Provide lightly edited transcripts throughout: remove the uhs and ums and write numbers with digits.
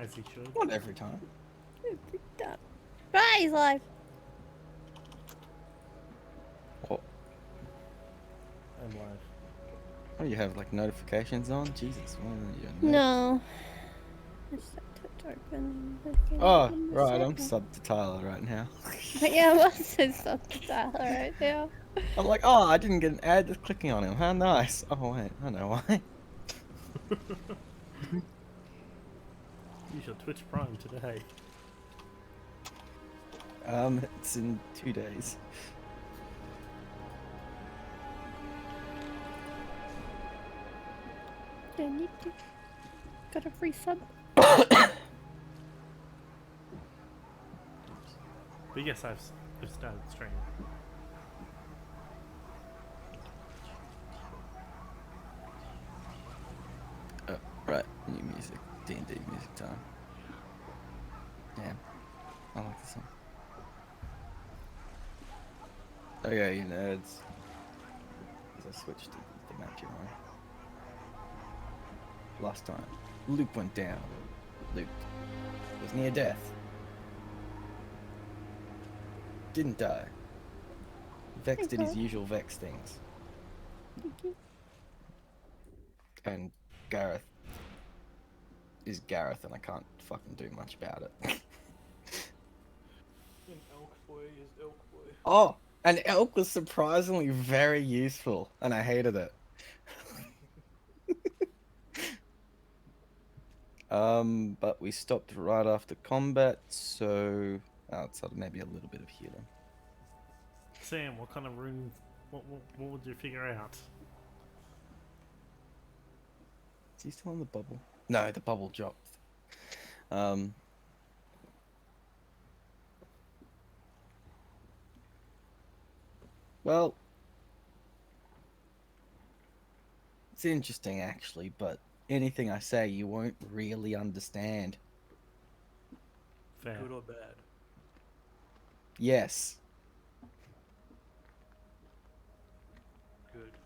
As he should. Not every time. Right, he's live. What? I'm live. Oh, you have like notifications on? Jesus, why don't you? No. I just have Twitch open. Oh, right, I'm sub to Tyler right now. But yeah, I'm also sub to Tyler right now. I'm like, oh, I didn't get an ad just clicking on him. How nice. Oh, wait, I know why. Use your Twitch Prime today. It's in 2 days. Don't need to. Got a free sub. But yes, I've started streaming. Oh, right, new music. D&D music time. Damn, I like this one. Okay, you nerds. As I switched to the map you're on. Last time, Luke went down. Luke was near death. Didn't die. Vex did his usual Vex things. And Gareth is Gareth, and I can't fucking do much about it. An elk boy is elk boy. Oh, and elk was surprisingly very useful, and I hated it. But we stopped right after combat, so outside maybe a little bit of healing. Sam, what kind of rune? What would you figure out? Is he still on the bubble? No, the bubble dropped. Well, it's interesting actually, but anything I say you won't really understand. Fair. Good or bad? Yes. Good.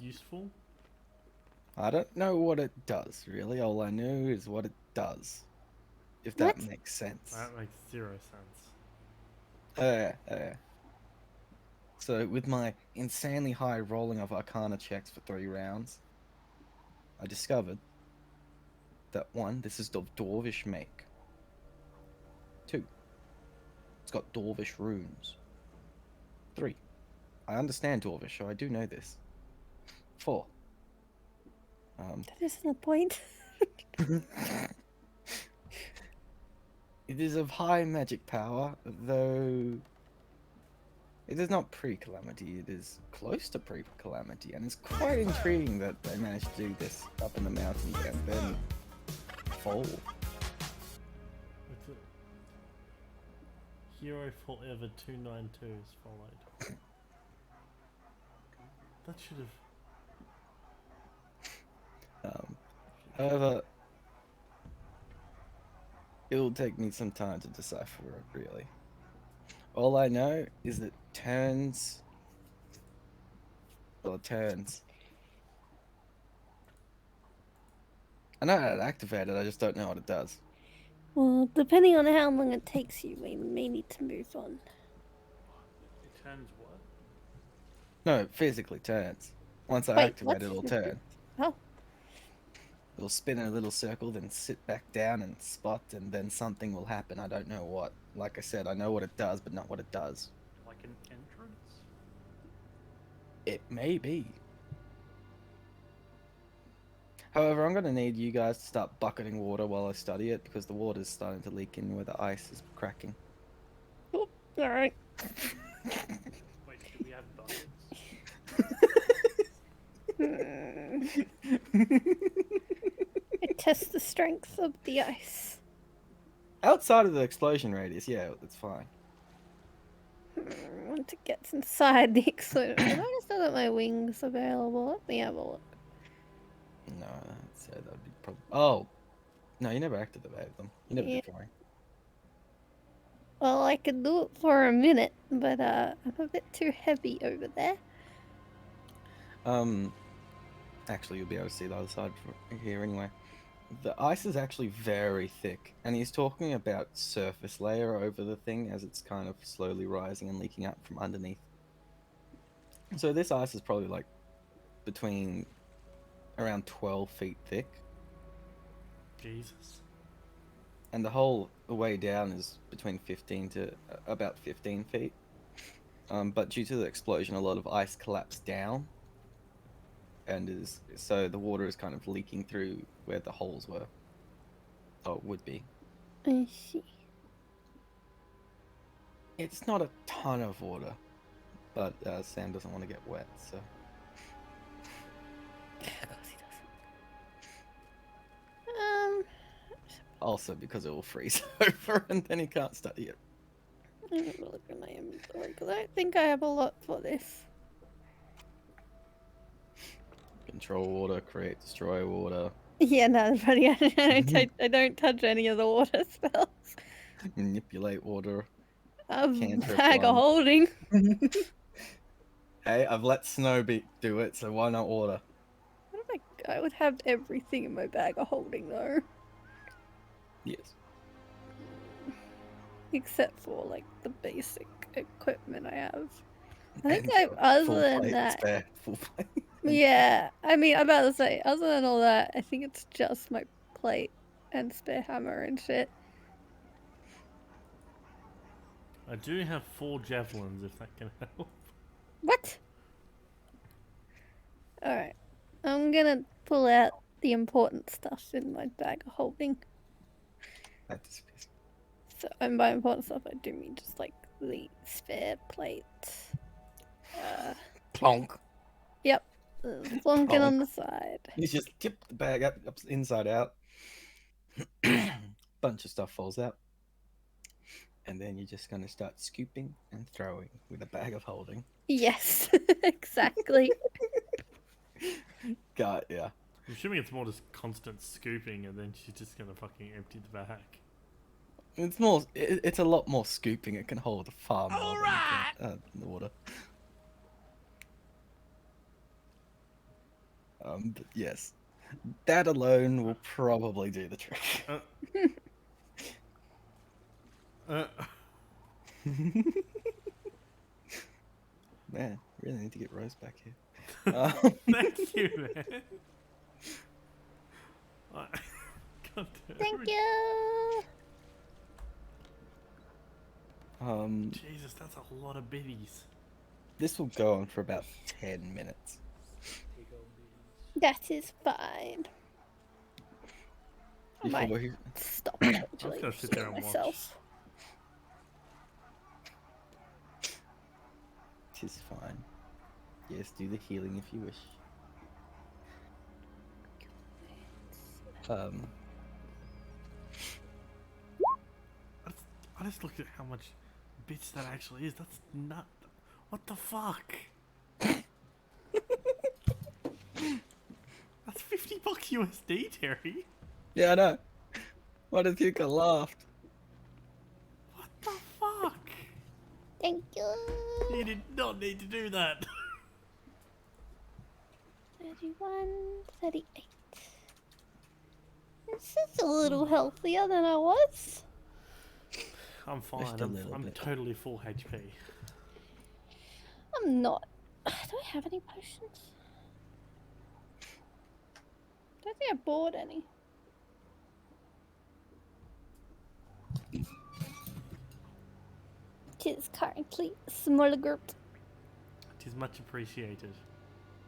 Useful? I don't know what it does, really. All I know is what it does. If that makes sense. That makes 0 sense. So, with my insanely high rolling of Arcana checks for 3 rounds, I discovered that 1, this is of Dwarvish make. 2, it's got Dwarvish runes. 3, I understand Dwarvish, so I do know this. 4, That isn't the point. it is of high magic power, though it is not pre-calamity, it is close to pre-calamity, and it's quite intriguing that they managed to do this up in the mountains and then fall. It's a Hero Forever 292 is followed. That should have. However, it will take me some time to decipher it, really. All I know is that turns. Well, it turns. I know how to activate it, I just don't know what it does. Well, depending on how long it takes you, we may need to move on. It turns what? No, it physically turns. Once I Wait, activate what? it, it'll turn. Oh. It'll spin in a little circle, then sit back down and spot, and then something will happen. I don't know what. Like I said, I know what it does, but not what it does. Like an entrance? It may be. However, I'm going to need you guys to start bucketing water while I study it, because the water's starting to leak in where the ice is cracking. Oh, alright. Wait, do we have buckets? It tests the strength of the ice. Outside of the explosion radius, yeah, that's fine. Once it gets inside the explosion, I noticed that my wings available. Let me have a look. No, I'd say that would be probably. Oh! No, you never activated them. You never did for me. Well, I could do it for a minute, but I'm a bit too heavy over there. Actually, you'll be able to see the other side from here anyway. The ice is actually very thick, and he's talking about surface layer over the thing as it's kind of slowly rising and leaking out from underneath. So this ice is probably like between around 12 feet thick, Jesus. and the whole way down is between 15 to about 15 feet. But due to the explosion, a lot of ice collapsed down, and so the water is kind of leaking through where the holes were, or would be. I see. It's not a ton of water, but Sam doesn't want to get wet, so. Of course he doesn't. Also because it will freeze over and then he can't study it. I'm gonna look at my inventory because I don't think I have a lot for this. Control water, create, destroy water, Yeah, no, buddy, I don't touch any of the water spells. manipulate water. I'm Cantrip bag of one. holding. Hey, I've let Snowbeat do it, so why not water? What if I would have everything in my bag of holding though, Yes. except for like the basic equipment I have. I think And other full than plate, that, spare, full plate. yeah. I mean, I'm about to say, other than all that, I think it's just my plate and spare hammer and shit. I do have 4 javelins, if that can help. What? Alright. I'm gonna pull out the important stuff in my bag of holding. That disappears. So, and by important stuff, I do mean just like the spare plate. Plonk. Yep. Flunking on the side. You just tip the bag up inside out. Bunch of stuff falls out. And then you're just going to start scooping and throwing with a bag of holding. Yes, exactly. God, yeah. I'm assuming it's more just constant scooping and then she's just gonna fucking empty the bag. It's more. It's a lot more scooping. It can hold far more than the water. But yes, that alone will probably do the trick. Man, really need to get Rose back here. Thank you, man. God damn Thank it. you. Jesus, that's a lot of biddies. This will go on for about 10 minutes. Big old bees. That is fine. I might Before he- stop I'm actually just gonna sit there and watch. myself. Tis fine. Yes, do the healing if you wish. I just looked at how much bits that actually is. That's not. What the fuck? That's $50 USD, Terry. Yeah, I know. Why did you think I laughed? What the fuck? Thank you. You did not need to do that. 31, 38. This is a little healthier than I was. I'm fine. Just a little I'm bit. totally full HP. I'm not. Do I have any potions? Don't think I bought any. It is currently a smaller group. It is much appreciated.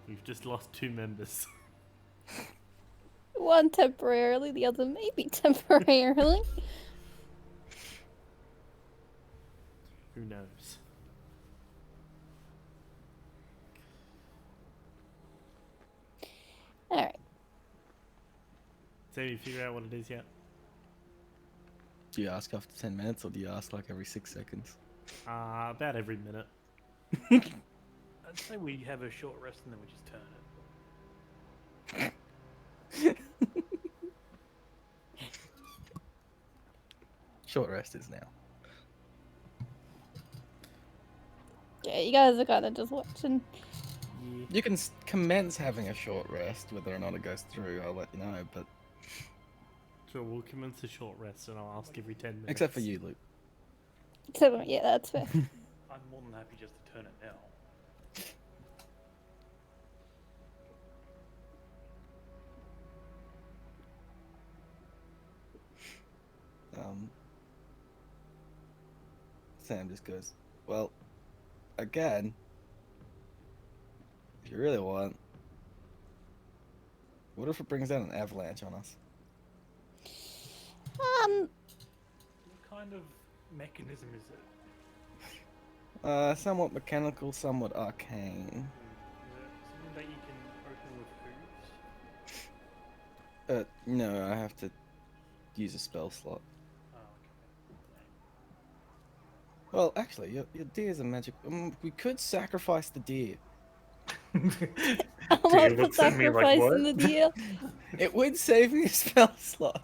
We've just lost 2 members. One temporarily, the other maybe temporarily. Who knows? Alright. So you figure out what it is yet? Do you ask after 10 minutes or do you ask like every 6 seconds? About every minute. I'd say we have a short rest and then we just turn it. Short rest is now. Yeah, you guys are kind of just watching. Yeah. You can commence having a short rest, whether or not it goes through, I'll let you know, but Sure, we'll commence a short rest and I'll ask every 10 minutes. Except for you, Luke. So yeah, that's fair. I'm more than happy just to turn it now. Sam just goes, well, again, if you really want, what if it brings down an avalanche on us? What kind of mechanism is it? Somewhat mechanical, somewhat arcane. Is it something that you can open with foods? No, I have to use a spell slot. Oh, Well, actually, your deer's a magic. We could sacrifice the deer. I'm Dear up for looks at me like, sacrificing the "What?" deer. It would save me a spell slot.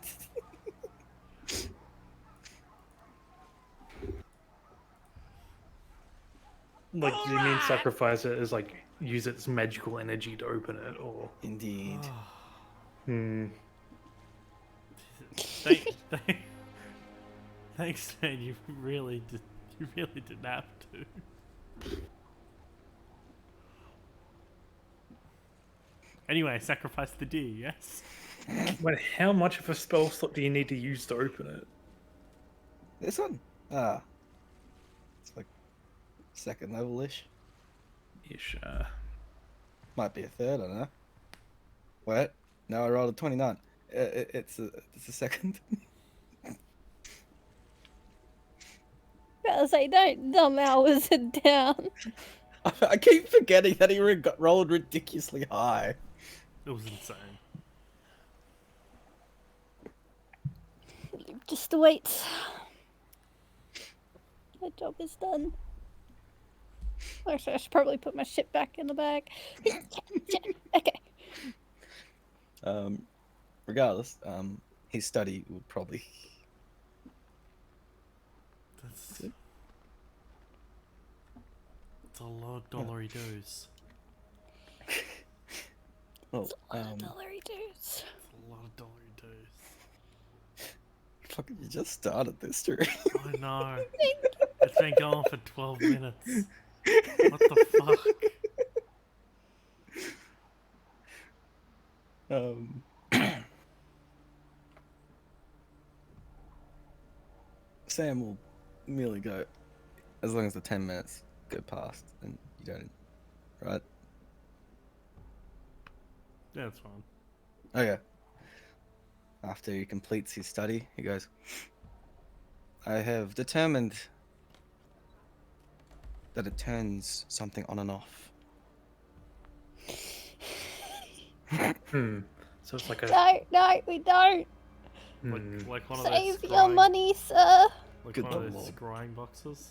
Like, do you mean sacrifice it as like use its magical energy to open it, or? Indeed. Hmm. Thanks, man. You really didn't have to. Anyway, sacrifice the deer, yes? Wait, how much of a spell slot do you need to use to open it? This one? It's like second level-ish. Ish. Might be a third, I don't know. Wait, no, I rolled a 29. It's a second. I was like, don't dumb hours it down. I keep forgetting that he rolled ridiculously high. It was insane. Just wait. My job is done. Actually, I should probably put my shit back in the bag. Okay. Regardless, his study would probably. That's a lot of dollary dues. Well, $1 dues. It's a lot of dollary dues. fucking, you just started this stream. I know. It's been going for 12 minutes. What the fuck? Sam will merely go, as long as the 10 minutes go past and you don't, right? Yeah, that's fine. Okay. After he completes his study, he goes, I have determined that it turns something on and off. Hmm. So it's like a. No, we don't. Hmm. Like one of Save those your scrying- money, sir. Like Good one of those lord. scrying boxes.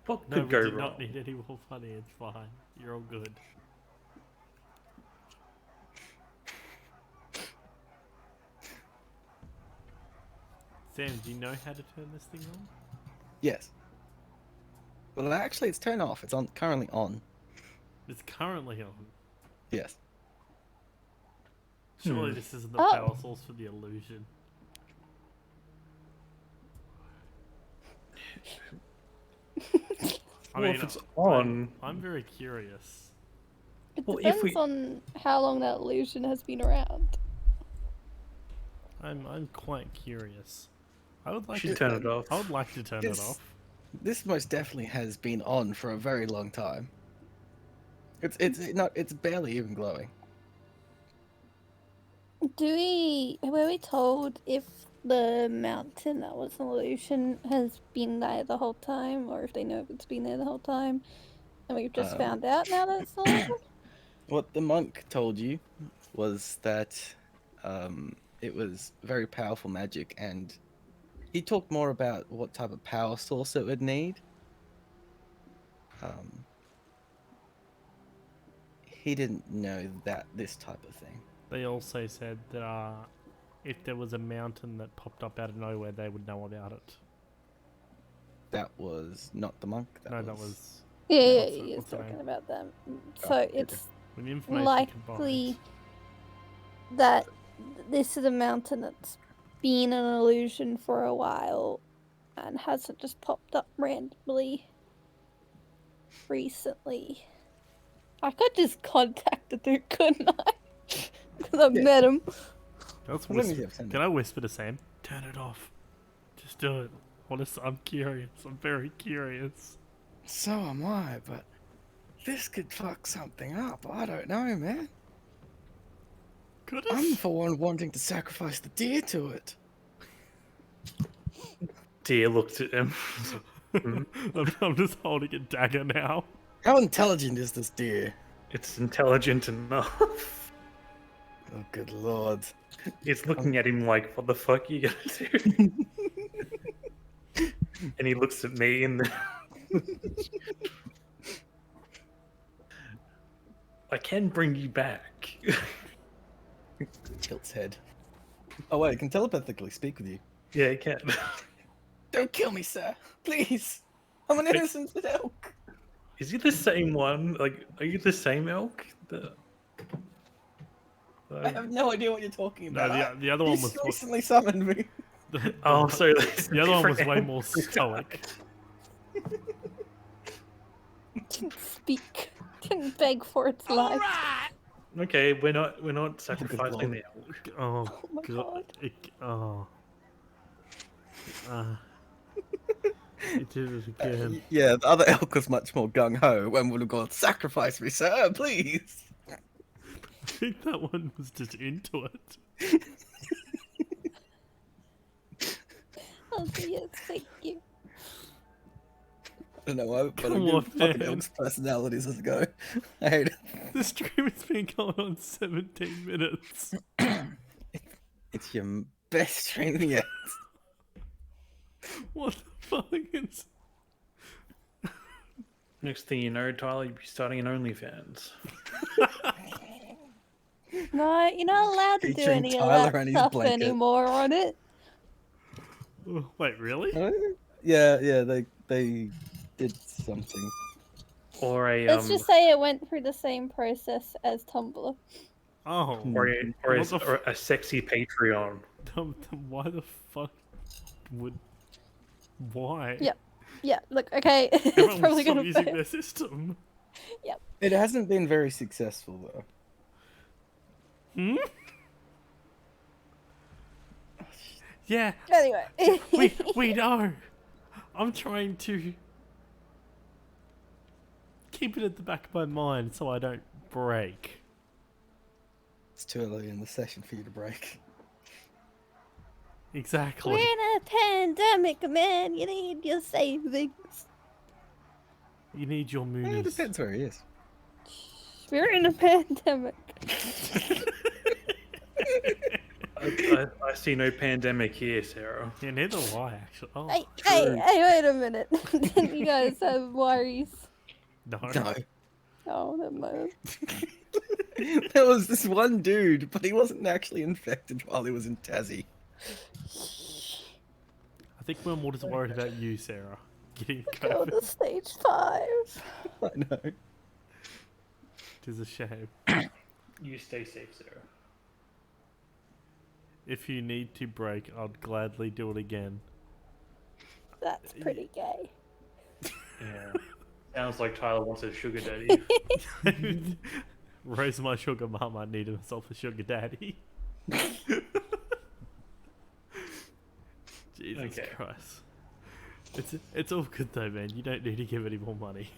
What No, could we go do wrong? not need any more money. It's fine. You're all good. Sam, do you know how to turn this thing on? Yes. Well, actually, it's turned off. It's currently on. It's currently on. Yes. Surely this isn't the Oh. power source for the illusion. I Well, mean, if it's on, I'm very curious. It Well, if depends we- on how long that illusion has been around. I'm quite curious. I would like should to turn it off. I would like to turn This- it off. This most definitely has been on for a very long time. It's barely even glowing. Were we told if the mountain that was an illusion has been there the whole time, or if they know if it's been there the whole time, and we've just found out now that it's an illusion? What the monk told you was that it was very powerful magic, and he talked more about what type of power source it would need. He didn't know that this type of thing. They also said that if there was a mountain that popped up out of nowhere, they would know about it. That was not the monk. No, that was Yeah, What's he the- is what's the talking name? about that. Oh, So okay. it's when the information likely combined. that this is a mountain that's been an illusion for a while and hasn't just popped up randomly recently. I could just contact the dude, couldn't I? Because I've met him. Let's Well, let me whisper. have some. Can I whisper to Sam? Turn it off. Just do it. Honestly, I'm curious. I'm very curious. So am I, but this could fuck something up. I don't know, man. Could I'm it? for one wanting to sacrifice the deer to it. Deer looked at him. I'm just holding a dagger now. How intelligent is this deer? It's intelligent enough. Oh, good lord. It's looking at him like, what the fuck are you gonna do? And he looks at me and I can bring you back. Tilt's head. Oh wait, I can telepathically speak with you. Yeah, he can. Don't kill me, sir. Please. I'm an innocent elk. Is he the same one? Like, are you the same elk? I have no idea what you're talking No, about. the other one You was recently summoned me. Oh, sorry. the other one was way more stoic. Didn't speak. Didn't beg for its life. Okay, we're not sacrificing the elk. Oh, Oh my God. god. Oh. It did it again. Yeah, the other elk was much more gung-ho and would have gone, sacrifice me, sir, please. I think that one was just into it. Oh, yes, thank you. I don't know why, but Come I on, give fucking man. elk's personalities as a go. I hate it. The stream has been going on 17 minutes. It's your best stream yet. What the fuck is... Next thing you know, Tyler, you'll be starting an OnlyFans. No, you're not allowed to do Featuring any of Tyler that and his stuff blanket. anymore on it. Oh, wait, really? Yeah, they did something. Or a Let's just say it went through the same process as Tumblr. Oh. or a sexy Patreon. Why the fuck would... Why? Yep. Yeah, look, okay, it's Everyone probably stop gonna using fail. their system. It hasn't been very successful though. Hmm? Yeah, Anyway. we know. I'm trying to keep it at the back of my mind so I don't break. It's too early in the session for you to break. Exactly. We're in a pandemic, man. You need your savings. You need your It moonies. depends where he is. We're in a pandemic. I see no pandemic here, Sarah. Yeah, neither do I, actually. Oh, Hey, wait a minute. Didn't you guys have worries? no. No. Oh, never mind. There was this one dude, but he wasn't actually infected while he was in Tassie. I think we're more just worried about you, Sarah. Getting Go COVID. to stage 5. I know. It is a shame. You stay safe, Sarah. If you need to break, I'd gladly do it again. That's pretty gay. Yeah. Sounds like Tyler wants a sugar daddy. Raise my sugar mum, I need myself a sugar daddy. Jesus Okay. Christ. It's all good though, man. You don't need to give any more money.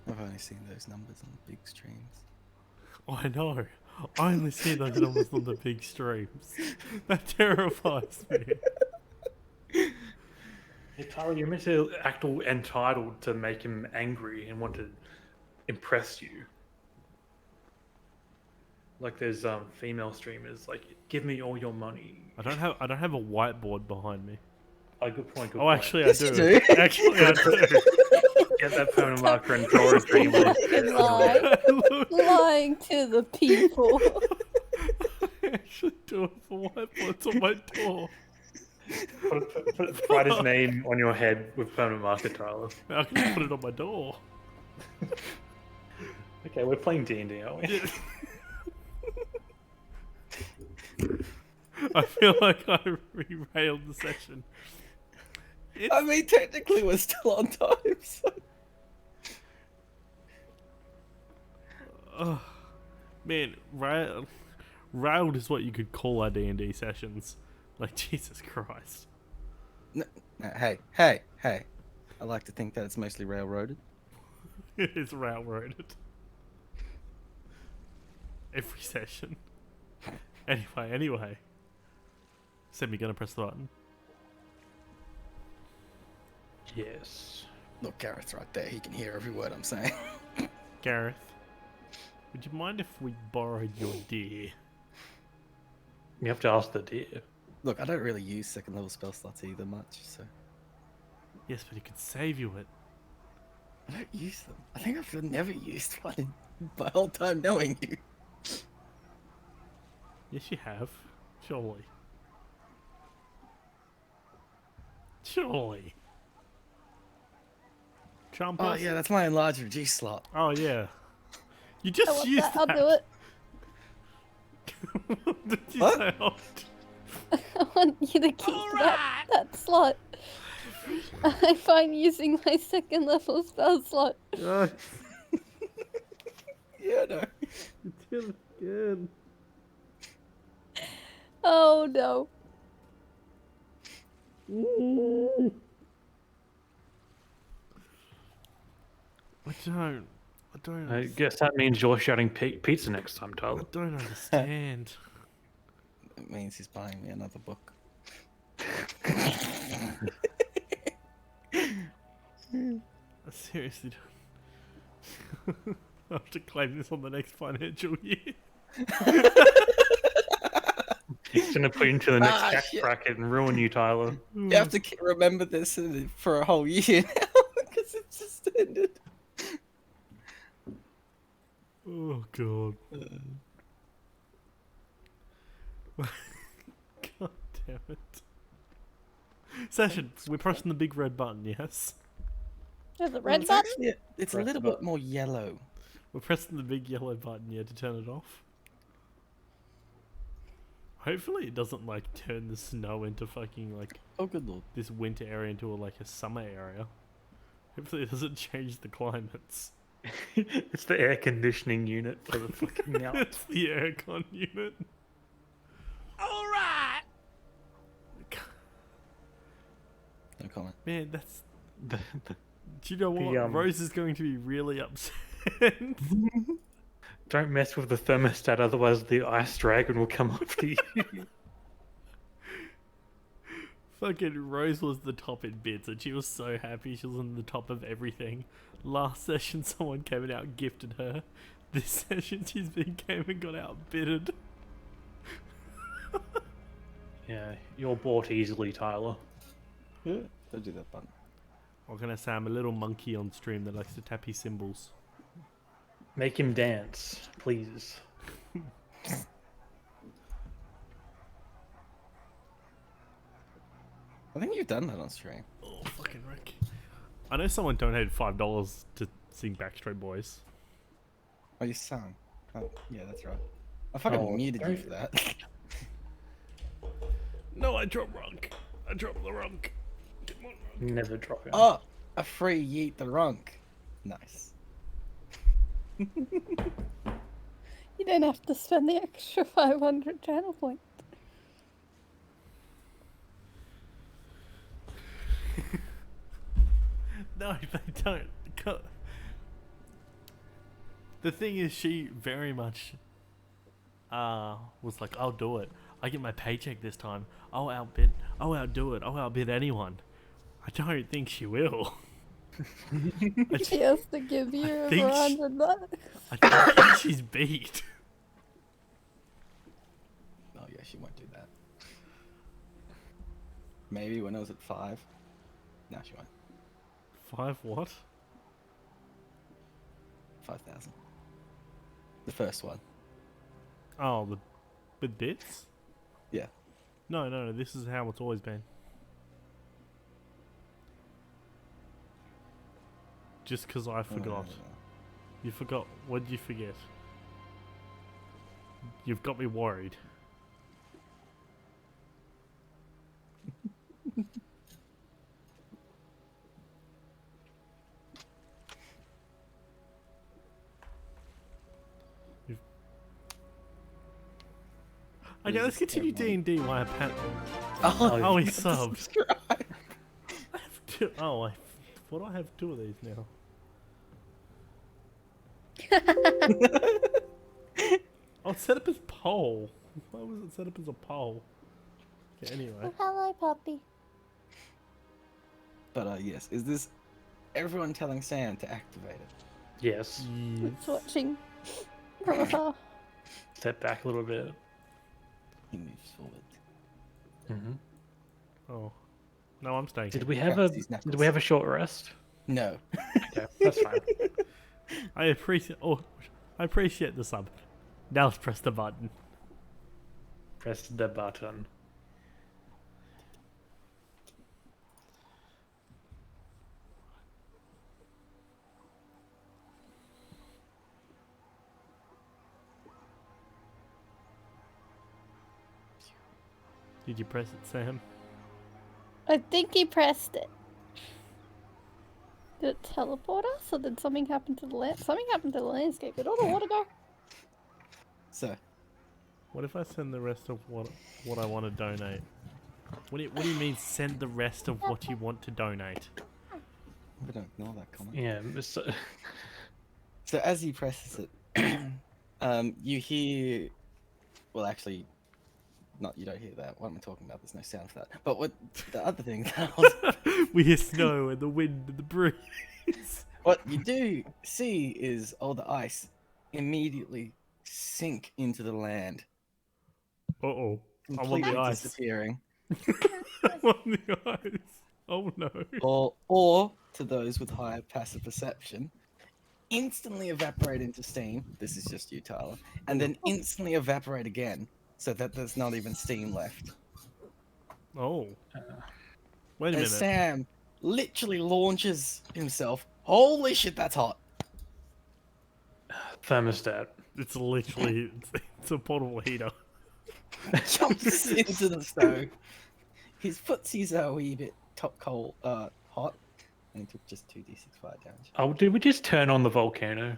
I've only seen those numbers on the big streams. Oh, I know. I only see those numbers on the big streams. That terrifies me. Hey, Tyler, you're meant to act all entitled to make him angry and want to impress you. Like there's female streamers like, give me all your money. I don't have a whiteboard behind me. Oh, good point. Good Oh, point. actually, Yes, I you do. do. Actually, I do. Get that permanent marker and draw a dream. Fucking lie. Look, Lying to the people. I actually do it for whiteboards on my door. Write his name on your head with permanent marker, Tyler. I can just put it on my door. Okay, we're playing D&D, aren't we? Yeah. I feel like I derailed the session. I mean, technically, we're still on time. So. Oh, man, railed is what you could call our D&D sessions. Like, Jesus Christ. No, hey, hey, hey. I like to think that it's mostly railroaded. It is railroaded. Every session. Anyway. Semi gonna press the button. Yes. Look, Gareth's right there. He can hear every word I'm saying. Gareth, would you mind if we borrowed your deer? You have to ask the deer. Look, I don't really use second level spell slots either much, so Yes, but it could save you it. I don't use them. I think I've never used one in my whole time knowing you. Yes, you have. Surely. Surely. Charm Oh person? yeah, that's my enlarge reduce slot. Oh, yeah. You I just want used that. that. I'll do it. What did you What? say? Oh, I want you to keep that slot. I'm fine using my second level spell slot. God, Yeah, no. you did it again. Oh no. I don't. I guess that means you're shouting pizza next time, I Tyler. don't understand. It means he's buying me another book. I seriously don't. I have to claim this on the next financial year. It's gonna put you into the next tax shit. bracket and ruin you, Tyler. You have to remember this for a whole year now because it's just ended. Oh, God. God damn it. Session, we're pressing the big red button, yes? There's a Well, red it's button. actually it's a Press little the bit more yellow. We're pressing the big yellow button, yeah, to turn it off. Hopefully it doesn't, like, turn the snow into fucking, like, Oh, good lord. this winter area into, like, a summer area. Hopefully it doesn't change the climates. It's the air conditioning unit for the fucking Alps. It's the aircon unit. Alright! No comment. Man, that's... The- Do you know what? The, Rose is going to be really upset. Don't mess with the thermostat, otherwise the ice dragon will come after you. Fucking Rose was the top in bits, and she was so happy she was on the top of everything. Last session, someone came and out gifted her. This session, she's been came and got outbitted. Yeah, you're bought easily, Tyler. Yeah. Don't do that button. What can I say? I'm a little monkey on stream that likes to tap his cymbals. Make him dance, please. I think you've done that on stream. Oh, fucking Rick. I know someone donated $5 to sing Backstreet Boys. Oh, you sung. Oh, yeah, that's right. I fucking Oh, muted you don't- for that. No, I dropped Runk. I dropped the Runk. Come on, Runk. Never drop him. Oh, a free yeet the runk. Nice. You don't have to spend the extra 500 channel points. No, they don't. The thing is, she very much was like, I'll do it. I get my paycheck this time. I'll outdo it. I'll outbid anyone. I don't think she will. She has to give you over think 100 bucks. I think she's beat. Oh yeah, she won't do that. Maybe when I was at 5. No, she won't. 5 what? 5,000. The first one. Oh, the with bits? Yeah. No, this is how it's always been. Just because I forgot. You forgot. What did you forget? You've got me worried. Okay, let's continue D&D while I pat. Oh, he subbed. subscribe. I have two. Oh, what do I have two of these now? Oh, it's set up as poll. Why was it set up as a poll? Okay, anyway. Oh, hello, puppy. But yes, is this everyone telling Sam to activate it? Yes. Yes. It's watching from afar. Step back a little bit. He moves forward. Mm-hmm. Oh. No, I'm staying. Did here. we have Cracks a his knuckles. Did we have a short rest? No. Okay, that's fine. I appreciate the sub. Now let's press the button. Press the button. Did you press it, Sam? I think he pressed it. Did it teleport us, or did something happen to the land? Something happened to the landscape. Did all the water go? So, What if I send the rest of what I want to donate? What do you mean send the rest of what you want to donate? we don't ignore that comment. Yeah. So, So as he presses it, you hear. Well, actually, not you don't hear that. What am I talking about? There's no sound for that. But what the other thing that I was, We hear snow and the wind and the breeze. what you do see is all the ice immediately sink into the land, Uh-oh. I'm on completely the ice. disappearing. I'm on the ice. Oh no. Or to those with higher passive perception, instantly evaporate into steam. This is just you, Tyler, and then instantly evaporate again, so that there's not even steam left. Oh. Wait a As minute. Sam literally launches himself. Holy shit, that's hot! thermostat. It's literally it's a portable heater. Jumps into the stove. His footsies are a wee bit hot, and he took just 2d6 fire damage. Oh, did we just turn on the volcano?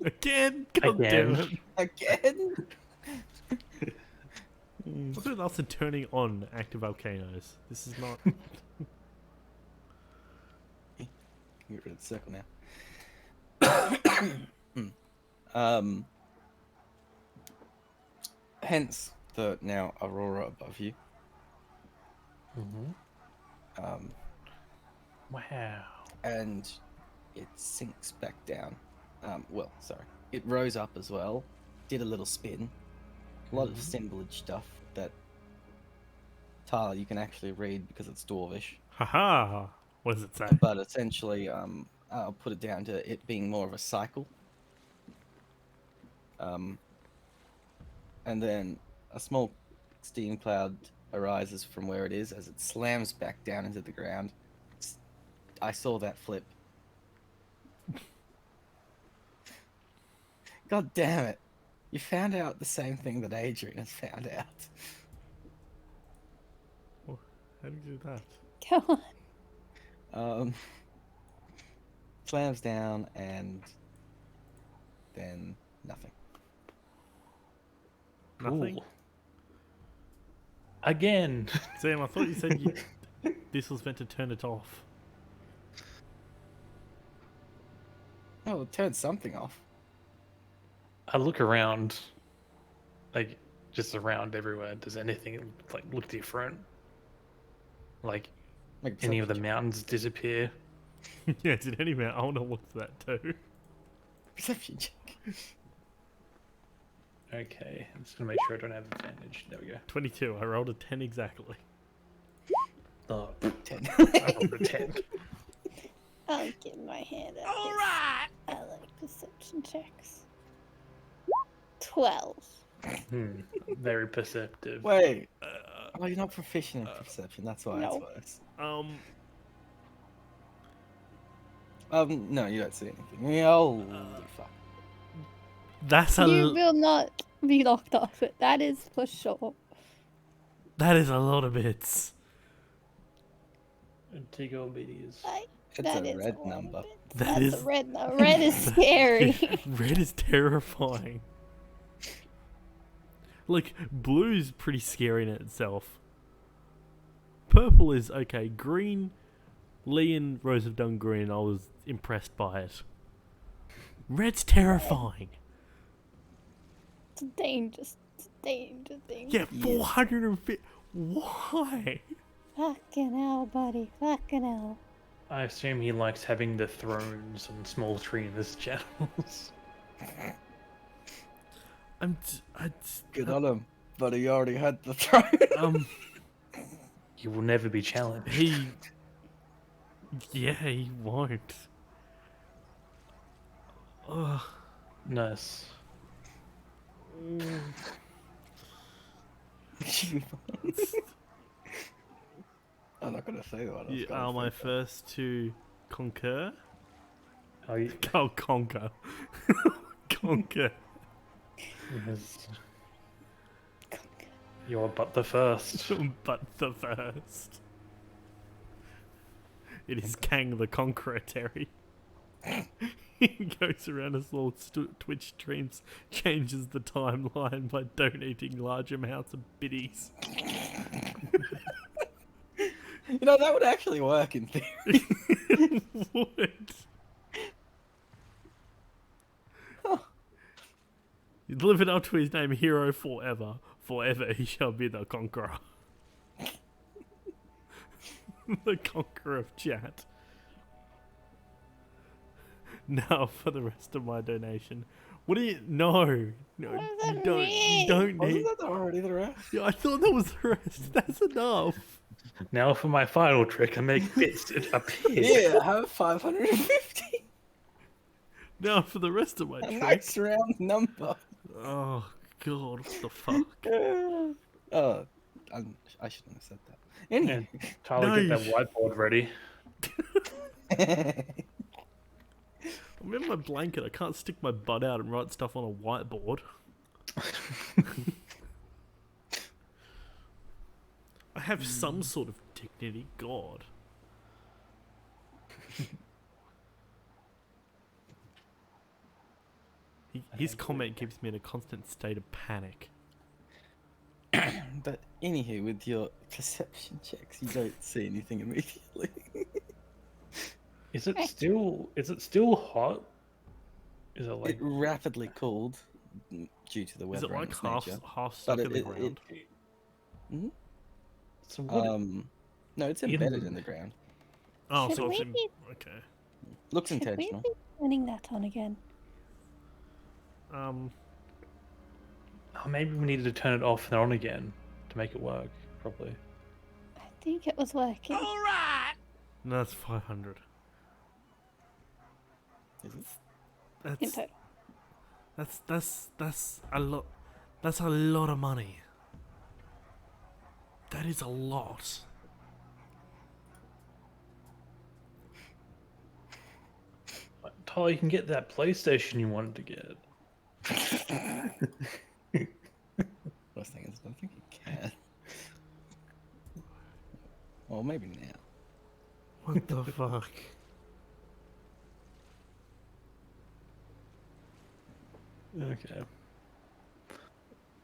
Again? God damn it. Again? What's with us and turning on active volcanoes? This is not. Get rid of the circle now. Hence the now aurora above you. Mm-hmm. Wow. And it sinks back down. It rose up as well, did a little spin. A lot of symbolage stuff that Tyler you can actually read because it's Dwarvish. Haha. What does it say? But essentially, I'll put it down to it being more of a cycle. And then a small steam cloud arises from where it is as it slams back down into the ground. I saw that flip. God damn it. You found out the same thing that Adrian has found out. Oh, how do you do that? Go on. Slams down and then nothing. Nothing? Ooh. Again. Sam, I thought you said this was meant to turn it off. Oh, it turned something off. I look around, like just around everywhere. Does anything like look different? Like Like any of the perception mountains disappear? Yeah, did anyway. I want to look for that too. Perception check. Okay, I'm just gonna make sure I don't have advantage. There we go. 22. I rolled a 10 exactly. Oh, 10. I rolled a 10. I'll get my hand up. Alright! I like perception checks. 12. Very perceptive. Wait. Oh, you're not proficient in perception. That's why No. it's worse. Um, No, you don't see anything. Holy fuck. that's You will not be locked off it. That is for sure. that is a lot of bits. Antigua Medias. It's That a is red lot of number. it. That That's is- a red. Red is scary. Red is terrifying. Like, blue's pretty scary in itself. Purple is okay. Green, Lee and Rose have done green. I was impressed by it. Red's terrifying. It's dangerous. It's dangerous. Yeah, 450. Why? Fucking hell, buddy. Fucking hell. I assume he likes having the thrones and small tree in his channels. Good on him, but he already had the throne. He will never be challenged. He won't. Ugh. Nice. I'm not gonna say what. You are my first to concur. Oh, you, Oh, conquer. Conquer. yes. You're but the first. But the first. It is Kang the Conqueror, Terry. He goes around his little Twitch streams, changes the timeline by donating large amounts of biddies. You know, that would actually work in theory. Would. He'd live it up to his name, hero forever. Forever he shall be the conqueror. The conqueror of chat. Now for the rest of my donation. What do you... No. No, What does you that don't, mean? you don't Wasn't need... that already the rest? Yeah, I thought that was the rest. That's enough. Now for my final trick, I make bits appear. Yeah, I have 550. Now for the rest of my A trick. nice round number. Oh, God, what the fuck? Oh, I shouldn't have said that. Anyway. And Tyler, get that whiteboard ready. I'm in my blanket. I can't stick my butt out and write stuff on a whiteboard. I have some sort of dignity. God. His comment keeps me in a constant state of panic. But anywho, with your perception checks, you don't see anything immediately. Is it still hot? Is it like It rapidly cooled due to the Is weather it and like its half nature. stuck in the it- ground? so what? No, it's In- embedded in the ground. Oh, Should so it's we in... be- Okay. Looks Should intentional. we be turning that on again? Oh, maybe we needed to turn it off and on again to make it work properly. I think it was working. No, that's 500. Is it? In That's total. that's a lot. That's a lot of money. That is a lot. Tyler, you can get that PlayStation you wanted to get. Worst thing is, I don't think you can. Well, maybe now. What the fuck? Okay.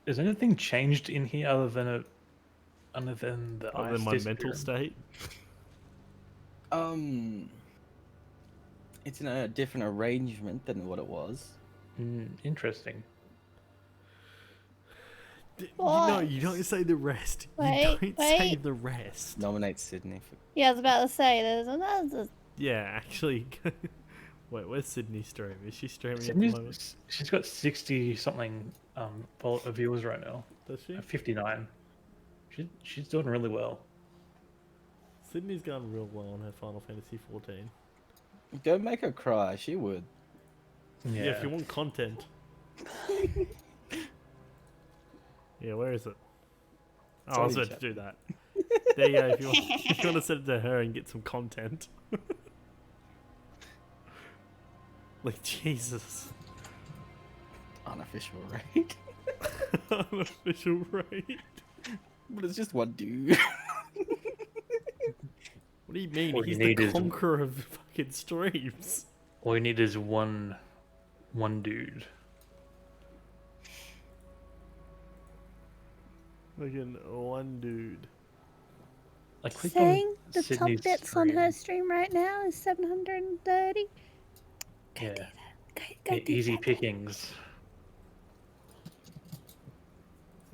Is anything changed in here other than the Other ice than my mental disappearing? state. It's in a different arrangement than what it was. Interesting. No, you don't say the rest. Wait, You don't say wait. the rest. Nominate Sydney for. Yeah, I was about to say there's another. Yeah, actually. Wait, where's Sydney stream? Is she streaming at the Sydney's- moment? She's got 60 something viewers right now. Does she? 59. She's doing really well. Sydney's gone real well on her Final Fantasy 14. Don't make her cry. She would. Yeah. Yeah, if you want content. Yeah, where is it? Oh, I was Sorry, about to do that. There you go. If you want to send it to her and get some content. Like, Jesus. Unofficial raid. Unofficial raid. But it's just one dude. What do you mean? All you He's the need is- conqueror of fucking streams. All you need is one dude. Fucking one dude. I clicked Saying on the top Sydney's bits on her stream. stream right now is 730. Go Yeah, do that. Go do easy that. pickings.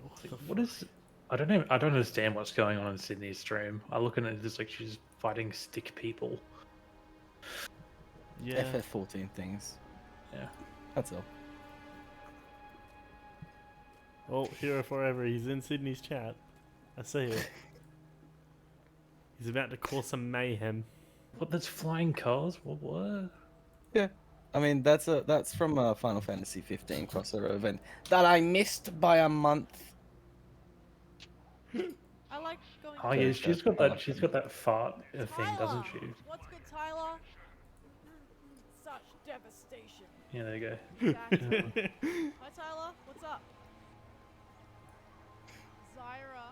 What It's like, the what fuck? is? I don't know. I don't understand what's going on in Sydney's stream. I look at it just like she's fighting stick people. Yeah. FF14 things. Yeah. That's all. Oh, hero forever. He's in Sydney's chat. I see it. He's about to cause some mayhem. What? That's flying cars? What? Yeah. I mean, that's from a Final Fantasy 15 crossover event that I missed by a month. I like going. Oh to yeah, That's she's that got Final that. She's got that fart thing, Tyler! doesn't she? What's good, Tyler? Such devastation. Yeah, there you go. Exactly. Hi, Tyler. What's up? Zyra.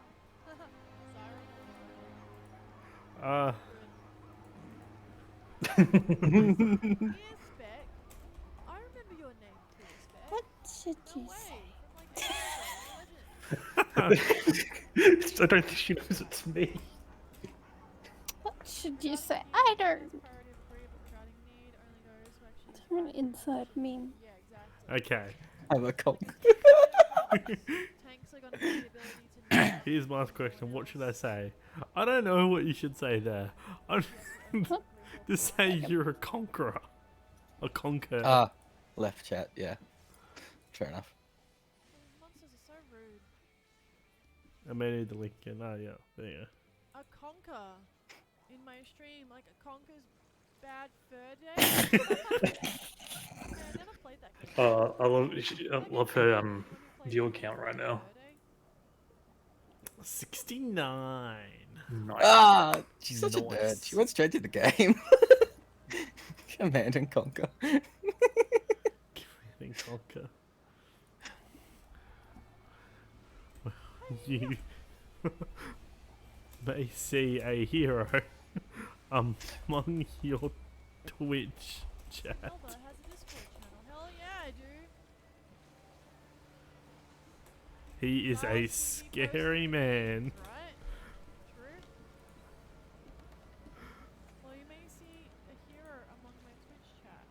Zyra. Good. Dear Spec. I remember your name, Dear Spec. What should No you way. say? From like legend. I don't think she knows it's me. What should you say? I don't. Priority of free, but charting need only goes who actually Turn inside meme. Yeah, exactly. Okay. Have a conk. Tanks are gonna have the ability to know Here's my question. What should I say? I don't know what you should say there. I'm just say you're a conqueror. A conqueror. Ah, left chat. Yeah. Fair enough. These monsters are so rude. I may need to link in. Oh, yeah. There you A conker in my stream, like a conker's bad fur day. Yeah, I never played that game. I love her viewer count right now. go. 69. Nice. Ah, she's such a nerd. Nice. She went straight to the game. Command and conquer. Command and conquer. You may see a hero among your Twitch chat. Elba has a Discord channel. Hell yeah, I do. He is Well, a you scary posted man. things, right? True. Well, you may see a hero among my Twitch chat.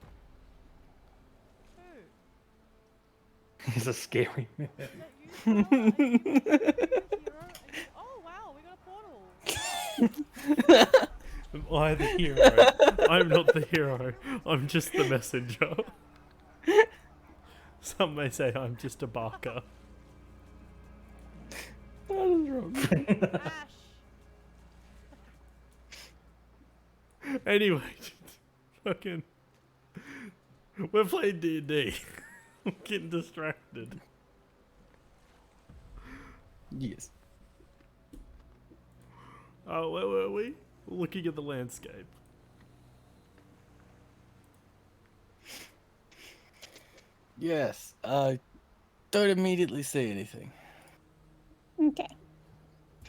Who? He's a scary man. Is that you, Tyler? Are you a hero? Oh wow, we got a portal. Am I the hero? I'm not the hero. I'm just the messenger. Some may say I'm just a barker. What is wrong? Ash. Anyway, fucking, we're playing D&D. I'm getting distracted. Yes. Oh, where were we? Looking at the landscape. Yes. I don't immediately see anything. Okay.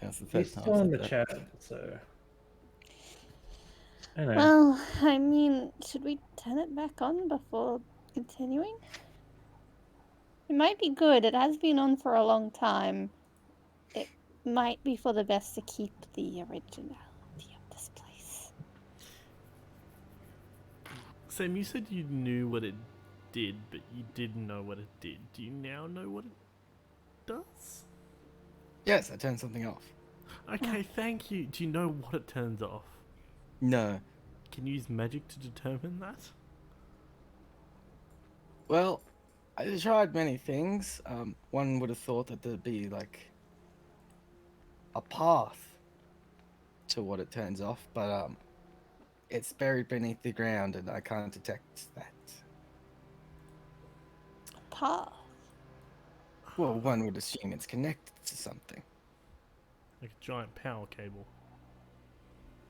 That's the He's first time still I've in said the that. chat, so. I know. Well, I mean, should we turn it back on before continuing? It might be good. It has been on for a long time. It might be for the best to keep the originality of this place. Sam, you said you knew what it did, but you didn't know what it did. Do you now know what it does? Yes, I turned something off. Okay, thank you. Do you know what it turns off? No. Can you use magic to determine that? Well, I tried many things. One would have thought that there'd be like a path to what it turns off, but it's buried beneath the ground and I can't detect that. Path. Well, one would assume it's connected to something, Like a giant power cable.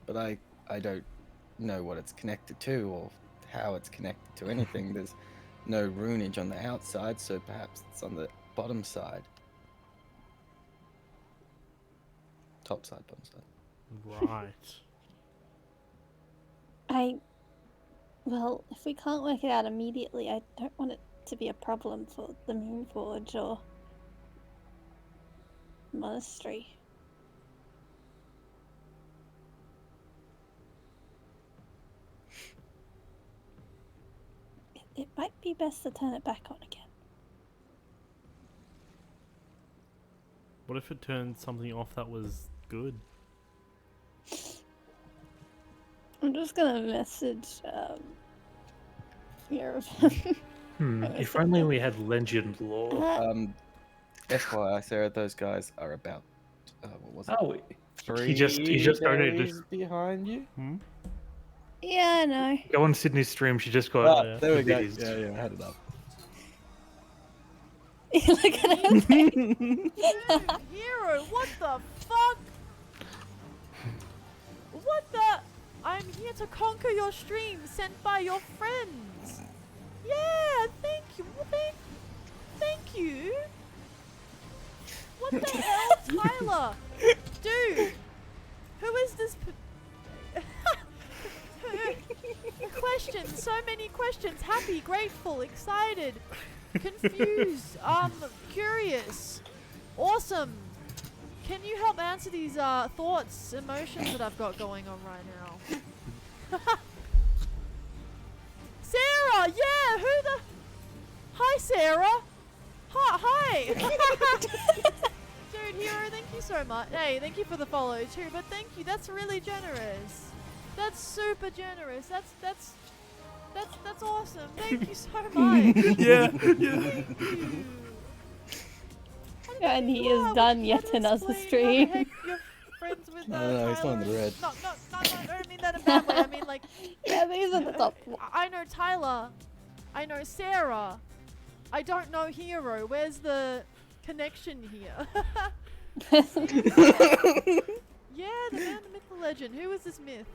but I don't know what it's connected to or how it's connected to anything. There's no runage on the outside, so perhaps it's on the bottom side. Top side, bottom side. Right. Well, if we can't work it out immediately, I don't want it to be a problem for the Moonforge or... monastery. It might be best to turn it back on again. What if it turned something off that was good? I'm just gonna message Europe. If only we had legend lore. FYI, Sarah, those guys are about what was it? Oh, 3 he just donated. days behind you. Yeah, I know. Go on Sydney's stream. She just got. Oh, there we go. videos. Yeah, I had it up. Look at him. Dude, Hero, what the fuck? What the? I'm here to conquer your stream sent by your friends. Yeah, thank you. Thank you. What the hell, Tyler? Dude, who is this? Questions, so many questions. Happy, grateful, excited, confused, curious, awesome. Can you help answer these thoughts, emotions that I've got going on right now? Sarah, yeah, who the? Hi, Sarah. Hi. Dude, Hero, thank you so much. Hey, thank you for the follow too, but thank you. That's really generous. That's super generous. That's awesome. Thank you so much. Yeah. Thank you. And he Yeah, is done would yet you another explain how the stream. heck you're friends with No, he's not in the Tyler? red. No, I don't mean that in a bad way. I mean like Yeah, these are the top four. I know Tyler. I know Sarah. I don't know Hero. Where's the connection here? Yeah, the man, the myth, the legend. Who is this myth?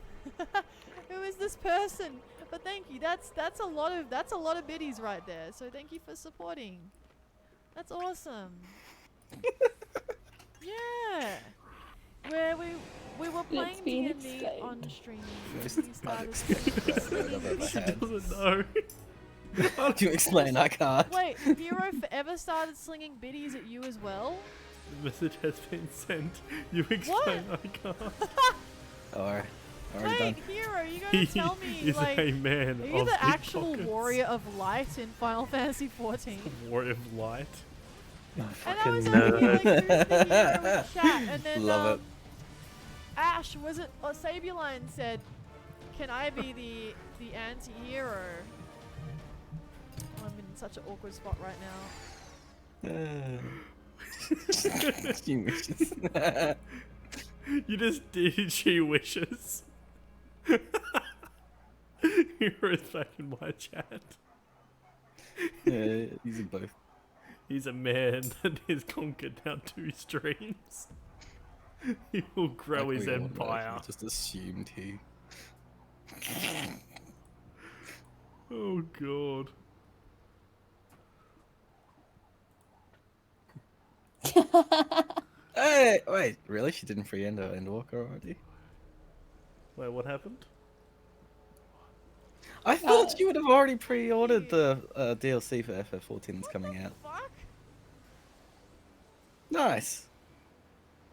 Who is this person? But thank you. That's a lot of biddies right there. So thank you for supporting. That's awesome. Yeah. Where we were playing been D&D on explained. stream. Most We started unexpected I've ever She had. doesn't know. To explain, I can't. Wait, Hero forever started slinging biddies at you as well? The message has been sent. You explain I can't. Alright, already Wait, done. Hero, you He gotta tell me, is like, a man are you of the deep actual pockets. warrior of light in Final Fantasy XIV? Warrior of light. And I Fucking was over here, like, who's the hero in chat? And then, Love it. Ash, was it, or Sabuline said, can I be the anti-hero? Oh, I'm in such an awkward spot right now. She wishes. You just did she wishes. Hero's back in my chat. Yeah, these are both. He's a man that has conquered now 2 streams. He will grow like his we all know, empire. we just assumed he. Oh god. Hey, wait, really? She didn't free Endwalker already? Wait, what happened? I thought you would have already pre-ordered the DLC for FF14 that's coming out. Fuck? Nice.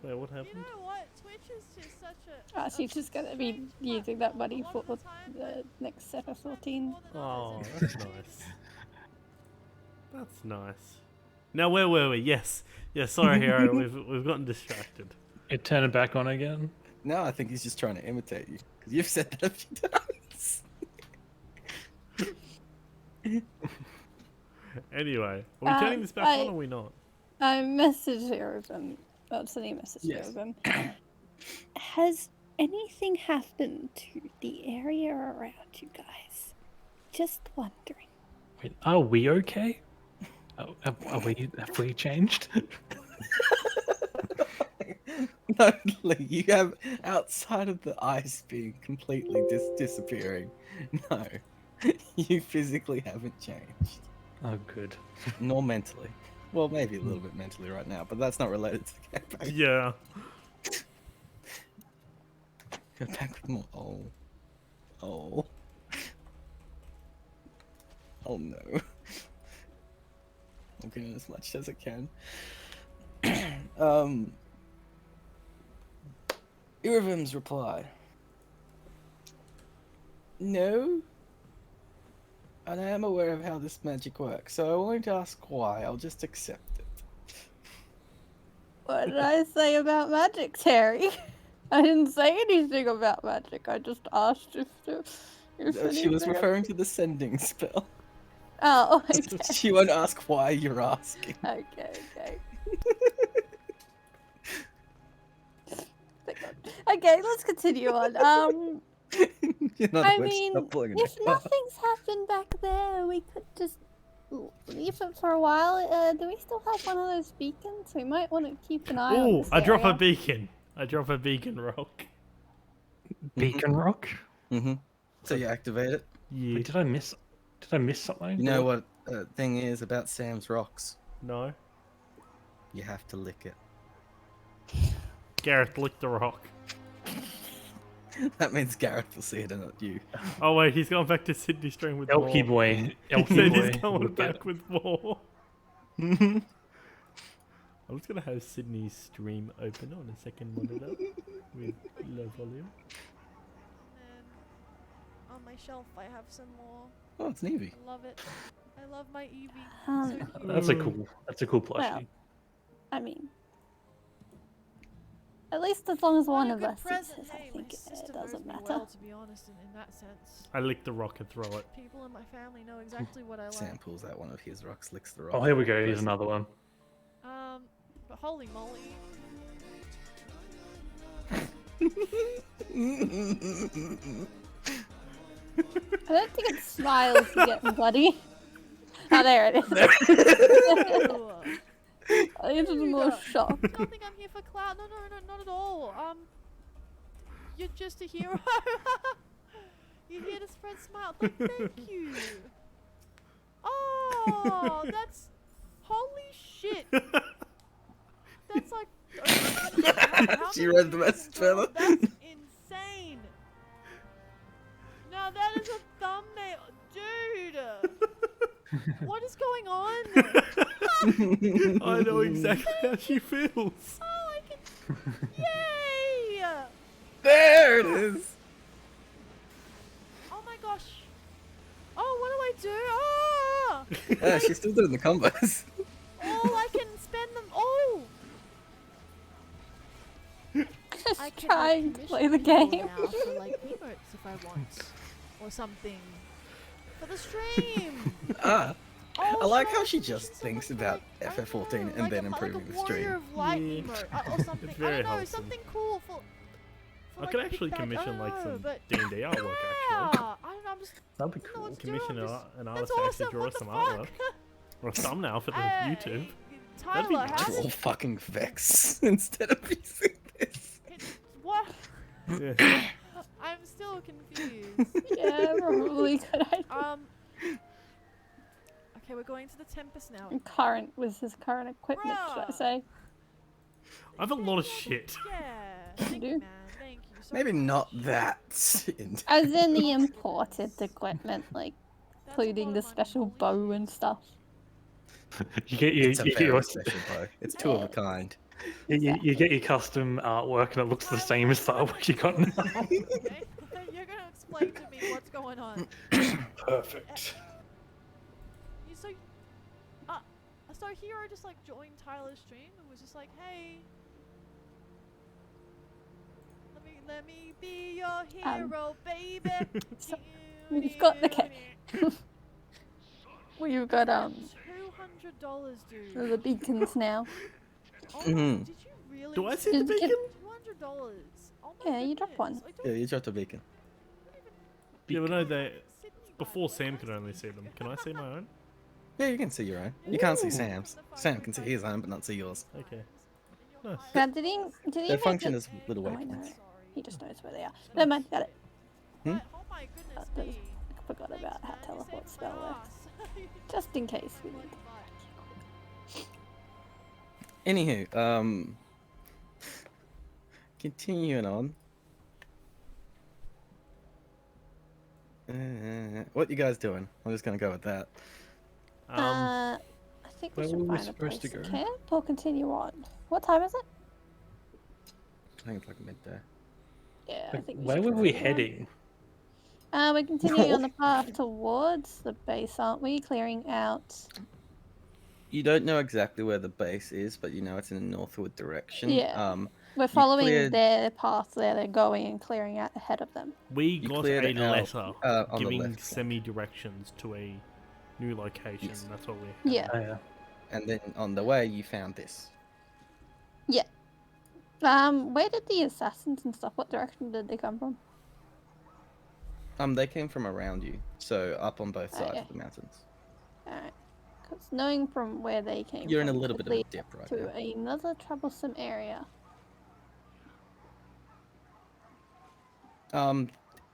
Wait, what You happened? know what? Twitch is just such a... She's just gonna be strange using that money platform. for A lot of time, the like, next set of sometimes 14. more than Oh, others, and that's nice. That's nice. Now where were we? Yes. Yeah, sorry Hero, we've gotten distracted. It turn it back on again. No, I think he's just trying to imitate you. Because you've said that a few times. Anyway, are we turning this back on or are we not? I messaged Erebin. Well, sending a message Yes. to Erebin. Has anything happened to the area around you guys? Just wondering. Wait, are we okay? Have we changed? No, Lee, you have outside of the ice being completely disappearing. No, you physically haven't changed, Oh, good. nor mentally. Well, maybe a little bit mentally right now, but that's not related to the campaign. Yeah. Go back with more. Oh no. I'm getting as much as I can. Irvim's reply. No. And I am aware of how this magic works, so I won't ask why, I'll just accept it. What did I say about magic, Terry? I didn't say anything about magic. I just asked if She was referring to the sending spell. Oh, okay. She won't ask why you're asking. Okay. Okay, let's continue on. You're not I allowed to mean, stop pulling if it. nothing's happened back there, we could just leave it for a while. Do we still have one of those beacons? We might want to keep an eye on Oh, this I drop a area. beacon. I drop a beacon rock. Beacon rock. Mm-hmm. So you activate it. Yeah. Wait, did I miss something? You know what thing is about Sam's rocks? No. You have to lick it. Gareth, lick the rock. That means Gareth will see it and not you. Oh wait, he's gone back to Sydney stream with Elky more. boy. He Elky said boy. he's going Look at back it. with more. I'm just gonna have Sydney's stream open on a second monitor with low volume. And on my shelf, I have some more. Oh, it's Nevy. I love it. I love my Eevee. Um, So cute. That's a cool plushie. Well, I mean, at least as long as What one a of good us present. uses, Hey, I my think sister it knows doesn't me matter. well, to be honest, in that sense. I lick the rock and throw it. People in my family know exactly what I like. Sam pulls out one of his rocks, licks the rock. Oh, here we go. Here's another one. But holy moly. I don't think it's smiles you get, buddy. Oh, there it is. Ew. I think it's more shock. Don't think I'm here for clout. No, not at all. You're just a hero. You're here to spread smiles. Like, thank you. Oh, that's holy shit. That's like. How She many read the years message ago? further. That's insane. Now that is a thumbnail, dude. What is going on? I know exactly how she feels. Oh, I can. Yay! There it is. Oh my gosh. Oh, what do I do? Oh! Yeah, she's still doing the combos. Oh, I can spend them. Oh! Just I can trying to play the commission game. people now for like emotes if I want, or something for the stream. Ah, Oh, I like should how she commission just someone thinks for, about like, I don't FF14 know, and like then a, improving like a the Warrior stream. of Light Yeah. emote or something. It's I very don't know, wholesome. something cool for I like could a actually big bad- commission like I don't know, some but D&D artwork actually. yeah, I don't know. I'm just That'd be I don't know cool. what to do, Commission I'm an just- an That's artist to awesome. draw What the some fuck? artwork. Or a thumbnail for the Hey, YouTube. Tyler, be how nice. did Draw fucking Vex instead of using this. what? Yeah. I'm still confused. Yeah, probably good idea. Okay, we're going to the Tempest now. Current was his current equipment, should I Bruh. say? I have a lot of shit. Yeah, thank do? you, man. Thank you. So Maybe much. not that. As in the imported equipment, like That's a including lot the of money, special holy bow shit. and stuff. You get It's a you get very your special bow. It's two of a kind. you get your custom artwork and it looks the same as the artwork you got now. Okay? You're gonna explain to me what's going on. Perfect. You so Hero just like joined Tyler's stream and was just like, hey, let me be your hero, baby. so we've got we've got $200, dude. the beacons now. Oh, Mhm. did you really? Do I see Just the get- beacon? $200. Oh my Yeah, you dropped goodness. one. I don't Yeah, you dropped a beacon. Yeah, but no, they. Sydney Before guy, Sam what? could only see them. Can I see my own? Yeah, you can see your own. You can't see Ooh. Sam's. Sam can see his own, but not see yours. Okay. Nice. Now, did he They make function it- as little Oh, I know. waypoints. He just knows where they are. Never mind, got it. Hmm? Oh my goodness That me. I forgot Thanks, about how man, you teleport saved my spell works. ass. Just in case we need. Anywho, continuing on. What you guys doing? I'm just gonna go with that. Um, I think we Where should were we find a place supposed to to go? camp or continue on. What time is it? I think it's like midday. Yeah, I think we Where should were we continue on. heading? We're continuing on the path towards the base, aren't we? Clearing out. You don't know exactly where the base is, but you know it's in a northward direction. Yeah. We're following cleared- their path there they're going and clearing out ahead of them. We You got cleared a out, letter on the giving left flank. semi-directions to a new location. Yes. That's what we're... Yeah. Oh, yeah. And then on the way, you found this. Where did the assassins and stuff, what direction did they come from? They came from around you, so up on both sides Okay. of the mountains. Alright. Because knowing from where they came You're in from a little could bit of a lead dip right to now. another troublesome area.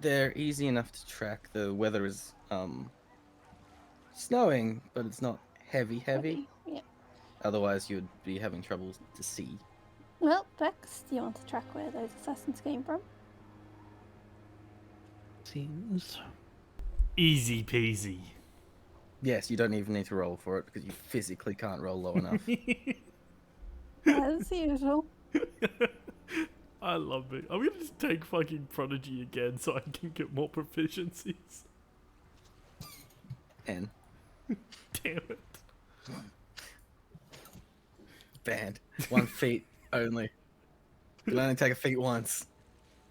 They're easy enough to track. The weather is snowing, but it's not heavy. Yeah. Otherwise, you'd be having trouble to see. Well, Bex, do you want to track where those assassins came from? Seems. Easy peasy. Yes, you don't even need to roll for it because you physically can't roll low enough. As usual. I love it. I'm gonna just take fucking Prodigy again so I can get more proficiencies. And Damn it. banned. 1 feat only. You can only take a feat once.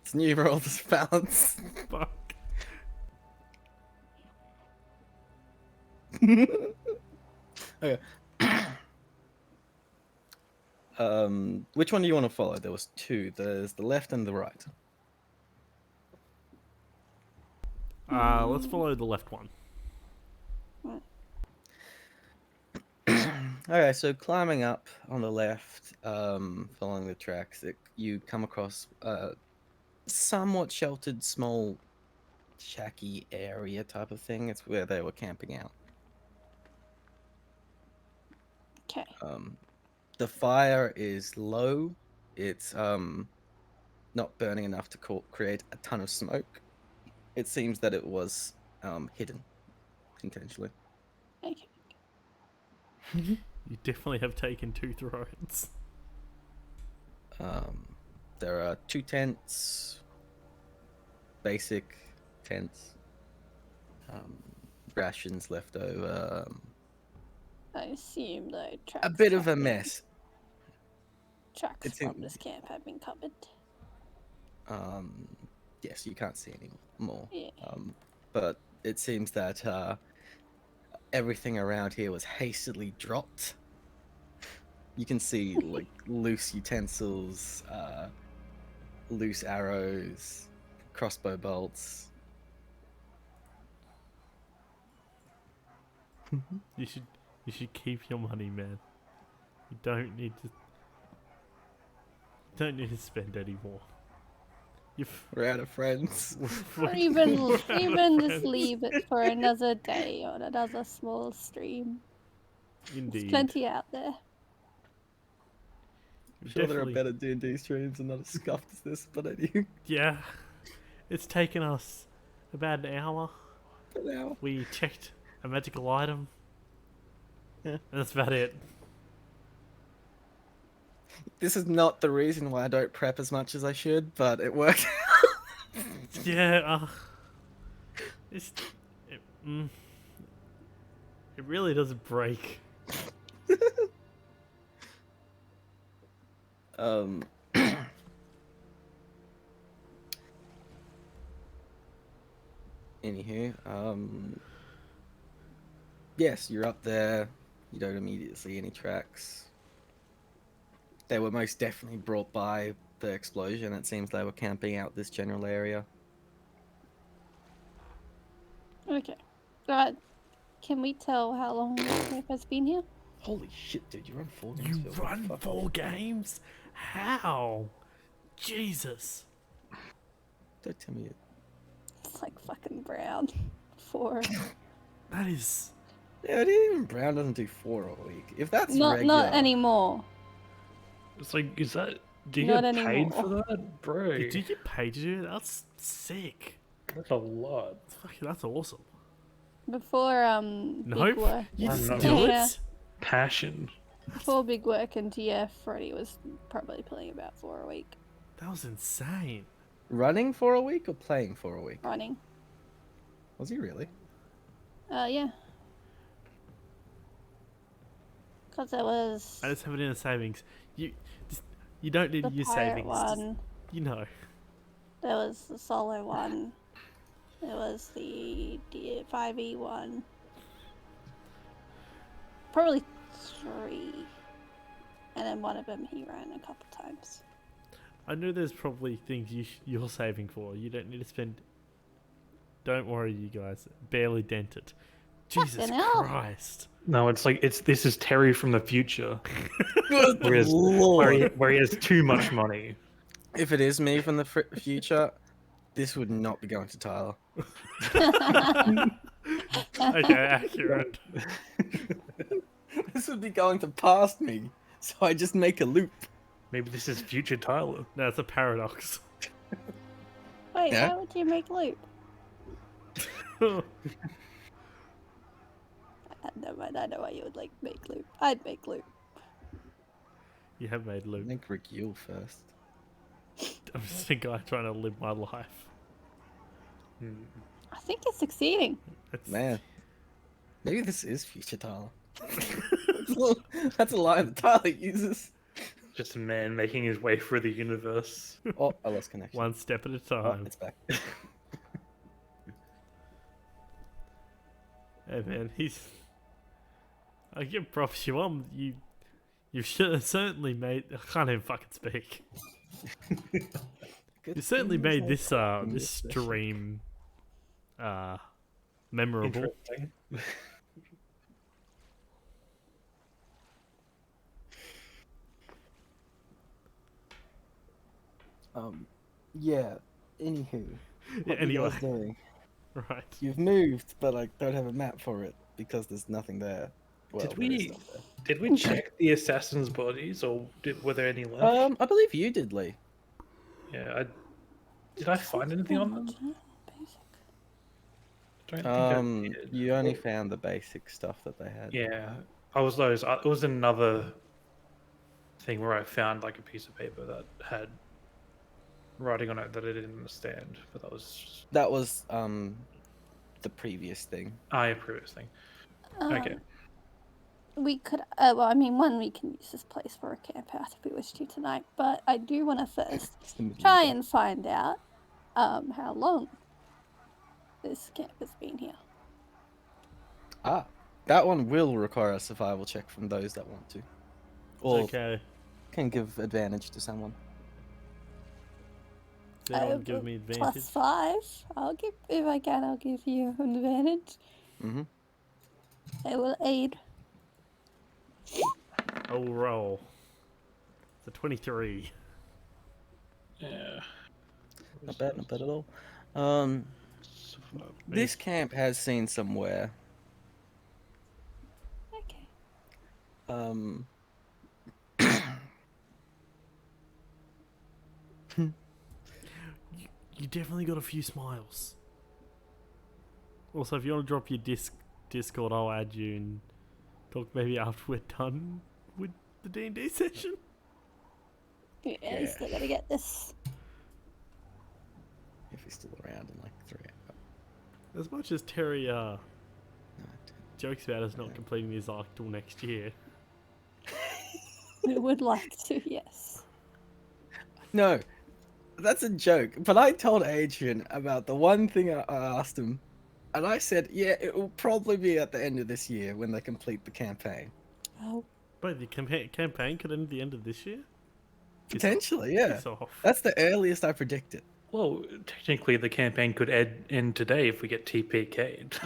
It's new roll this balance. Fuck. Okay. Which one do you want to follow? There was two. There's the left and the right. Let's follow the left one. Okay, so climbing up on the left, following the tracks, you come across a somewhat sheltered, small, shacky area type of thing. It's where they were camping out. Okay. The fire is low. It's not burning enough to create a ton of smoke. It seems that it was hidden intentionally. Okay. You definitely have taken 2 thrones. There are 2 tents, basic tents, rations left over. I assume though tracks A bit of a have been- mess. Tracks It's in- from this camp have been covered. Yes, you can't see any more. Yeah. But it seems that everything around here was hastily dropped. You can see like loose utensils, loose arrows, crossbow bolts. You should keep your money, man. You don't need to spend any more. We're out of friends. Or even just leave it for another day on another small stream. There's Indeed. plenty out there. I'm sure there are Definitely- better D&D streams and not as scuffed as this, but I do. Yeah. It's taken us about an hour. For now. We checked a magical item. Yeah. And that's about it. This is not the reason why I don't prep as much as I should, but it worked. Yeah, it really doesn't break. Anywho, yes, you're up there. You don't immediately see any tracks. They were most definitely brought by the explosion. It seems they were camping out this general area. Okay. Can we tell how long this camp has been here? Holy shit, dude! You run 4 games. You Phil, what the run fuck? 4 games? How? Jesus. Don't tell me it. It's like fucking Brown. 4. That is... Yeah, even Brown doesn't do 4 a week. If that's Not regular, anymore. It's like, is that? Do you Not get paid anymore. for that, bro? Did you get paid to do that? That's sick. That's a lot. Fucking, that's awesome. Before Big Nope. War. You I'm just not- do Yeah. it. passion. Before big work and TF, Freddie was probably playing about 4 a week. That was insane. Running for a week or playing for a week? Running. Was he really? Yeah. Because it was I just have it in a savings. You don't need the to use pirate savings. Just, one. you know. There was the solo one. There was the 5e one. Probably 3. And then one of them he ran a couple times. I know there's probably things you're saving for. You don't need to spend. Don't worry, you guys. Barely dent it. Jesus Fucking hell. Christ. No, it's like this is Terry from the future, Good whereas lord. where he has too much money. If it is me from the future, this would not be going to Tyler. Okay, accurate. This would be going to past me, so I just make a loop. Maybe this is future Tyler. No, it's a paradox. Wait, Yeah. why would you make loop? Never mind, I know why you would like make loop. I'd make loop. You have made I Luke. think Rick Yule first. I'm just a guy trying to live my life. I think it's succeeding. It's, Man, maybe this is future Tyler. That's a line that Tyler uses. Just a man making his way through the universe. Oh, I lost connection. one step at a Oh, time. it's back. Hey man, I give props to you on. You've certainly made. I can't even fucking speak. Good You certainly things made I this got from this session. stream memorable. Interesting. Yeah. Anywho, Yeah, what you anyway, guys doing? right. You've moved, but I don't have a map for it because there's nothing there. Well, Did there is we stuff there. did we check the assassins' bodies, or were there any left? I believe you did, Lee. Yeah, did I find anything on them? Basic. Don't think I did. You only found the basic stuff that they had. Yeah, I was those. It was another thing where I found like a piece of paper that had writing on it that I didn't understand, but that was That was the previous thing. a previous thing. Okay. We could, well, I mean, we can use this place for a camp out if we wish to tonight, but I do want to first It's the middle try of the and find out how long this camp has been here. Ah, that one will require a survival check from those that want to, or Okay. can give advantage to someone. Does anyone give me advantage? +5. If I can, I'll give you an advantage. Mm-hmm. I will aid. I will roll. It's a 23. Yeah. Not bad at all. This camp has seen some wear. Okay. You definitely got a few smiles. Also, if you want to drop your Discord, I'll add you and talk maybe after we're done with the D&D session. Yeah, you still gotta get this. If he's still around in like 3 hours. As much as Terry No, jokes about us not completing his arc till next year. We would like to, yes. no, that's a joke. But I told Adrian about the one thing I asked him, and I said, yeah, it will probably be at the end of this year when they complete the campaign. Oh, But the campaign could end at the end of this year? Potentially, yeah. Piss off. That's the earliest I predicted. Well, technically, the campaign could end today if we get TPK'd.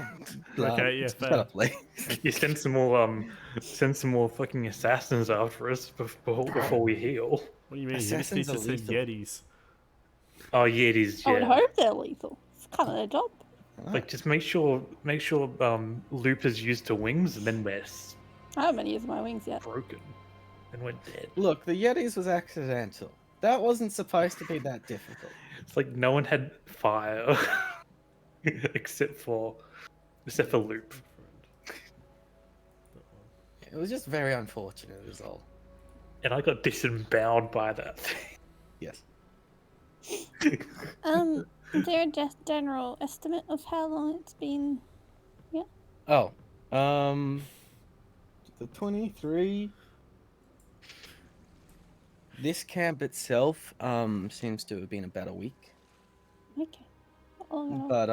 Okay, yeah, Shut fair. up, Lee. You send some more fucking assassins after us before we heal. What do you mean? He just Assassins needs to are send lethal. Yetis. Oh yeah, it is. I would Yeah. hope they're lethal. It's kind of their job. Like just make sure loop is used to wings, and then we're I haven't used my wings yet. broken, and we're dead. Look, the Yetis was accidental. That wasn't supposed to be that difficult. It's like no one had fire except for loop. Yeah. It was just very unfortunate, is all. And I got disemboweled by that thing. Yes. Is there a just general estimate of how long it's been? Oh, the 23. This camp itself, seems to have been about a week, Okay. Oh, but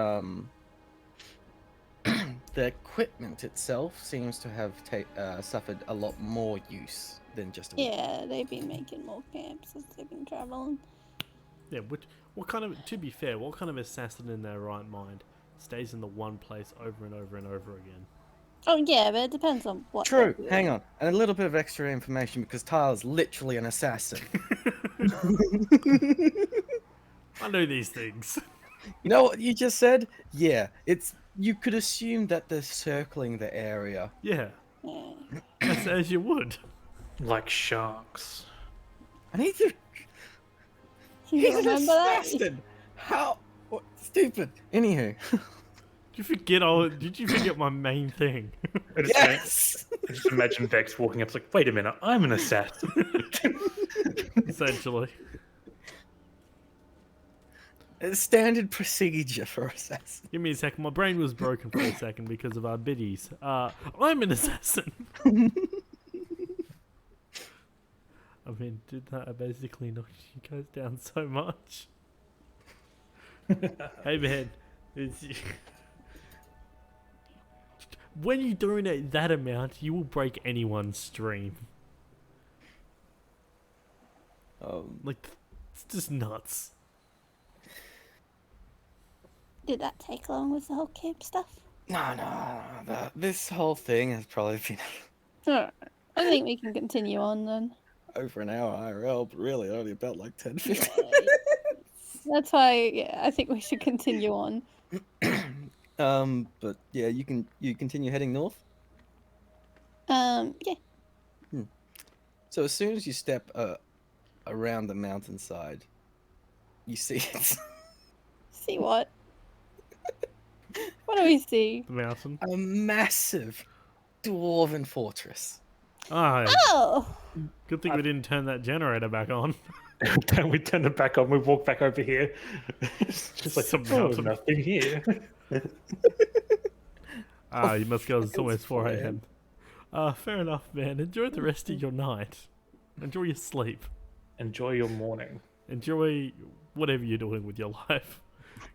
the equipment itself seems to have suffered a lot more use than just a week. yeah, they've been making more camps as they've been traveling. Yeah, what kind of, to be fair, what kind of assassin in their right mind stays in the one place over and over and over again? Oh yeah, but it depends on what. True. they're Hang doing. on, and a little bit of extra information because Tyler's literally an assassin. I know these things. You know what you just said? Yeah, you could assume that they're circling the area. Yeah, Yeah. as you would. Like sharks. I need to. You He's an remember that? assassin. How? What? Stupid. Anywho. Did you forget my main thing? I just, Yes. I just imagine Vex walking up, it's like, wait a minute, I'm an assassin. Essentially. It's standard procedure for assassin. Give me a second. My brain was broken for a second because of our biddies. I'm an assassin. I mean, did that basically knock you guys down so much? Hey man, when you donate that amount, you will break anyone's stream. Like, it's just nuts. Did that take long with the whole camp stuff? No. This whole thing has probably been Alright. I think we can continue on then. over an hour IRL, but really only about like 10, 15. That's why, yeah, I think we should continue on. But yeah, you continue heading north. Yeah. So as soon as you step around the mountainside, you see it's See what? What do we see? The mountain. a massive dwarven fortress. Ah, Oh! good thing we didn't turn that generator back on. Then we turn it back on, we walk back over here. It's just like, Some oh, mountain. nothing here. You must go. It's It's almost 4 fine. a.m. Fair enough, man. Enjoy the rest of your night. Enjoy your sleep. Enjoy your morning. Enjoy whatever you're doing with your life.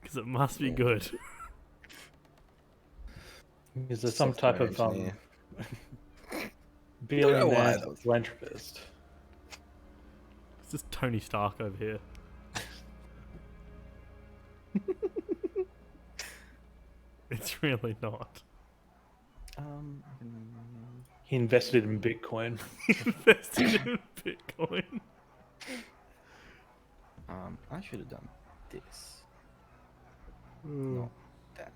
Because it must be good. Is there some type of Software engineer. know why billionaire that was- philanthropist? It's just Tony Stark over here. It's really not. He invested in Bitcoin. Invested in Bitcoin. I should have done this, Hmm. not that.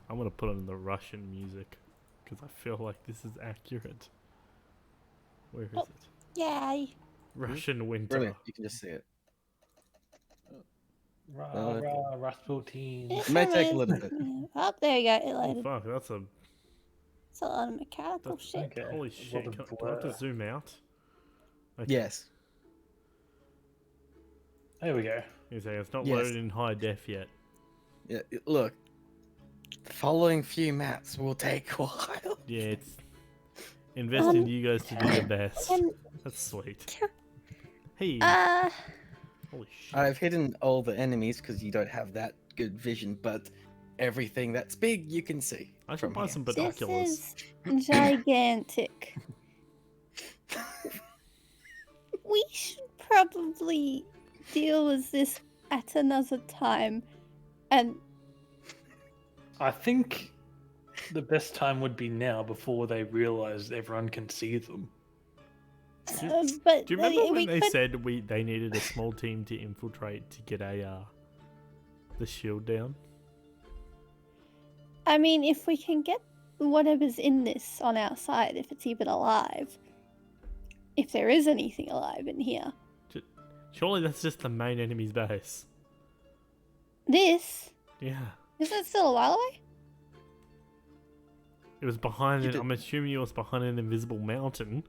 I'm gonna put on the Russian music because I feel like this is accurate. Where is Oh. it? Yay! Russian winter. Brilliant. You can just see it. Rah, Oh, rah, Rasputin. It may take a little bit. Oh, there you go. It Oh loaded. fuck, that's a It's a lot of mechanical that's- shit. Okay. holy a lot shit. of Do I have to blur. zoom out? Okay. Yes. There we go. You say it's not Yes. loaded in high def yet. Yeah. Look. The following few maps will take a while. Yeah, it's invest in you guys to do the best. Can, That's sweet. Hey, holy shit. I've hidden all the enemies because you don't have that good vision, but everything that's big you can see. I should from buy here. some this binoculars. is gigantic. We should probably deal with this at another time. And I think the best time would be now before they realize everyone can see them. but Do you remember we when they could- said they needed a small team to infiltrate to get the shield down? I mean, if we can get whatever's in this on our side, if it's even alive, if there is anything alive in here, Surely that's just the main enemy's base. this Yeah. is it still a while away? It was behind You it. did- I'm assuming it was behind an invisible mountain.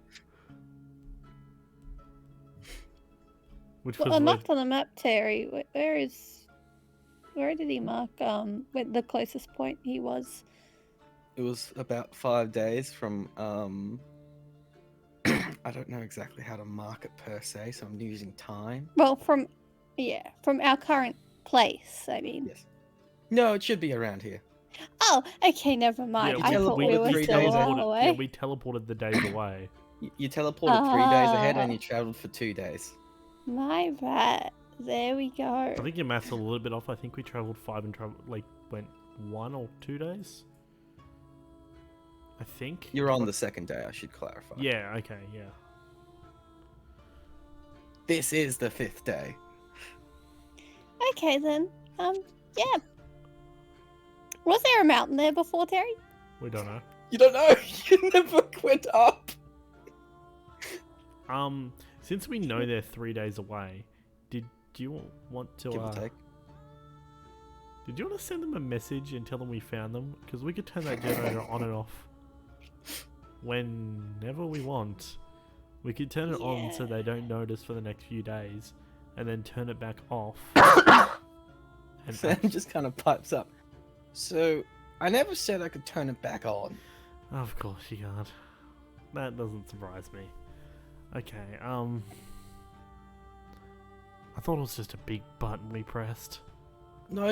Which Well, was I where, marked on the map, Terry. Where did he mark? Where the closest point he was? It was about 5 days from I don't know exactly how to mark it per se, so I'm using time. Well, from our current place. I mean. Yes. No, it should be around here. Oh, okay, never mind. You I thought we teleported were 3 still days a ahead. while yeah, away. we teleported the days away. You teleported 3 days ahead and Ah. you traveled for 2 days. My bad. There we go. I think your math's a little bit off. I think we travelled 5 and went 1 or 2 days. I think. You're on the second day, I should clarify. Yeah. Okay. Yeah. This is the 5th day. Okay then. Yeah. Was there a mountain there before, Terry? We don't know. You don't know. You never went up. Since we know they're 3 days away, do you want to? Give or take. Did you want to send them a message and tell them we found them? Because we could turn that generator on and off whenever we want. We could turn it on so they don't notice for the next few days, and then turn it back off. And Sam just kind of pipes up. So, I never said I could turn it back on. of course you can't. That doesn't surprise me. Okay, I thought it was just a big button we pressed. No,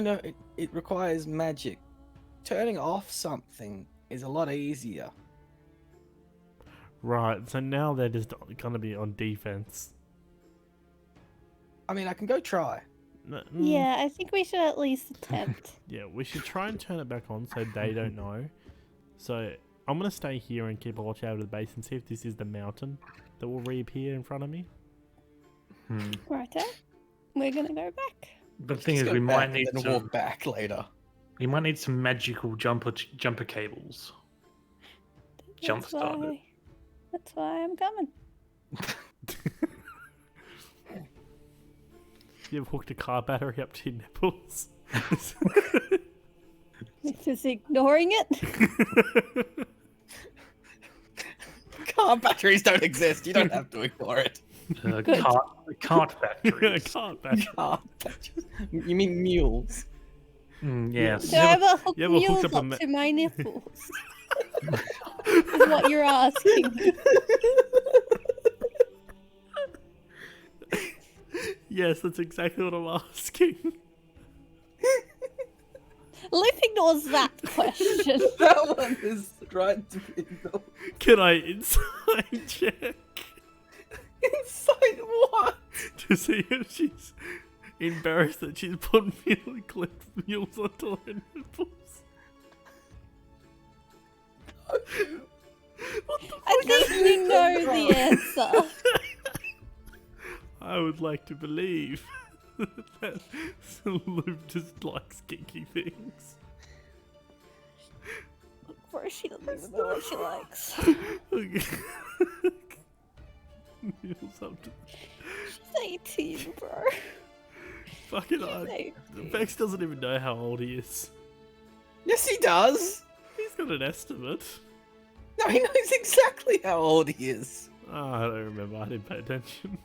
it requires magic. Turning off something is a lot easier. Right, so now they're just gonna be on defense. I mean, I can go try. Yeah, I think we should at least attempt. Yeah, we should try and turn it back on so they don't know. So I'm gonna stay here and keep a watch out of the base and see if this is the mountain that will reappear in front of me. Righto. We're gonna go back. But the thing Just is, go we back might and need then some. walk back later. We might need some magical jumper cables. Jump That's started. why- That's why I'm coming. You've hooked a car battery up to your nipples. Just ignoring it. Car batteries don't exist. You don't have to ignore it. Good. Cart a batteries. car battery. Car batteries. You mean mules? Yes. So I have a hook you ever hooked mules up a up to my nipples. Is what you're asking. Yes, that's exactly what I'm asking. Leaf ignores that question. That one is right to be ignored. Can I inside check Inside what? to see if she's embarrassed that she's put mules onto her nipples? I think you know the answer. I would like to believe that Loop just likes kinky things. Bro, she doesn't even know what she likes. Mules up to She's 18, bro. fucking She's hard. 18. Vex doesn't even know how old he is. Yes, he does. He's got an estimate. No, he knows exactly how old he is. Oh, I don't remember. I didn't pay attention.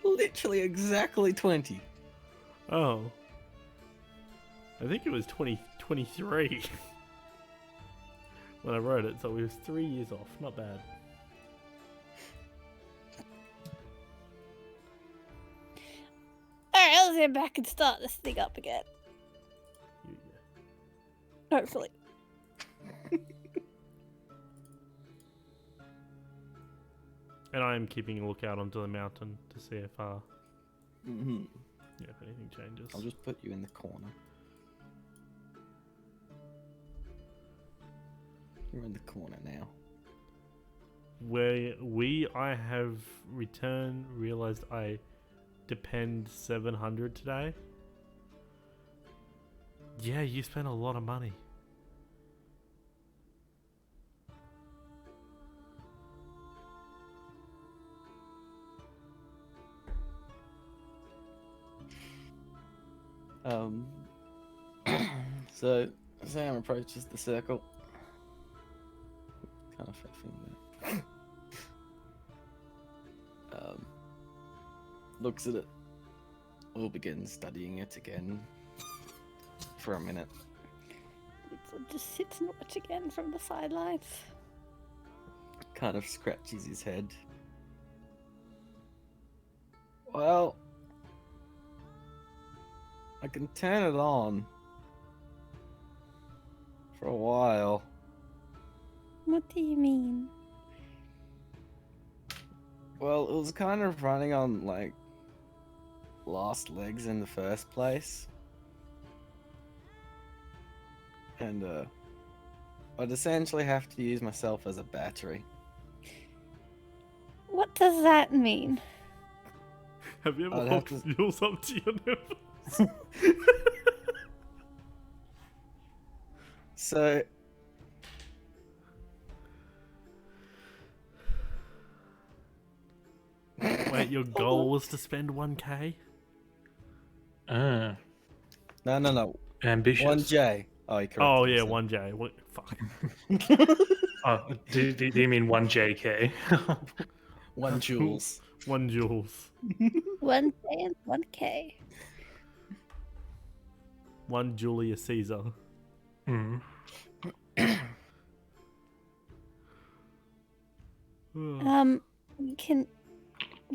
Literally exactly 20. Oh. I think it was 2023 when I wrote it, so he was 3 years off. Not bad. Alright, let's get back and start this thing up again. Hopefully. And I am keeping a lookout onto the mountain to see if Mm-hmm. yeah, if anything changes. I'll just put you in the corner. You're in the corner now. I have realized I depend 700 today. Yeah, you spent a lot of money. So Sam approaches the circle. Kind of faffing there. Looks at it. We'll begin studying it again for a minute. Little just sits and watch again from the sidelines. Kind of scratches his head. Well, I can turn it on for a while. What do you mean? Well, it was kind of running on like last legs in the first place. And I'd essentially have to use myself as a battery. What does that mean? Have you ever I'd have hooked to- fuels up to your nose? So Wait, your goal was to spend 1k? Ah, no. ambitious. 1J. Oh, you corrected Oh yeah, yourself. 1j. What? Fuck. Oh, do you mean 1JK? 1 joules. 1 joules. 1K and 1K. 1 Julius Caesar. Hmm.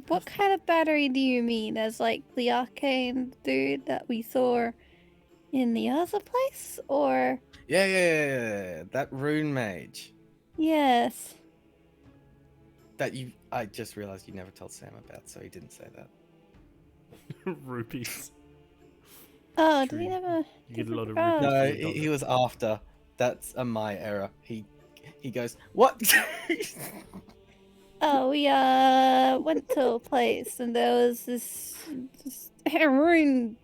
What kind of battery do you mean? As like the arcane dude that we saw in the other place? Or Yeah. That rune mage. yes. That I just realized you never told Sam about, so he didn't say that. Rupees. Oh, True. did he never? You get a lot of Oh. rupees. No, for your he dog. was after. That's a my error. He goes, what? Oh, we went to a place and there was this rune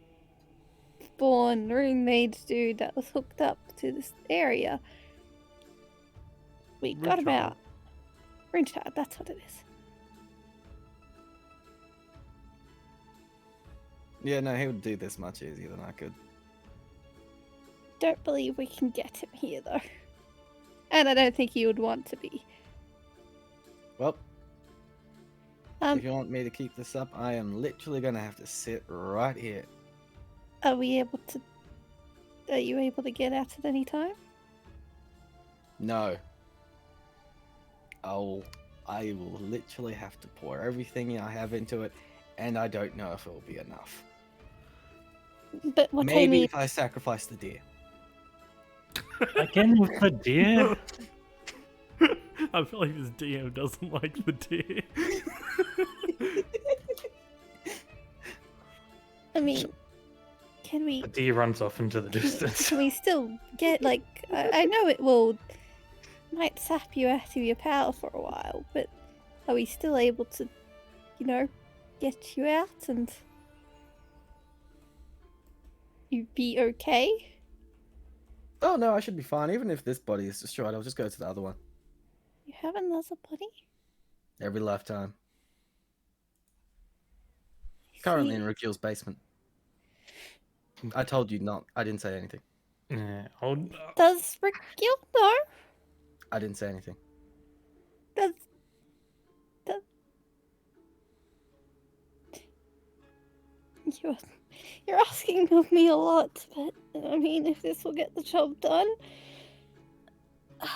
born rune mage dude that was hooked up to this area. We got him child. out. Rune child, that's what it is. Yeah, no, he would do this much easier than I could. Don't believe we can get him here though. And I don't think he would want to be. Well, Um, if you want me to keep this up, I am literally gonna have to sit right here. are we able to? Are you able to get out at any time? No. I will literally have to pour everything I have into it, and I don't know if it will be enough. But what I Maybe mean, if I sacrifice the deer. Again with the deer? I feel like this DM doesn't like the deer. I mean, can we? The deer runs off into the distance. Can we still get like? I know it might sap you out of your power for a while, but are we still able to, get you out and you be okay? Oh no, I should be fine. Even if this body is destroyed, I'll just go to the other one. You have another body? Every lifetime. I Currently see. in Rikil's basement. I told you not. I didn't say anything. Yeah, Does Rickil know? I didn't say anything. Does you're asking of me a lot, but I mean, if this will get the job done, I'll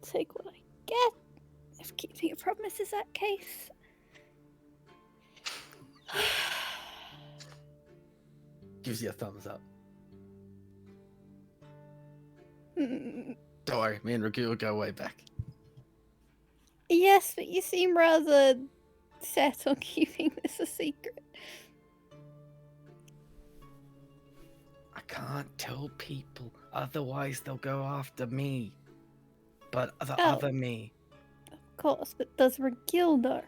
take what I get. If keeping a promise is that case. Gives you a thumbs up. Mm, Don't worry, me and Rikil will go way back. yes, but you seem rather set on keeping this a secret. I can't tell people, otherwise they'll go after me. But the Oh. other me. Of course, but does Rickil know?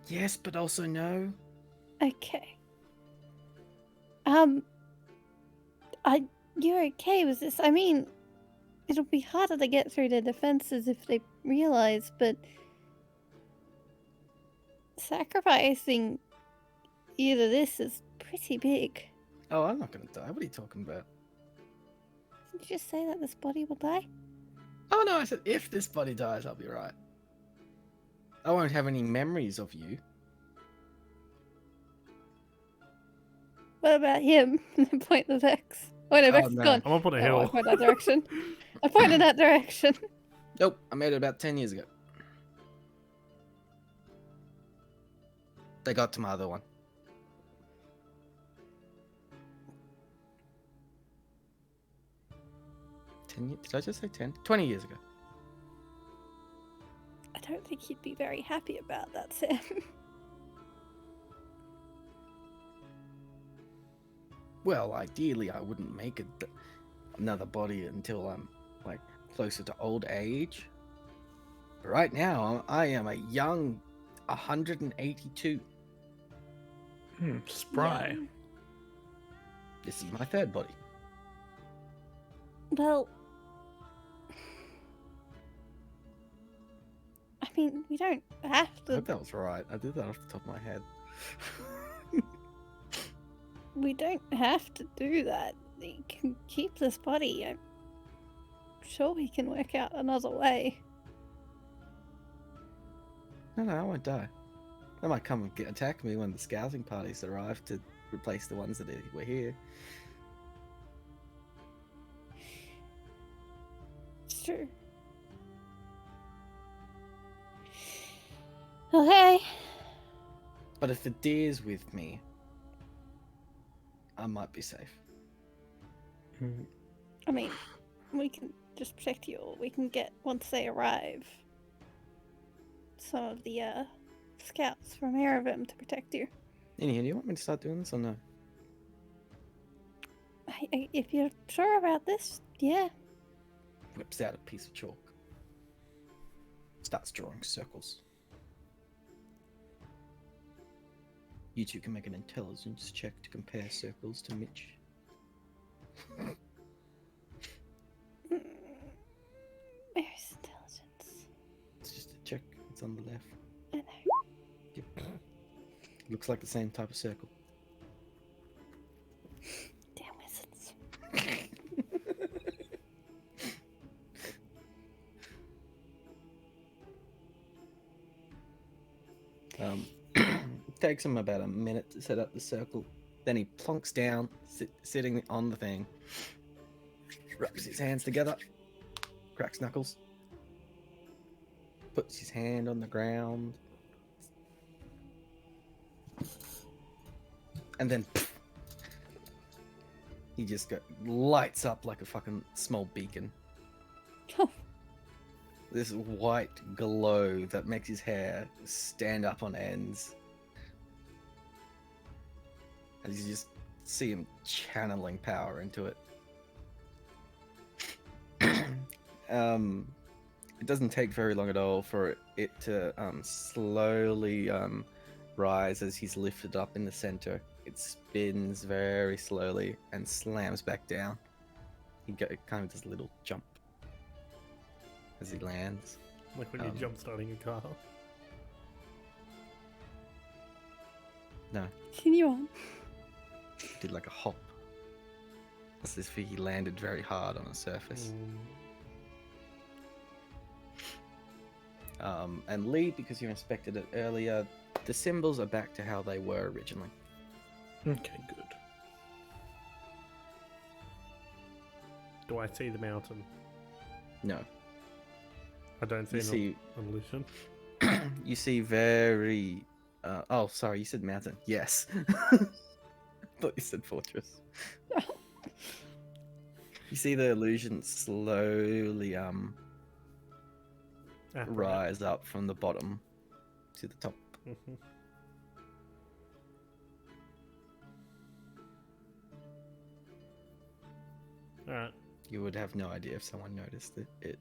Yes, but also no. Okay. You're okay with this? I mean, it'll be harder to get through the defenses if they realize, but sacrificing either this is pretty big. Oh, I'm not gonna die. What are you talking about? Did you just say that this body will die? Oh no, I said if this body dies, I'll be right. I won't have any memories of you. What about him? Point the Vex. Oh no, Oh, Vex is no. gone. I'm up on a Oh, I hill. point that direction. I point in that direction. Nope, I made it about 10 years ago. They got to my other one. 10 years? Did I just say 10? 20 years ago. I don't think he'd be very happy about that, Sam. Well, ideally, I wouldn't make another body until I'm, like, closer to old age. But right now, I am a young 182. Spry. Yeah. This is my third body. Well, I mean, we don't have I to. hope that was right. I did that off the top of my head. We don't have to do that. We can keep this body. I'm sure we can work out another way. No, I won't die. They might come and attack me when the scouting parties arrive to replace the ones that were here. It's true. Okay. But if the deer's with me, I might be safe. I mean, we can just protect you all. We can get, once they arrive, some of the scouts from Erebim to protect you. Anyhow, do you want me to start doing this or no? If you're sure about this, yeah. Whips out a piece of chalk. Starts drawing circles. You two can make an intelligence check to compare circles to Mitch. Where's intelligence? It's just a check. It's on the left. I know. Yep. Looks like the same type of circle. Damn wizards. It takes him about a minute to set up the circle. Then he plonks down, sitting on the thing. Rubs his hands together. Cracks knuckles. Puts his hand on the ground. And then he just lights up like a fucking small beacon. This white glow that makes his hair stand up on ends. And you just see him channeling power into it. It doesn't take very long at all for it to slowly rise as he's lifted up in the center. It spins very slowly and slams back down. He kind of does a little jump as he lands. Like when you're jump starting a car. No, Continue on. did like a hop. As if he landed very hard on a surface. And Lee, because you inspected it earlier, the symbols are back to how they were originally. Okay, good. Do I see the mountain? No, I don't see you see, an illusion. you see very. Oh, sorry, you said mountain. Yes, I thought you said fortress. You see the illusion slowly rise up from the bottom to the top. Mhm. Alright. You would have no idea if someone noticed it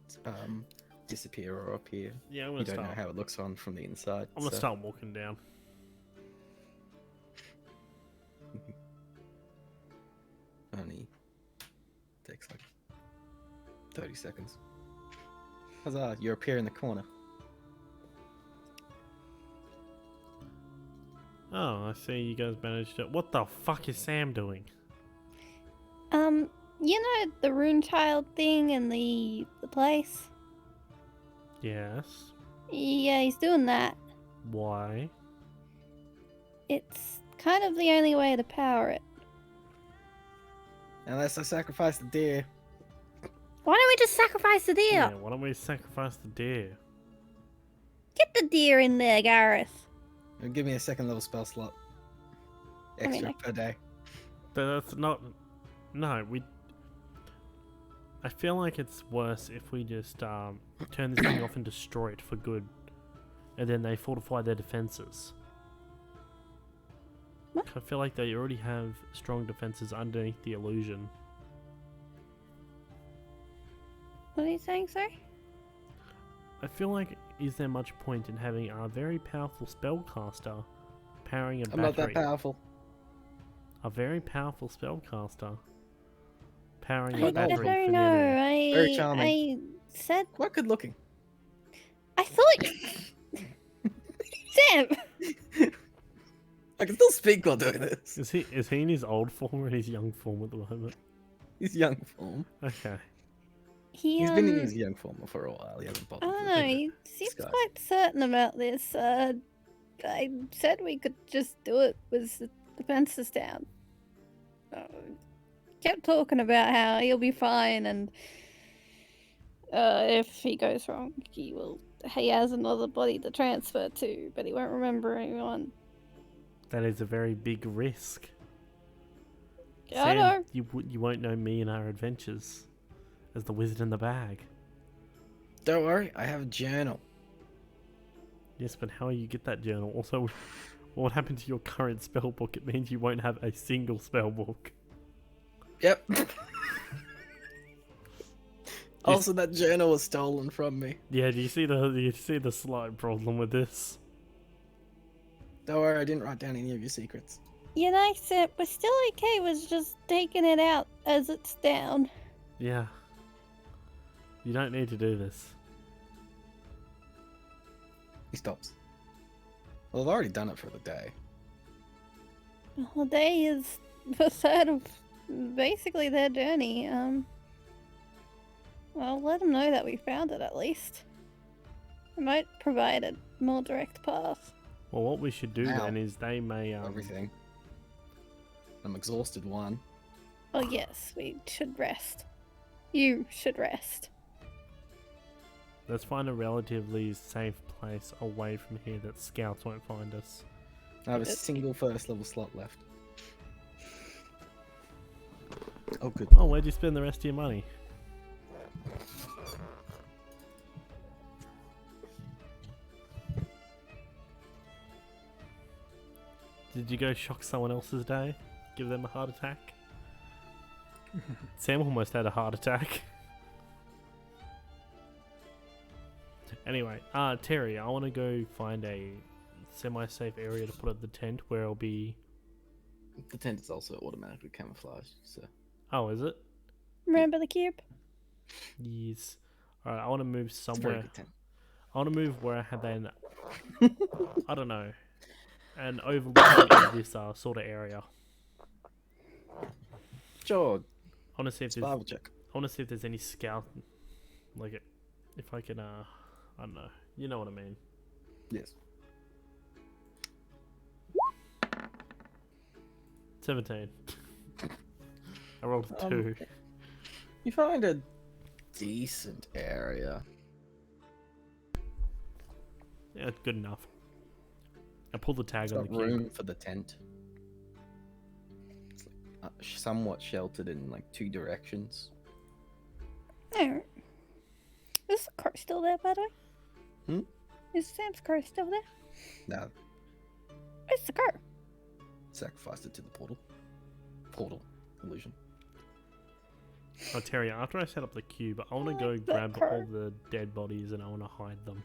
disappear or appear. Yeah, I'm You gonna don't know start. how it looks on from the inside. I'm gonna so- start walking down. Only takes like 30 seconds. Huzzah, you appear in the corner. Oh, I see you guys managed to. What the fuck is Sam doing? You know the rune child thing in the place? Yes. Yeah, he's doing that. Why? It's kind of the only way to power it. Unless I sacrifice the deer. Why don't we just sacrifice the deer? Yeah, why don't we sacrifice the deer? Get the deer in there, Gareth. It'll give me a second level spell slot. Extra per day. But that's not. No, we. I feel like it's worse if we just turn this thing off and destroy it for good, and then they fortify their defenses. What? I feel like they already have strong defenses underneath the illusion. What are you saying, sir? I feel like, is there much point in having a very powerful spellcaster powering a I'm not battery? that powerful. A very powerful spellcaster powering I a don't I battery don't for know. the Very charming. I said Quite good looking. I thought. Sam. I can still speak while doing this. Is he in his old form or in his young form at the moment? He's young form. Okay. He's been in his young form for a while. He hasn't I bothered. don't with know. it. He seems Disguise. quite certain about this. I said we could just do it with the defenses down. Kept talking about how he'll be fine, and if he goes wrong, he has another body to transfer to, but he won't remember anyone. That is a very big risk. I know. You won't know me and our adventures as the wizard in the bag. Don't worry, I have a journal. Yes, but how will you get that journal? Also, what happened to your current spell book? It means you won't have a single spell book. Yep. Also, that journal was stolen from me. Yeah, do you see the slight problem with this? Don't worry, I didn't write down any of your secrets. You know, Sam, we're still okay with just taking it out as it's down. Yeah. You don't need to do this. He stops. Well, I've already done it for the day. The whole day is the third of basically their journey. I'll let them know that we found it at least. It might provide a more direct path. Well, what we should do Ow. then is they may Everything. I'm exhausted, one. Oh yes, we should rest. You should rest. let's find a relatively safe place away from here that scouts won't find us. I have a single first level slot left. Oh, good. Oh, where'd you spend the rest of your money? Did you go shock someone else's day? Give them a heart attack? Sam almost had a heart attack. Anyway, Terry, I want to go find a semi-safe area to put up the tent where I'll be... The tent is also automatically camouflaged, so... Oh, is it? Remember the cube? Yes. Alright, I want to move It's a very somewhere. good tent. I want to move where I had an... I don't know. An overlooking of this sort of area. Sure, I want to see if there's... survival check. I want to see if there's any scout... Like, if I can, I don't know. You know what I mean. Yes. 17. I rolled a 2. You find a decent area. Yeah, good enough. I pulled the tag It's on got the cube. room for the tent. It's like, somewhat sheltered in like 2 directions. Alright. Is the car still there, by the way? Hmm? Is Sam's car still there? No, Where's the car? sacrificed it to the portal. Portal illusion. Oh, Terry, after I set up the cube, I want to go like that grab car. all the dead bodies and I want to hide them.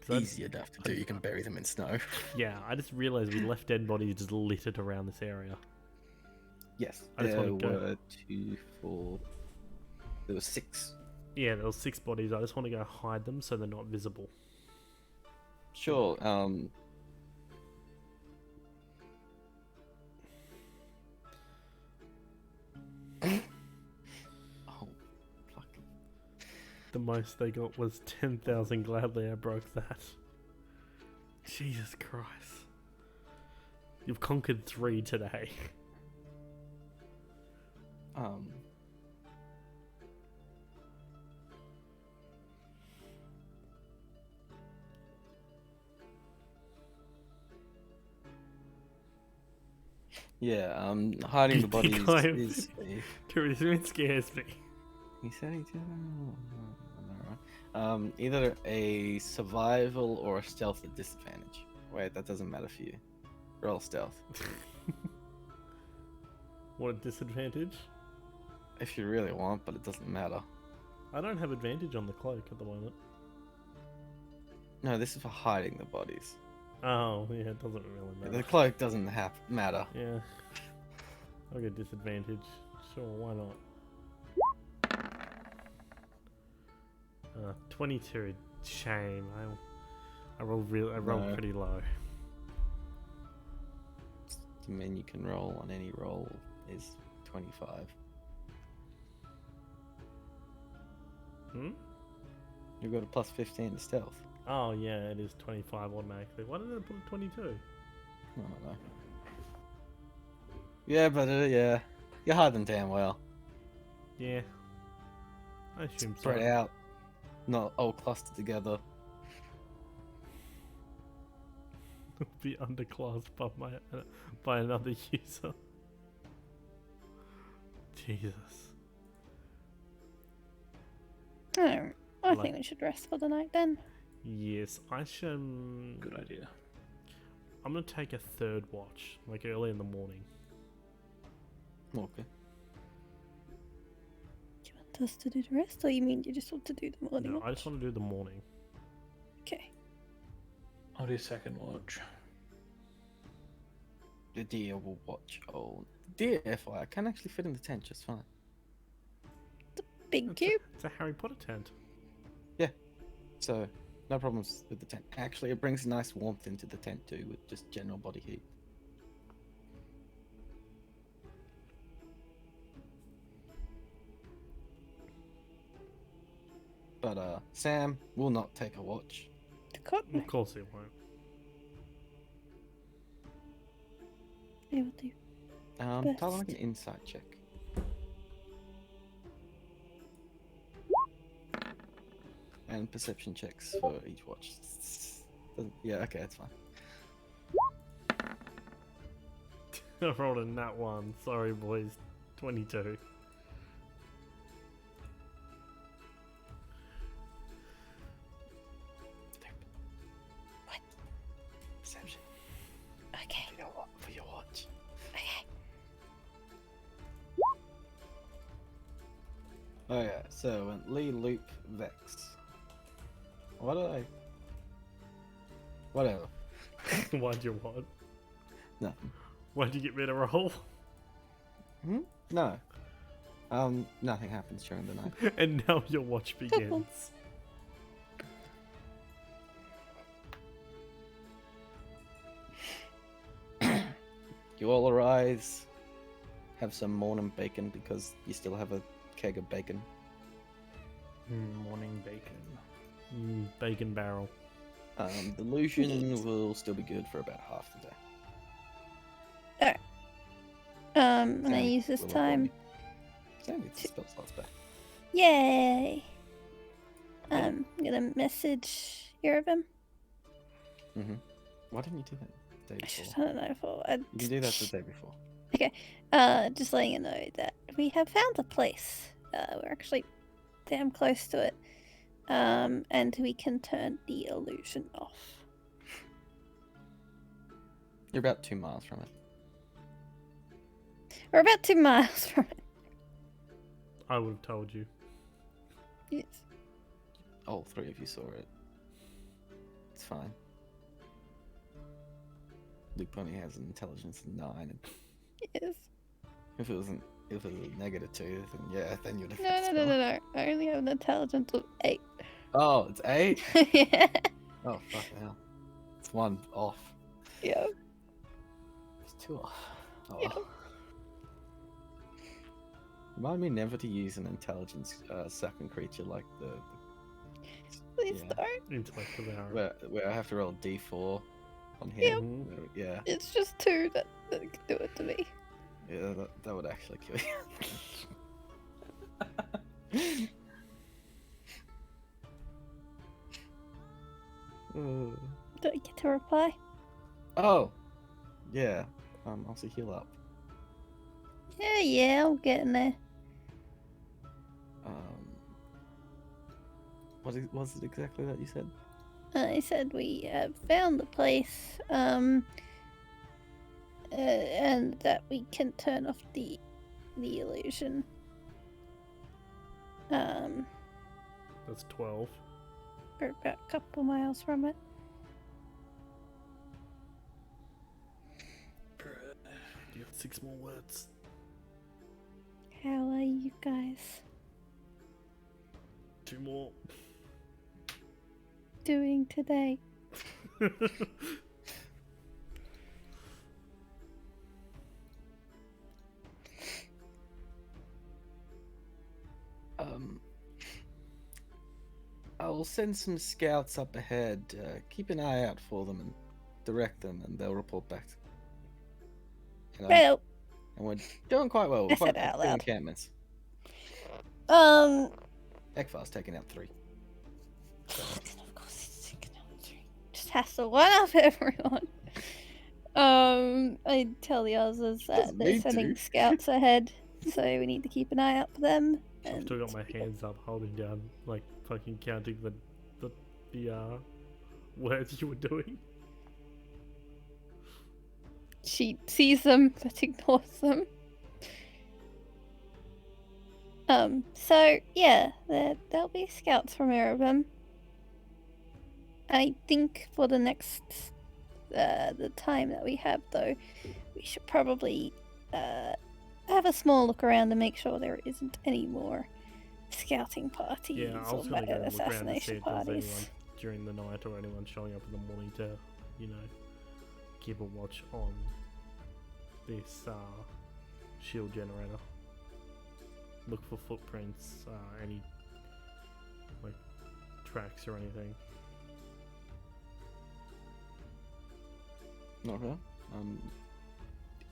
'Cause Easy enough to do. You can bury them in snow. Yeah, I just realized we left dead bodies just littered around this area. Yes, I just there wanna go. were 2, 4. There were 6. Yeah, there was 6 bodies. I just want to go hide them so they're not visible. Sure. Oh, fuck. The most they got was 10,000. Gladly I broke that. Jesus Christ. You've conquered 3 today. Yeah, hiding the You think bodies I am- is. Tourism scares me. He said he did. Either a survival or a stealth at disadvantage. Wait, that doesn't matter for you. Roll stealth. What a disadvantage. If you really want, but it doesn't matter. I don't have advantage on the cloak at the moment. No, this is for hiding the bodies. Oh, yeah, it doesn't really matter. The cloak doesn't matter. Yeah. I'll get disadvantage. Sure, why not? 22. Shame. I rolled No. pretty low. I mean, you can roll on any roll is 25. Hmm? You've got a plus 15 to stealth. Oh, yeah, it is 25 automatically. Why did I put 22? I don't know. Yeah, but yeah, you hide them damn well. Yeah. I assume so. Spread out, not all clustered together. Be underclassed by another user. Jesus. I Like- think we should rest for the night then. Yes, I should. Good idea. I'm gonna take a 3rd watch, like early in the morning. Okay. Do you want us to do the rest, or you mean you just want to do the morning No, watch? I just want to do the morning. Okay. I'll do second watch. The deer will watch all. Deer, FYI, can actually fit in the tent just fine. Big cube. It's a Harry Potter tent. So, no problems with the tent. Actually, it brings nice warmth into the tent too, with just general body heat. But, Sam will not take a watch. The cotton. Of course it won't. I will do. Tyler, make an Best. insight check. And perception checks for each watch. Yeah, okay, that's fine. I rolled a nat 1. Sorry, boys. 22. What? Perception Okay. for your watch. Okay. Oh yeah, so Lee Loop Vex. What did I? Whatever. Why'd you what? Nothing. Why'd you get me to roll? No. Nothing happens during the night. And now your watch begins. You all arise, have some morning bacon because you still have a keg of bacon. Morning bacon. Bacon barrel. Delusion will still be good for about half the day. And I Sam use this will time. avoid- Sam gets the spell slots back. Yay! I'm gonna message Yerevan. Why didn't you do that the day I just before? don't know if You can do that the day before. just letting you know that we have found a place. We're actually damn close to it. And we can turn the illusion off. You're about 2 miles from it. We're about 2 miles from it. I would have told you. Yes. All 3 of you saw it. It's fine. Luke only has an intelligence of 9. And Yes. if it was a -2, then yeah, then you'd have. No, hit no, the no, spell. no, no. I only have an intelligence of 8. Oh, it's 8. Yeah. Oh, fucking hell. one off. Yeah. It's two off. Oh. Yeah. Remind me never to use an intelligence sucking creature like the Please Yeah. don't. Intellect of our. where I have to roll a d4 on him. Yeah, It's just two that can do it to me. yeah, that would actually kill you. Do I get to reply? Oh, yeah. Also heal up. Yeah, I'm getting there. What was it exactly that you said? I said we found the place, and that we can turn off the illusion. That's 12. We're about a couple miles from it. You got 6 more words. How are you guys 2 more. doing today? I'll send some scouts up ahead. Keep an eye out for them and direct them, and they'll report back. And, Well, and we're doing quite well. We're I said fighting out 3 loud. encampments. of Ekfar's taking out 3. course it's just has to one up everyone. I tell the others that Doesn't they're need sending to. scouts ahead, so we need to keep an eye out for them. I've And still got my hands up, holding down, like fucking counting the words you were doing. she sees them but ignores them. So yeah, there'll be scouts from Erebum. I think for the next the time that we have though, we should probably have a small look around to make sure there isn't any more scouting parties Yeah, I or was gonna go and look around to see assassination if there was parties. anyone during the night or anyone showing up in the morning to, you know, keep a watch on this shield generator. Look for footprints, any like tracks or anything. Okay.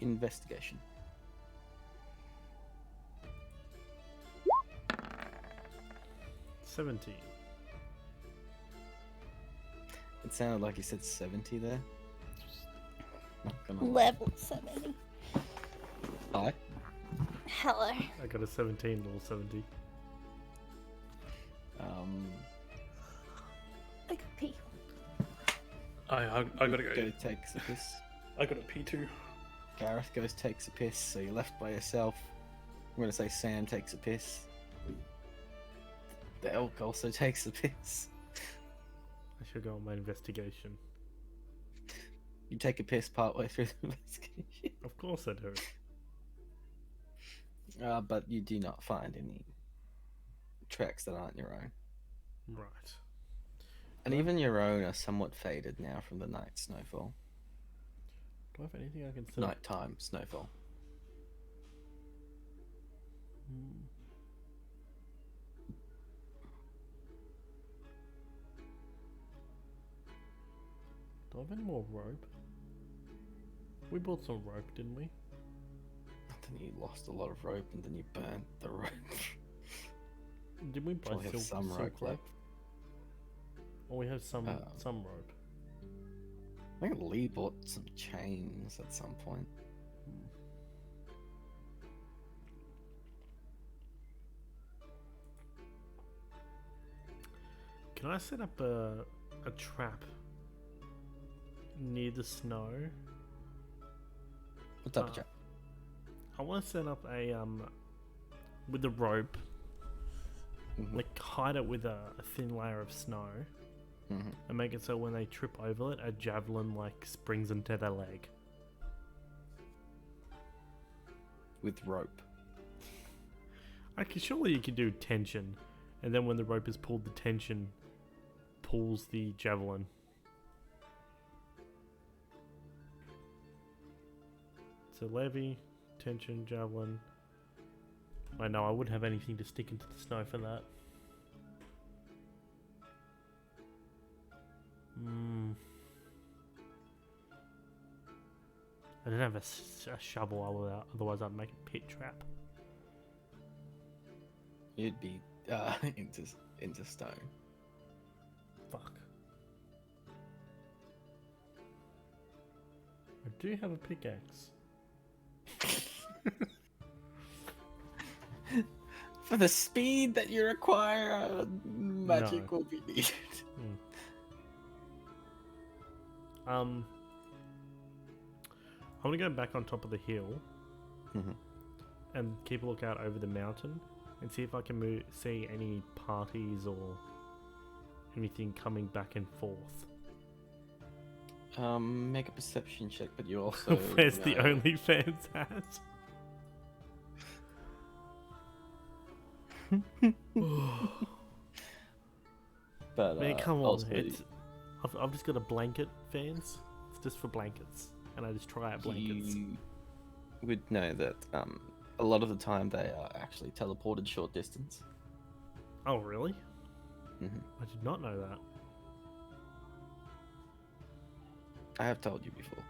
Investigation. $17. It sounded like you said 70 there. Not gonna lie. Level 70. Hi. Hello. I got a 17, level 70. I could pee. I gotta go. Go takes a piss. I got a P2. Gareth goes takes a piss, so you're left by yourself. I'm gonna say Sam takes a piss. The elk also takes a piss. I should go on my investigation. You take a piss partway through the investigation. Of course I do. But you do not find any tracks that aren't your own. Right. And even your own are somewhat faded now from the night snowfall. Do I have anything I can set up? Nighttime snowfall. Do I have any more rope? We bought some rope, didn't we? Then you lost a lot of rope and then you burnt the rope. Did we buy Probably have some silk rope left. Or we have some rope. I think Lee bought some chains at some point. Can I set up a trap near the snow? What type of trap? I want to set up a with the rope, Mhm. like hide it with a thin layer of snow, Mhm. and make it so when they trip over it, a javelin like springs into their leg. With rope. Surely you could do tension, and then when the rope is pulled, the tension pulls the javelin. so levy, tension, javelin. I know I wouldn't have anything to stick into the snow for that. I don't have a shovel, otherwise I'd make a pit trap. You'd be into stone. Fuck. I do have a pickaxe. For the speed that you require, magic will be needed. I'm gonna go back on top of the hill and keep a lookout over the mountain and see if I can see any parties or anything coming back and forth. Make a perception check, but you also. Where's the OnlyFans at? But Man, come on! also, I've just got a blanket, fans. It's just for blankets, and I just try out blankets. you would know that a lot of the time they are actually teleported short distance. Oh, really? Mm-hmm. I did not know that. I have told you before.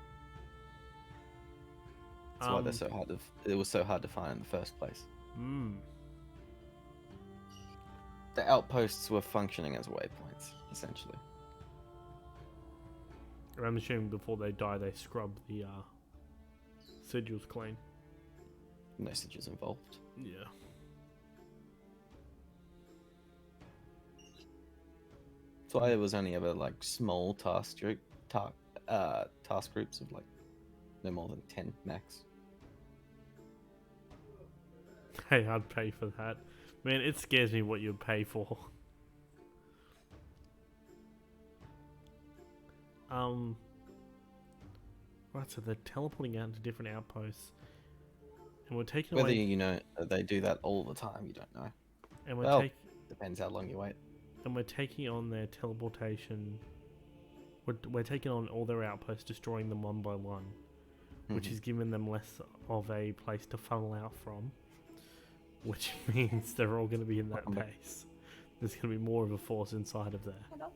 That's why they're so hard to. It was so hard to find in the first place. The outposts were functioning as waypoints, essentially. I'm assuming before they die, they scrub the sigils clean. Messages involved. Yeah. That's why there was only ever like small task groups of like no more than 10 max. Hey, I'd pay for that. Man, it scares me what you'd pay for. Right, so they're teleporting out into different outposts. And we're taking Whether away... you know they do that all the time, you don't know. And Well, depends how long you wait. And we're taking on their teleportation... We're taking on all their outposts, destroying them one by one. Which is giving them less of a place to funnel out from. Which means they're all going to be in that base. There's going to be more of a force inside of there. Hello?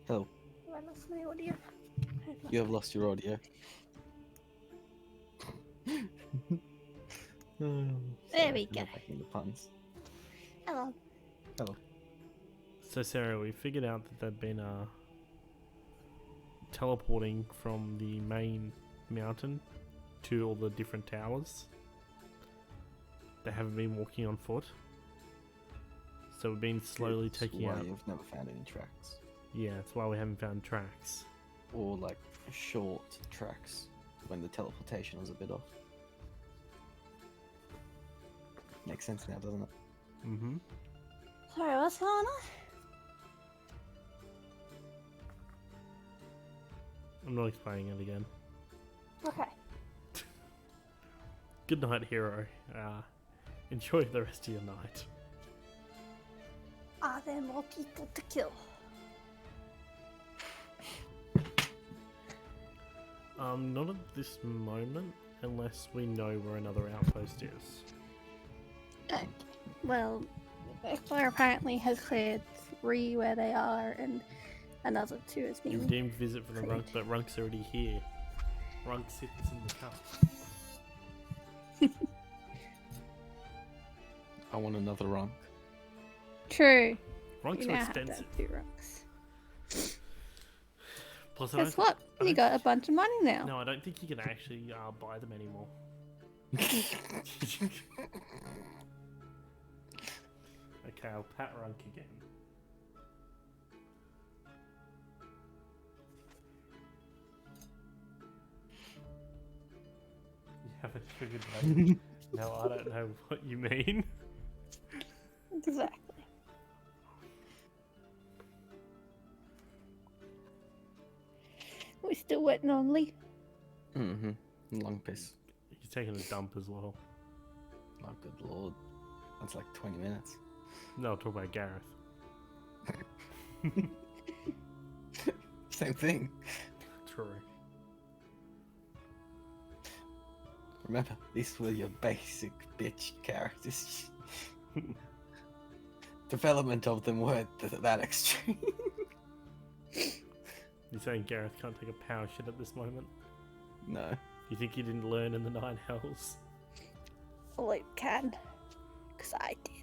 Hello. Have I lost my audio? You have lost your audio. There we go. Making the puns. Hello. Hello. So Sarah, we figured out that they've been teleporting from the main mountain to all the different towers. They haven't been walking on foot. So we've been slowly taking why out... you've never found any tracks. Yeah, that's why we haven't found tracks. Or like short tracks when the teleportation was a bit off. Makes sense now, doesn't it? Mm-hmm. Sorry, what's going on? I'm not explaining it again. Okay. Good night, hero. Enjoy the rest of your night. Are there more people to kill? Not at this moment, unless we know where another outpost is. Okay. Well, Explorer apparently has cleared 3 where they are, and another 2 is being... You've deemed visit for the cleared. Runk, but Runk's already here. Runk sits in the cup. I want another runk. True. Runk's You so now have to expensive. have 2 runks. Plus, Guess what? I You don't got a bunch of money now. No, I don't think you can actually buy them anymore. Okay, I'll pat Runk again. You have a sugar daddy? No, I don't know what you mean. Exactly. We're still waiting on Lee. Mm-hmm. Long piss. He's taking a dump as well. Oh, good lord. That's like 20 minutes. No, I'll talk about Gareth. Same thing. True. Remember, these were your basic bitch characters. Development of them weren't that extreme. You're saying Gareth can't take a power shit at this moment? No. You think he didn't learn in the Nine Hells? Luke can. Because I did.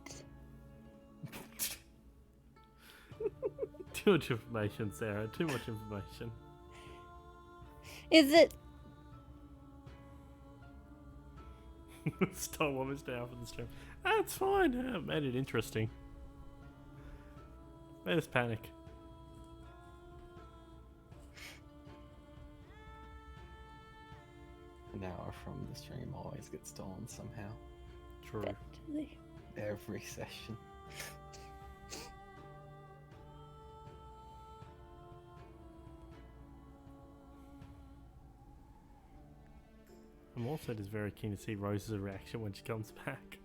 Too much information, Sarah. Too much information. Is it? Stole what was down for the stream. That's fine. Made it interesting. Made us panic. An hour from the stream always gets stolen somehow. True. Eventually. Every session. I'm also just very keen to see Rose's reaction when she comes back.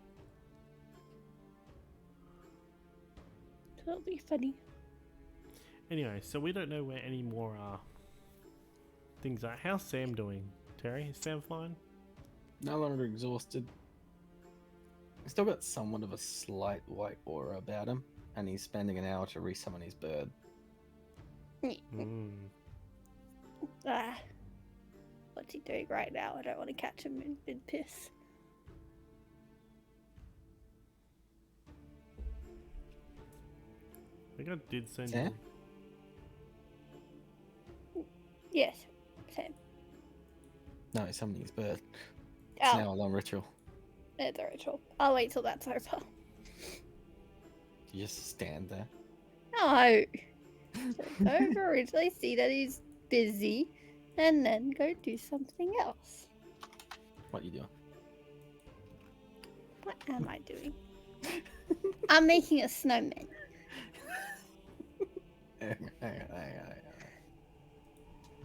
That'll be funny. Anyway, so we don't know where any more things are. How's Sam doing, Terry? Is Sam fine? No longer exhausted. He's still got somewhat of a slight white aura about him, and he's spending an hour to resummon his bird. Mm. Ah. What's he doing right now? I don't want to catch him in mid-piss. I think I did send Sam? you. Yes, Sam. No, he's summoning his bird. It's now a long ritual. It's a ritual. I'll wait till that's over. You just stand there. No! Go over ritually, see that he's busy, and then go do something else. What you doing? What am I doing? I'm making a snowman. Hang on.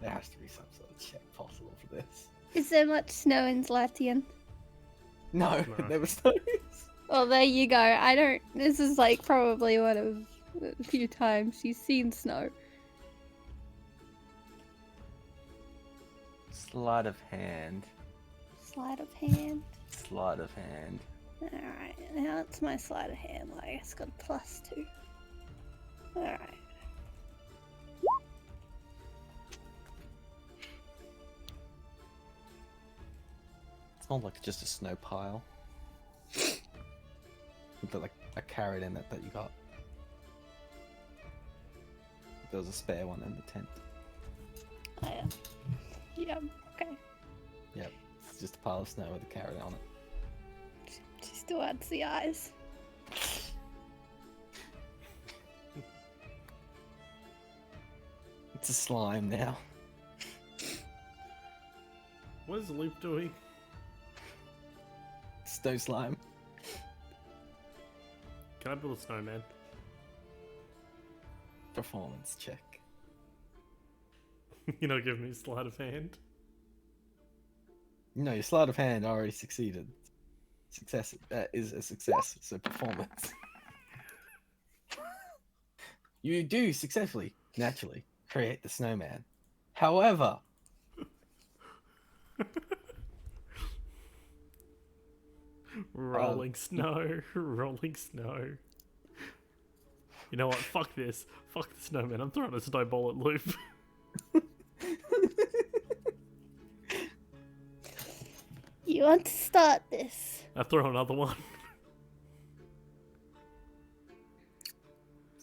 There has to be some sort of check possible for this. Is there much snow in Zlatian? No, No. it never snows. Well, there you go. I don't. This is like probably one of the few times she's seen snow. Sleight of hand. Sleight of hand. Sleight of hand. Alright, now it's my sleight of hand. Like, it's got a +2. Alright. It's not like just a snow pile. With like a carrot in it that you got. There was a spare one in the tent. Oh, yeah. Yeah, okay. Yep, it's just a pile of snow with a carrot on it. She still adds the eyes. It's a slime now. What is Loop doing? Snow slime. Can I build a snowman? Performance check. You're not giving me a sleight of hand? No, your sleight of hand already succeeded. Success is a success, so performance. You do successfully, naturally, create the snowman. However, Rolling snow, rolling snow. You know what? Fuck this. Fuck the snowman. I'm throwing a snowball at Loop. You want to start this? I throw another one.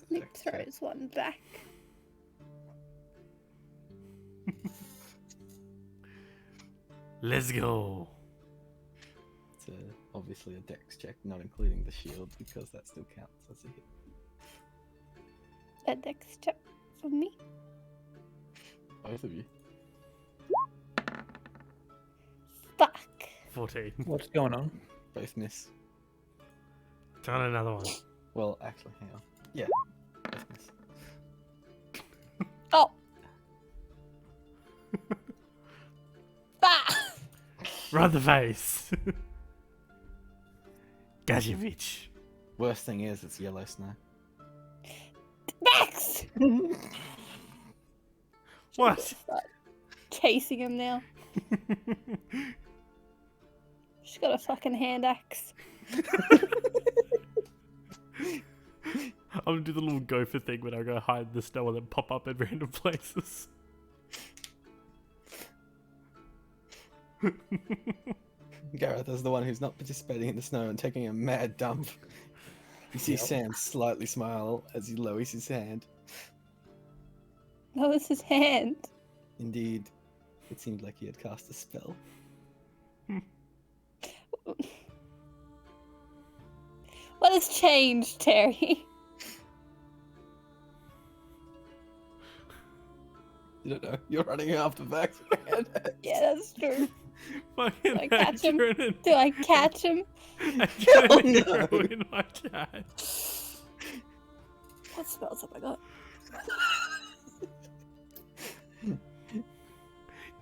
Luke throws one back. Let's go. it's obviously a dex check, not including the shield, because that still counts as a hit. A dex check for me. Both of you. Fuck. 14. What's going on? Both miss. Done another one. Well, actually, hang on. Yeah, both miss. Oh. Bah! Run the face. Gajevich. Worst thing is, it's yellow snow. Max! What? Start chasing him now. She's got a fucking hand axe. I'm gonna do the little gopher thing when I go hide in the snow and then pop up at random places. Gareth is the one who's not participating in the snow and taking a mad dump. You see Sam slightly smile as he lowers his hand. That was his hand. Indeed, it seemed like he had cast a spell. What has changed, Terry? You don't know. You're running after Vax. Yeah, that's true. Fucking Do I catch him? Adrian Do I catch him? and Hell Adrian no. in my chat. What spells have I got?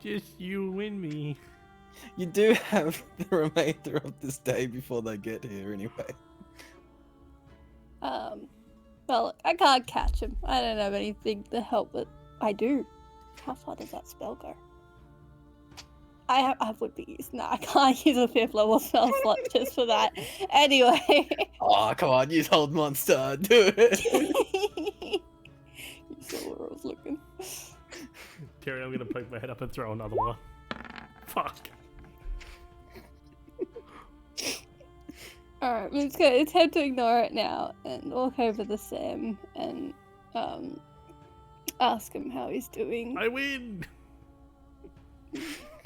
Just you and me. You do have the remainder of this day before they get here anyway. Well, I can't catch him. I don't have anything to help, but I do. How far does that spell go? I would be used. No, I can't use a 5th level spell slot just for that. Anyway. Oh, come on, use Hold Monster. Do it. You saw where I was looking. Terry, I'm gonna poke my head up and throw another one. Fuck. Alright, we're just gonna attempt to ignore it now and walk over to Sam and ask him how he's doing I win!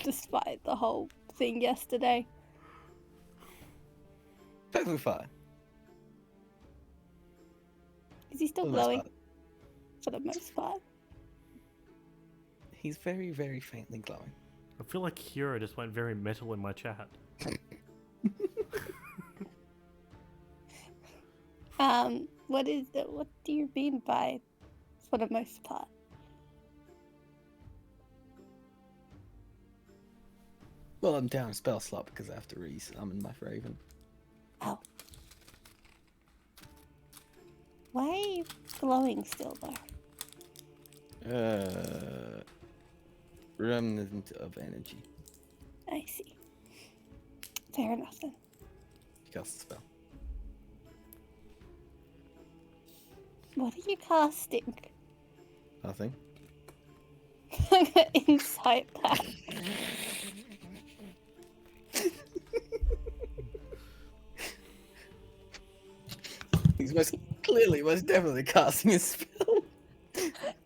despite the whole thing yesterday. Perfectly fine. Is he still For the most glowing? part. For the most part. He's very, very faintly glowing. I feel like Hero just went very metal in my chat. What is it? What do you mean by for the most part? Well, I'm down a spell slot because I have to re-summon my Raven. Oh. Why are you glowing still though? Remnant of energy. I see. Fair enough then. You cast the spell. What are you casting? Nothing. Insight that. He's most definitely casting a spell.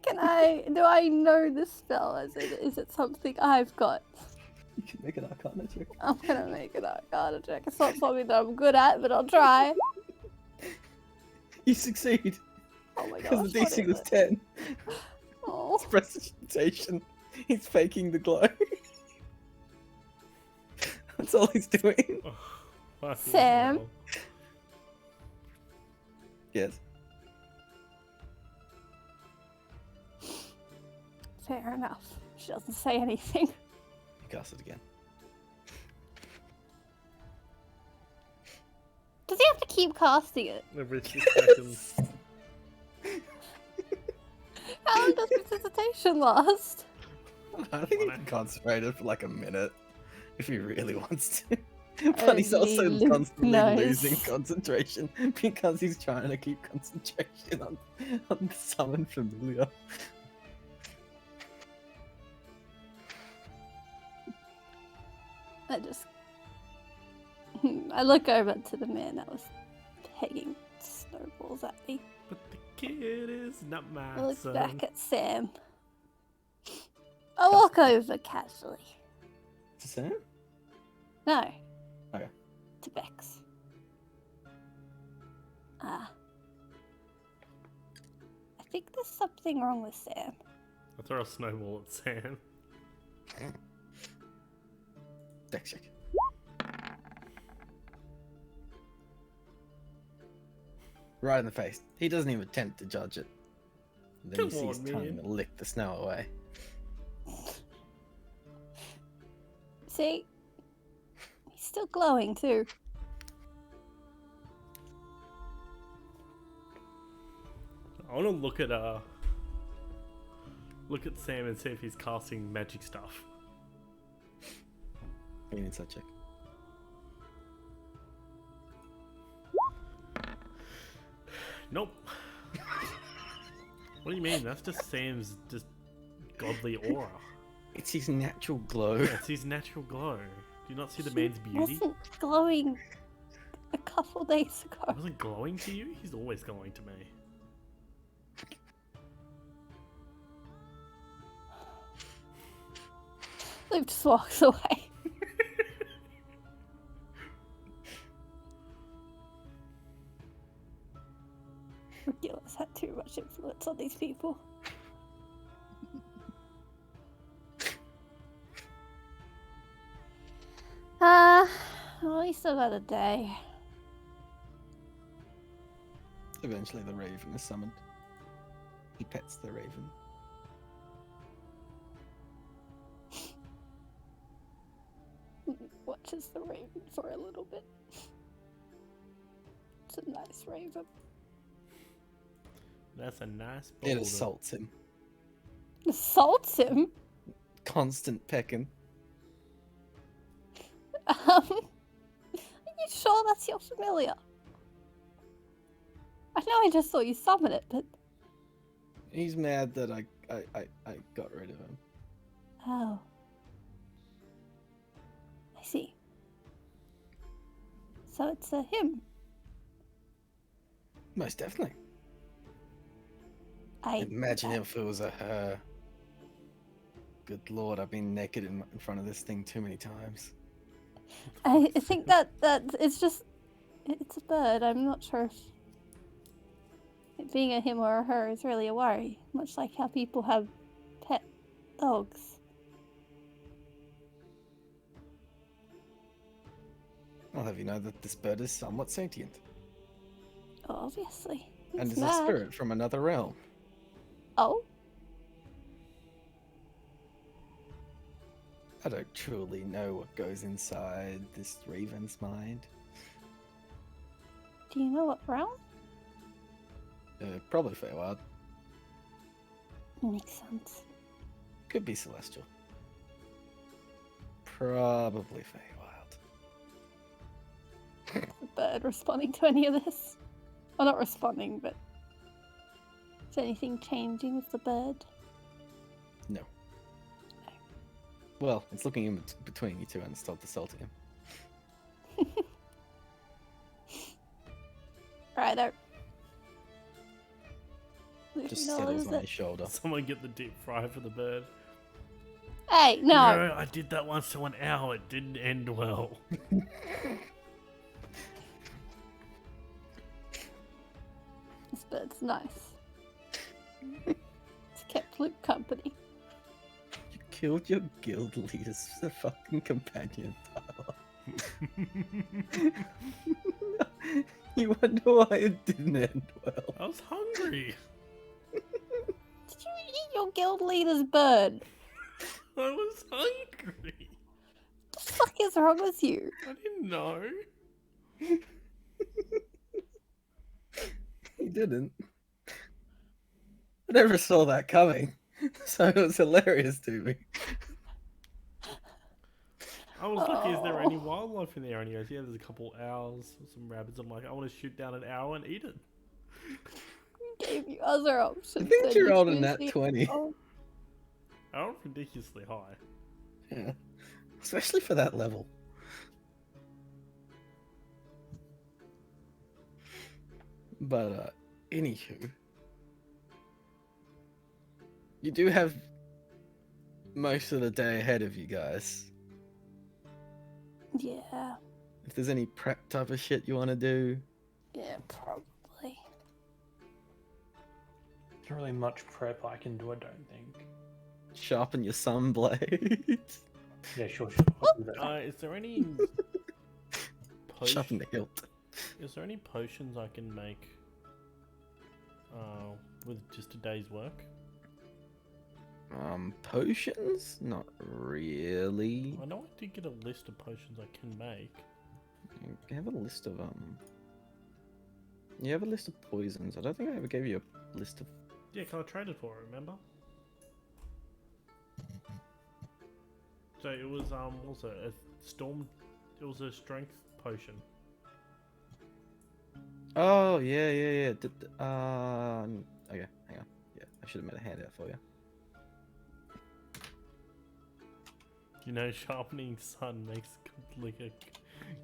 Do I know this spell? Is it something I've got? You can make an Arcana check. I'm gonna make an Arcana check. It's not something that I'm good at, but I'll try. You succeed. Oh my gosh. Because the what DC is was it? 10. Oh. It's precipitation. He's faking the glow. That's all he's doing. Fucking Sam? hell. Yes. Fair enough. She doesn't say anything. You cast it again. Does he have to keep casting it? Every 6 seconds. How long does precipitation last? I think he can concentrate it for like a minute if he really wants to. But he's also Only constantly knows. losing concentration because he's trying to keep concentration on the summon familiar. I look over to the man that was pegging snowballs at me. But the kid is not my I look son. back at Sam. I walk over casually. To Sam? No. Okay. To Bex. I think there's something wrong with Sam. I throw a snowball at Sam. Dex check. Right in the face. He doesn't even attempt to judge it. Then Come he sees on, trying man. to lick the snow away. See? He's still glowing too. I want to look at Sam and see if he's casting magic stuff. Give me an insight check. Nope. What do you mean? That's just Sam's just godly aura. It's his natural glow. Yeah, it's his natural glow. Do you not see the man's He beauty? wasn't glowing a couple days It ago. wasn't glowing to you? He's always glowing to me. Luke just walks away. Gillis had too much influence on these people. Well, we still got a day. Eventually the raven is summoned. He pets the raven. Watches the raven for a little bit. It's a nice raven. That's a nice It boulder. assaults him. Assaults him? Constant pecking. Are you sure that's your familiar? I know I just saw you summon it, but... He's mad that I got rid of him. Oh. I see. So it's a him. Most definitely. I Imagine if it was a her. Good lord, I've been naked in front of this thing too many times. I think that it's just... It's a bird. I'm not sure if it being a him or a her is really a worry. Much like how people have pet dogs. I'll have you know that this bird is somewhat sentient. Obviously. And It's is a mad. spirit from another realm. Oh? I don't truly know what goes inside this raven's mind. Do you know what realm? Probably Feywild. Makes sense. Could be celestial. Probably Feywild. The bird responding to any of this? Well, not responding, but is anything changing with the bird? No. Well, it's looking in between you two and stopped assaulting him. Righto. Just Lucy settles knows on it. his shoulder. Someone get the deep fry for the bird. Hey, no! No, I did that once to an owl. It didn't end well. This bird's nice. It's kept Luke company. You killed your guild leader's fucking companion, Tyler. You wonder why it didn't end well. I was hungry. Did you eat your guild leader's bird? I was hungry. What the fuck is wrong with you? I didn't know. He didn't. I never saw that coming, so it was hilarious to me. I was lucky, is there any Oh. wildlife in there? And he goes, yeah, there's a couple owls, some rabbits. I'm like, I want to shoot down an owl and eat it. Gave you other options. I think then you're you on a choose nat the- 20. Oh, I rolled ridiculously high. Yeah. Especially for that level. But, anywho. You do have most of the day ahead of you guys. yeah. If there's any prep type of shit you want to do, Yeah, probably. Not really much prep I can do, I don't think. sharpen your sun blade. Yeah, sure. I'll do that. Is there any Sharpen the hilt. Is there any potions I can make with just a day's work? Potions? Not really. I know I did get a list of potions I can make. You have a list of You have a list of poisons. I don't think I ever gave you a list of. Yeah, because I traded for it, remember? So it was also a storm. It was a strength potion. Oh, yeah, yeah, yeah. Okay, hang on. Yeah, I should have made a handout for you. You know, sharpening sun makes like a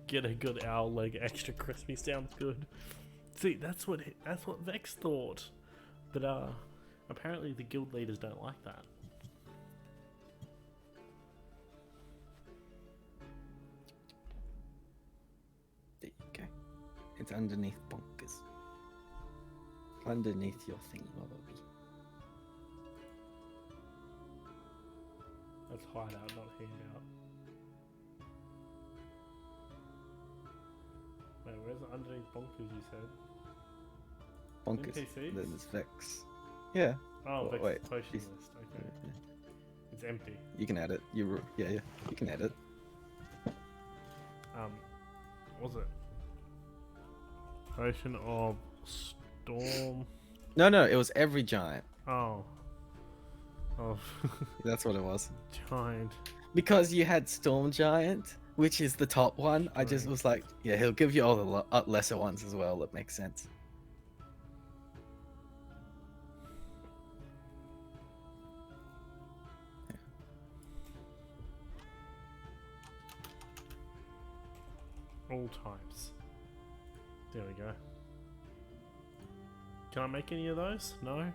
get a good owl leg extra crispy. Sounds good. See, that's what Vex thought, but apparently the guild leaders don't like that. There you go. It's underneath bonkers. Underneath your thingy, bobby. That's hideout, not handout. Wait, where's the underneath bonkers you said? Bonkers. NPCs? Then there's Vex. Yeah. Oh, Vex wait, potion he's- list. Okay, it's empty. You can add it. Yeah. You can add it. What was it? Potion of storm. No, it was every giant. Oh. Oh. That's what it was. Giant. Because you had Storm Giant, which is the top one, I just Right. was like, yeah, he'll give you all the lesser ones as well. That makes sense. All types. There we go. Can I make any of those? No?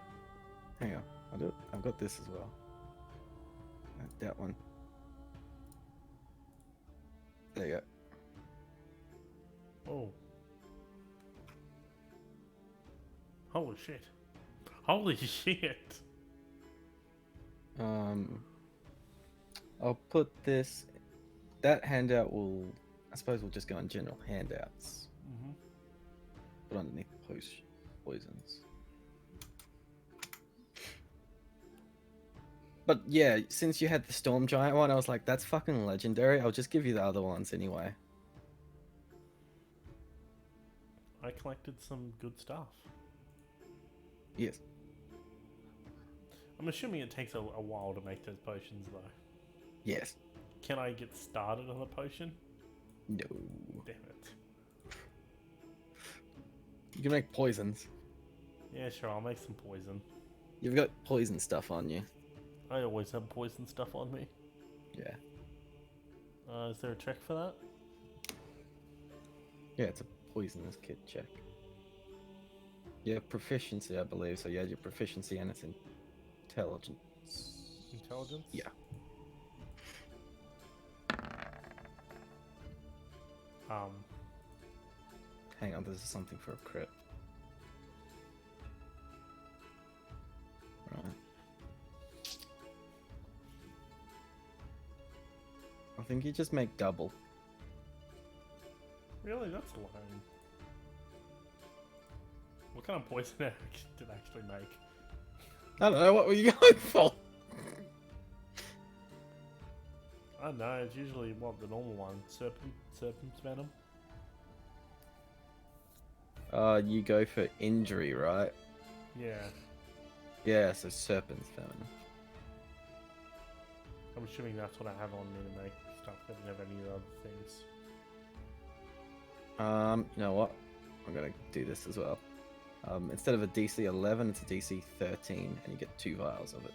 Hang on, I'll do it. I've got this as well. That one. There you go. Oh. Holy shit. Holy shit. I'll put this. That handout will. I suppose we'll just go on general handouts. Mm-hmm. Put underneath poisons. But yeah, since you had the Storm Giant one, I was like, that's fucking legendary. I'll just give you the other ones anyway. I collected some good stuff. Yes. I'm assuming it takes a while to make those potions though. Yes. Can I get started on a potion? No. Damn it. You can make poisons. Yeah, sure, I'll make some poison. You've got poison stuff on you. I always have poison stuff on me. Yeah. Is there a check for that? Yeah, it's a poisonous kit check. Yeah, proficiency, I believe. So you add your proficiency and it's intelligence. Intelligence? Yeah. Hang on, this is something for a crit. Right. I think you just make double. Really? That's lame. What kind of poison did it actually make? I don't know, what were you going for? I don't know, it's usually what the normal one. Serpent's venom. You go for injury, right? Yeah. Yeah, so serpent's venom. I'm assuming that's what I have on me to make stuff. I don't have any other things. You know what? I'm gonna do this as well. Instead of a DC 11, it's a DC 13, and you get 2 vials of it.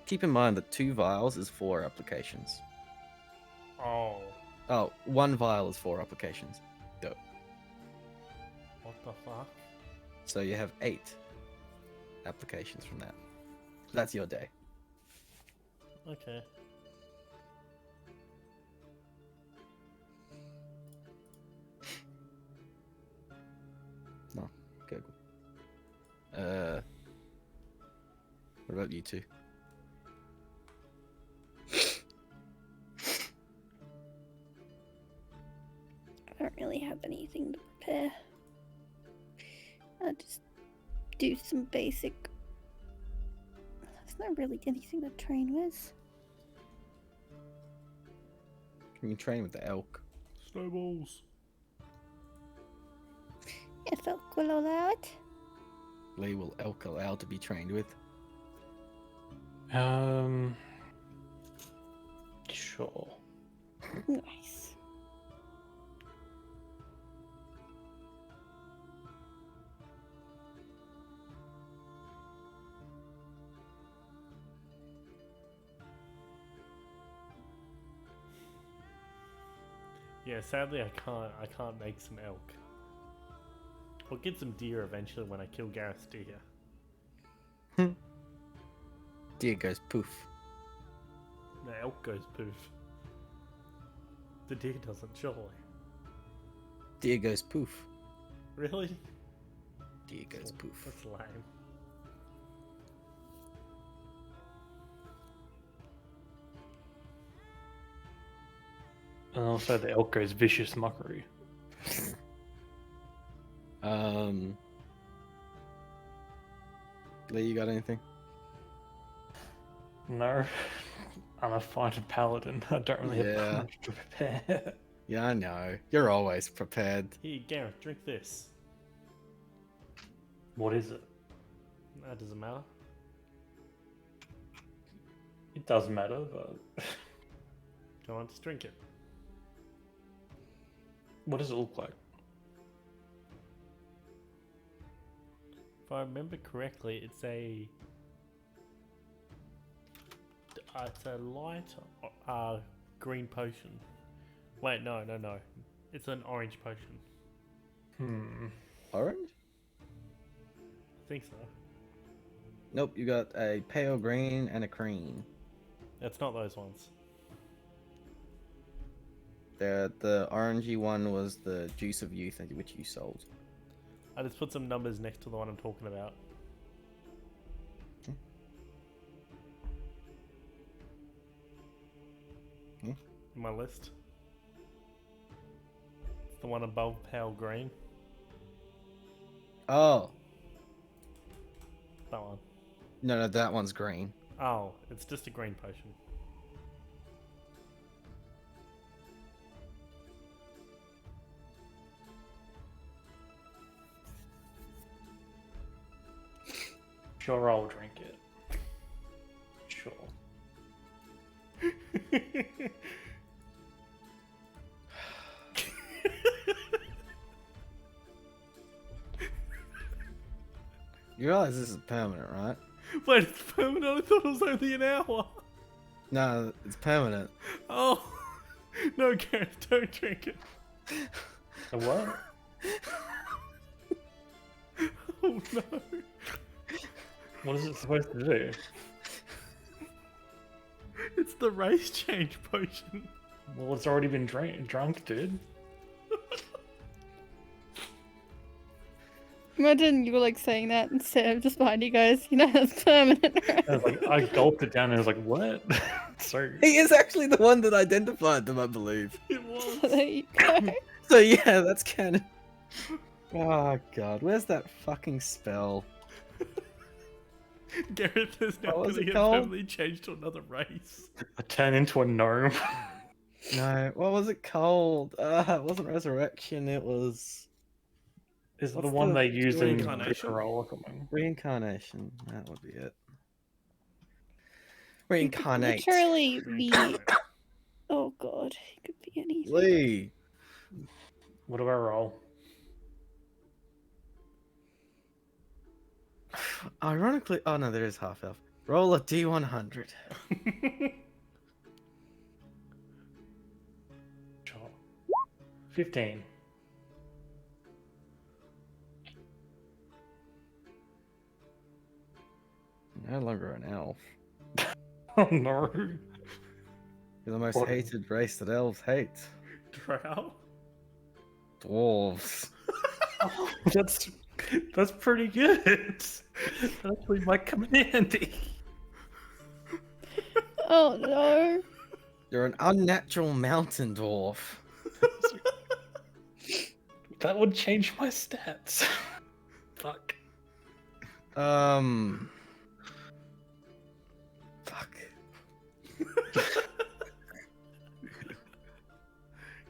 Keep in mind that 2 vials is 4 applications. Oh. Oh, 1 vial is 4 applications. Dope. What the fuck? So you have 8 applications from that. That's your day. Okay. No. Okay, cool. What about you two? I don't really have anything to prepare. I'll just do some basic. There's not really anything to train with. You can train with the elk. Snowballs. If elk will allow it. Lee, will elk allow to be trained with? Sure. Nice. Yeah, sadly I can't make some elk. I'll get some deer eventually when I kill Gareth's deer. Deer goes poof. The elk goes poof. The deer doesn't, surely. Deer goes poof. Really? Deer goes poof. That's lame. And also the elk goes vicious mockery. Lee, you got anything? No, I'm a fighter paladin. I don't really Yeah. have much to prepare. Yeah, I know. You're always prepared. Here, Gareth, drink this. What is it? That doesn't matter. It does matter, but Go on, just drink it. what does it look like? If I remember correctly, it's a light green potion. Wait, no. It's an orange potion. Orange? I think so. Nope, you got a pale green and a cream. That's not those ones. The orangey one was the juice of youth, which you sold. I just put some numbers next to the one I'm talking about. Hmm? In my list. It's the one above pale green. Oh, That one. no, that one's green. Oh, it's just a green potion. Sure, I'll drink it. Sure. You realize this is permanent, right? Wait, it's permanent? I thought it was only an hour. No, it's permanent. Oh. No, Gareth, don't drink it. The what? Oh no. What is it supposed to do? It's the race change potion. Well, it's already been drunk, dude. Imagine you were like saying that instead of just behind you guys. You know, that's permanent. Right? I was like, I gulped it down and I was like, what? So He is actually the one that identified them, I believe. It was. So there you go. So yeah, that's canon. Oh god, where's that fucking spell? Gareth is now What was going to it get called? permanently changed to another race. I turn into a gnome. No, what was it called? It wasn't resurrection, it was Is it the What's one the they use in reincarnation? Roll or something? reincarnation. That would be it. Reincarnate. Literally be. Oh god, it could be anything. Lee. What do I roll? Ironically, oh no, there is half elf. Roll a D100. Sure. 15. No longer an elf. Oh no. You're the most What? hated race that elves hate. Drow? Dwarves. That's pretty good. That's actually might come in handy. Oh no. You're an unnatural mountain dwarf. That would change my stats. Fuck. Fuck.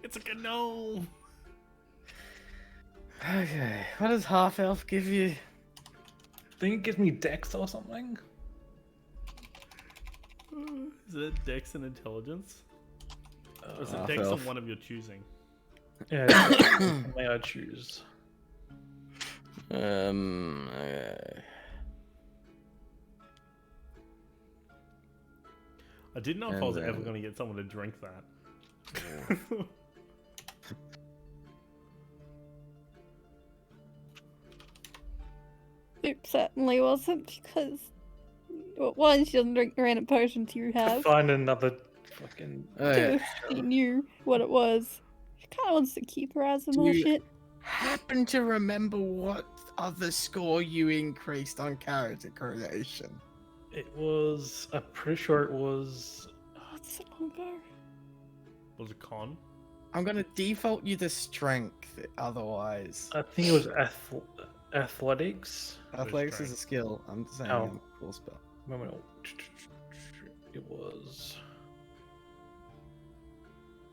It's a gnome. Okay, what does half elf give you? I think it gives me dex or something. Is it Dex and Intelligence? Or is it Half Dex elf. on one of your choosing? Yeah, may I choose? Okay. I didn't know if I And was ever then- going to get someone to drink that. It certainly wasn't because, well, one, she doesn't drink the random potions you have. Find another fucking. Okay. Two, she knew what it was. She kind of wants to keep her eyes on Do that you- shit. Happen to remember what other score you increased on character creation? It was. I'm pretty sure it was. Oh, it's so long ago. Was it con? I'm gonna default you to strength, otherwise. I think it was athletics. Athletics is a strength. skill. I'm saying Oh. a cool spell. It was.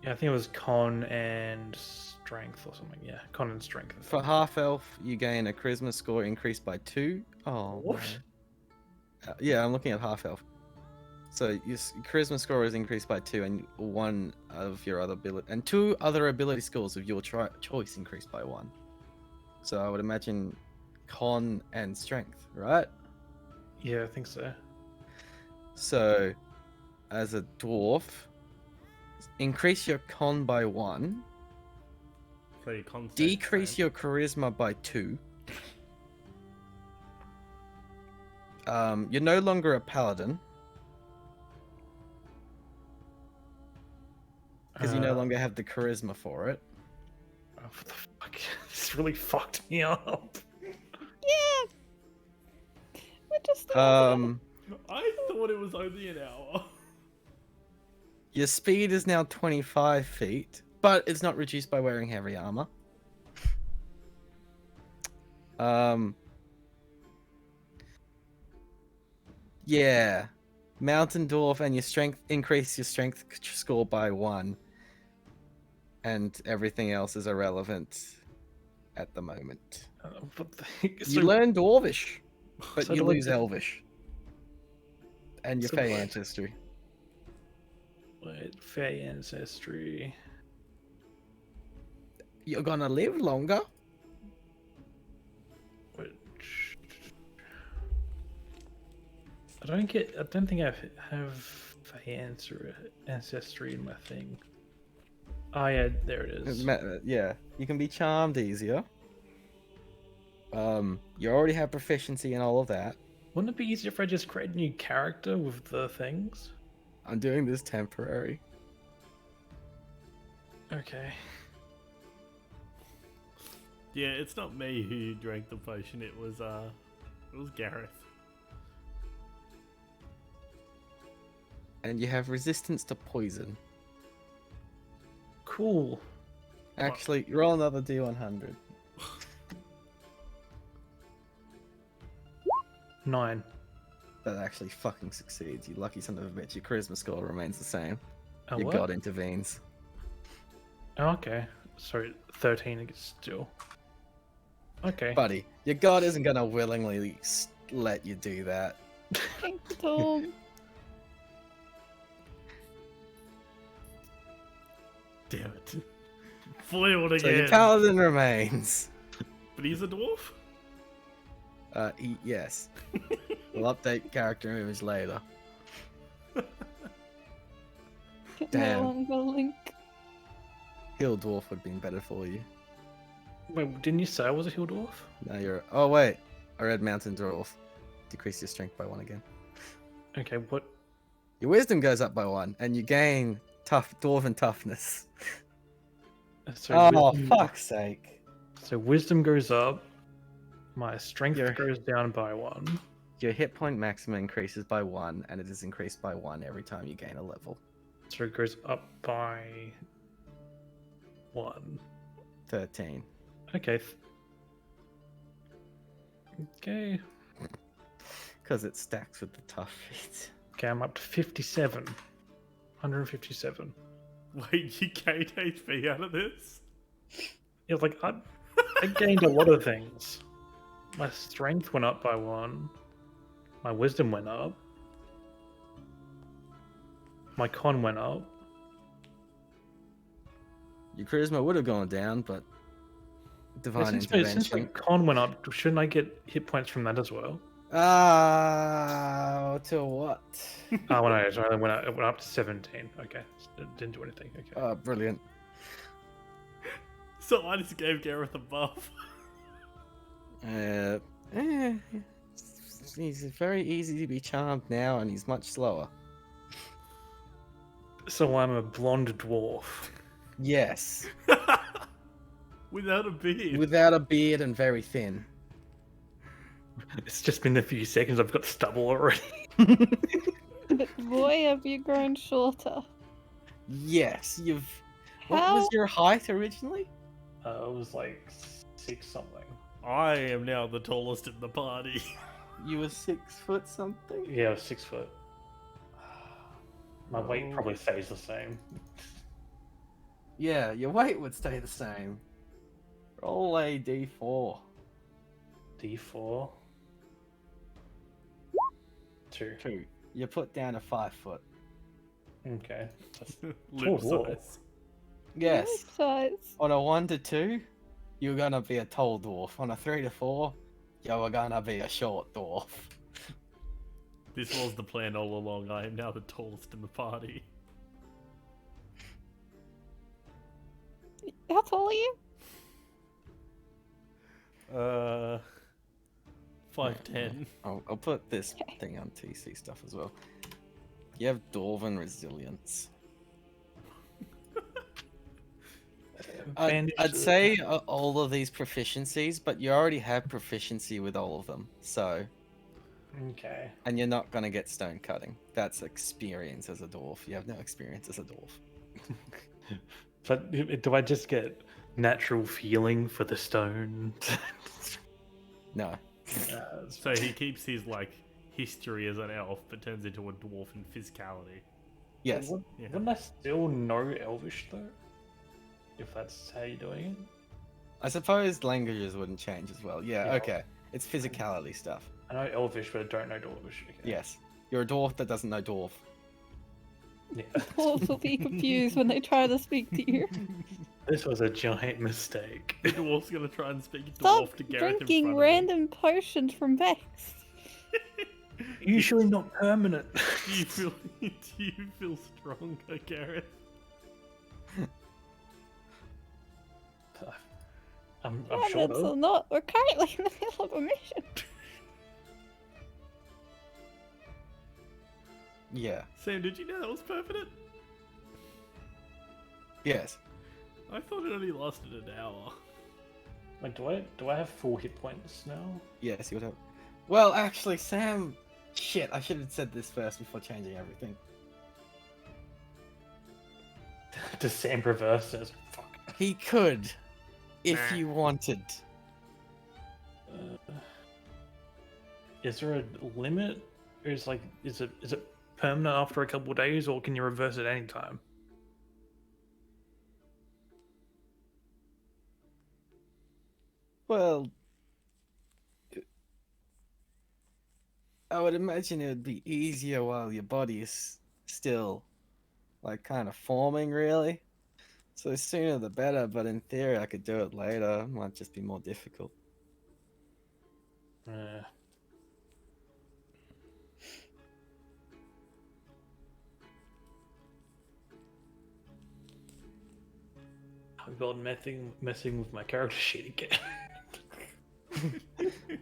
Yeah, I think it was con and strength or something. Yeah, con and strength. I For think. half elf, you gain a charisma score increased by 2. Oh, What? no. Yeah, I'm looking at half elf. So your charisma score is increased by 2, and one of your other ability, and 2 other ability scores of your choice increased by 1. So I would imagine con and strength, right? Yeah, I think so. So, as a dwarf, increase your con by 1, So your con stays the decrease same. your charisma by 2. You're no longer a paladin because you no longer have the charisma for it. Oh, what the fuck? This really fucked me up. Yeah! We're just I thought it was only an hour. Your speed is now 25 feet, but it's not reduced by wearing heavy armor. Yeah. Mountain Dwarf and your strength increase your strength score by 1. And everything else is irrelevant at the moment. What the You learn Dwarvish, but so you do I lose get- Elvish. And your So Fey what? ancestry. Wait, Fey ancestry. You're gonna live longer. Which I don't think I have Fey ancestry in my thing. Oh yeah, there it is. Yeah, you can be charmed easier. You already have proficiency in all of that. Wouldn't it be easier if I just create a new character with the things? I'm doing this temporary. Okay. Yeah, it's not me who drank the potion. It was Gareth. And you have resistance to poison. Cool. Actually, roll another D100. 9. That actually fucking succeeds. You lucky son of a bitch. Your charisma score remains the same. Oh, Your what? god intervenes. Oh, okay. Sorry, 13 still. Okay. Buddy, your god isn't gonna willingly let you do that. Thank you, Tom. Damn it. Foiled So your again. paladin remains. But he's a dwarf? Yes. We'll update character image later. Get Damn. no longer link. Hill dwarf would have been better for you. Wait, didn't you say I was a hill dwarf? Now you're. Oh wait, I read mountain dwarf. Decrease your strength by 1 again. Okay, what? Your wisdom goes up by 1, and you gain dwarven toughness. So Oh wisdom, fuck's sake! So wisdom goes up. My strength Your- goes down by 1. Your hit point maximum increases by 1, and it is increased by 1 every time you gain a level. So it goes up by 1. 13. Okay. Okay. Because it stacks with the tough feats. Okay, I'm up to 57. 157. Wait, you gained HP out of this? Yeah, like I gained a lot of things. My strength went up by 1. My wisdom went up. My con went up. Your charisma would have gone down, but divine Since my intervention. con went up, shouldn't I get hit points from that as well? To what? Oh, well, no, sorry, it went up to 17. Okay, it didn't do anything. Okay. Brilliant. So I just gave Gareth a buff. Eh, he's very easy to be charmed now, and he's much slower. So I'm a blonde dwarf. Yes, Without a beard. without a beard and very thin. It's just been a few seconds. I've got stubble already. But boy, have you grown shorter. Yes, you've. What How? was your height originally? It was like 6 something. I am now the tallest in the party. You were 6 foot something. Yeah, I was 6 foot. My weight probably stays the same. Yeah, your weight would stay the same. Roll a d4. D4. 2. 2. You put down a 5 foot. Okay. That's Lip Cool. size. Yes. Size. On a 1 to 2, you're gonna be a tall dwarf. On a 3 to 4, you're gonna be a short dwarf. This was the plan all along. I am now the tallest in the party. How tall are you? 5'10". I'll put this thing on TC stuff as well. You have Dwarven resilience. I'd say all of these proficiencies, but you already have proficiency with all of them. So, Okay. and you're not gonna get stone cutting. That's experience as a dwarf. You have no experience as a dwarf. But do I just get natural feeling for the stone? No. So he keeps his like history as an elf, but turns into a dwarf in physicality. Yes. Yeah. Wouldn't I still know Elvish though? If that's how you're doing it? I suppose languages wouldn't change as well. Yeah, Yeah. okay. It's physicality stuff. I know Elvish, but I don't know Dwarvish. Okay. Yes. You're a dwarf that doesn't know dwarf. Yeah. Dwarves will be confused when they try to speak to you. This was a giant mistake. The dwarf's gonna try and speak dwarf Stop to Gareth in drinking front random potions from Vex. Usually not permanent. Do you feel stronger, Gareth? I'm Yeah, sure. that's or not. We're currently in the middle of a mission. Yeah. Sam, did you know that was permanent? Yes. I thought it only lasted an hour. Like, do I have 4 hit points now? Yes, you would have. Well, actually, Sam. Shit, I should have said this first before changing everything. Does Sam reverse this? Fuck. He could, if you wanted. Is there a limit? Or is it permanent after a couple of days, or can you reverse it anytime? Well, I would imagine it would be easier while your body is still, like, kind of forming, really. So the sooner the better, but in theory I could do it later. It might just be more difficult. I've gone messing with my character sheet again.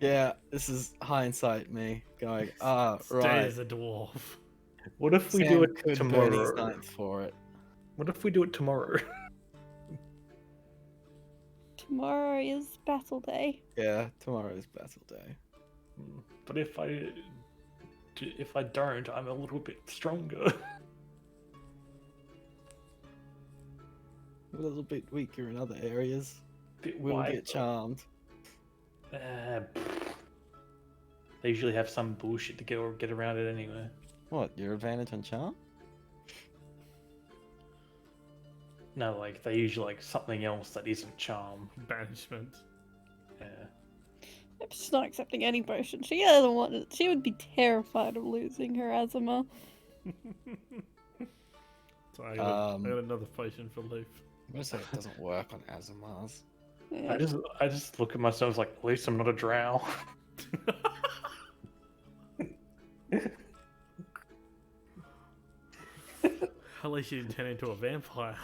Yeah, this is hindsight me going, Stay right. as a dwarf. What if we Sam do it could burn his tomorrow? ninth for it. What if we do it tomorrow? Tomorrow is battle day. Yeah, tomorrow's battle day. But if I don't, I'm a little bit stronger. A little bit weaker in other areas. Bit We'll wider. get charmed. They usually have some bullshit to get around it anyway. What, your advantage on charm? No, like they usually like something else that isn't charm. Banishment. Yeah. I'm just not accepting any potion. She doesn't want it. She would be terrified of losing her asthma. So I got another potion for Leaf. I'm gonna say it doesn't work on Asimars. Yeah. I just look at myself like, at least I'm not a drow. At least you didn't turn into a vampire.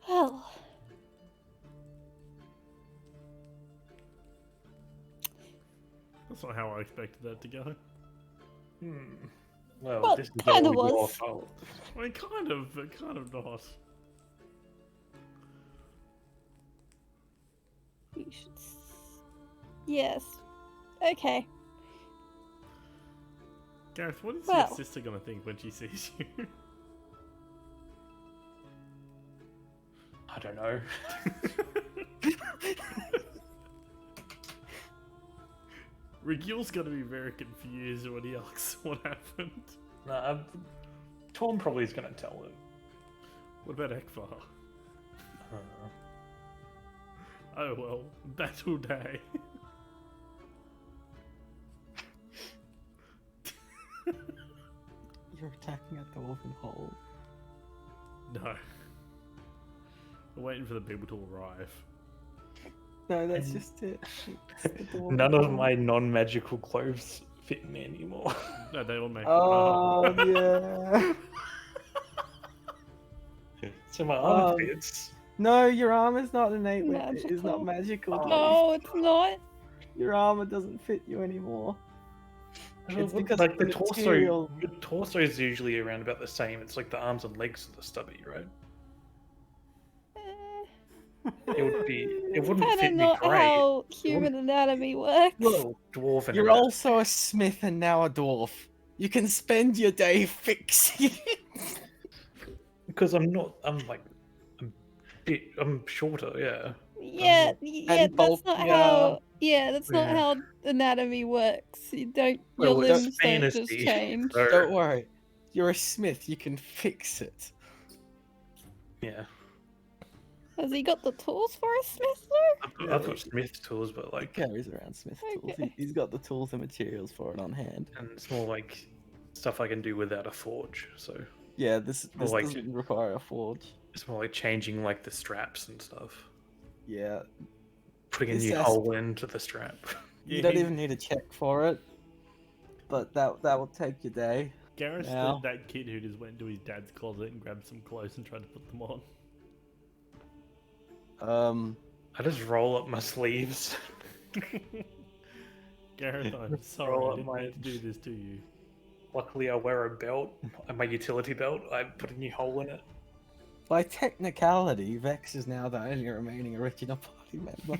Well. That's not how I expected that to go. Well, Well, this is kinda all your was. fault. I mean, kind of, but kind of not. You should. Yes. Okay. Gareth, what is Well. your sister gonna think when she sees you? I don't know. Rigil's gonna be very confused when he asks what happened. Nah, Torm probably is going to tell him. What about Ekvar? Uh, Oh well, battle day. You're attacking a dwarven hole. No. We're waiting for the people to arrive. No, that's just it. It's the dwarven None of hole. my non-magical clothes fit me anymore. No, they all make Oh yeah. So my arm fits. No, your armor's not innate. It is not Magical. magical. No, it's not. Your armor doesn't fit you anymore. It's because like of the the torso, material. the torso is usually around about the same. It's like the arms and legs that are stubby, right? It would be. It wouldn't Kind fit of me not great. how human anatomy works. Well, dwarven. You're anatomy. also a smith and now a dwarf. You can spend your day fixing it. Because I'm not. I'm like. I'm shorter. Yeah. Yeah, yeah, and that's not bulkier. how. Yeah, that's not Yeah. how anatomy works. You don't. Your Well, it's limbs don't just fantasy, change. so- Don't worry. You're a smith. You can fix it. Yeah. Has he got the tools for a smith though? I've got Smith tools, but He like, carries around smith tools. Okay. He's got the tools and materials for it on hand. and it's more like stuff I can do without a forge. So Yeah, this like- doesn't require a forge. it's more like changing like the straps and stuff. Yeah, Putting a This new has- hole into the strap. you don't even need a check for it. But that will take your day. Gareth's Now- that kid who just went to his dad's closet and grabbed some clothes and tried to put them on. I just roll up my sleeves. Gareth, I'm sorry, Roll I up didn't my- mean to do this to you. Luckily, I wear a belt, my utility belt. I put a new hole in it. By technicality, Vex is now the only remaining original party member.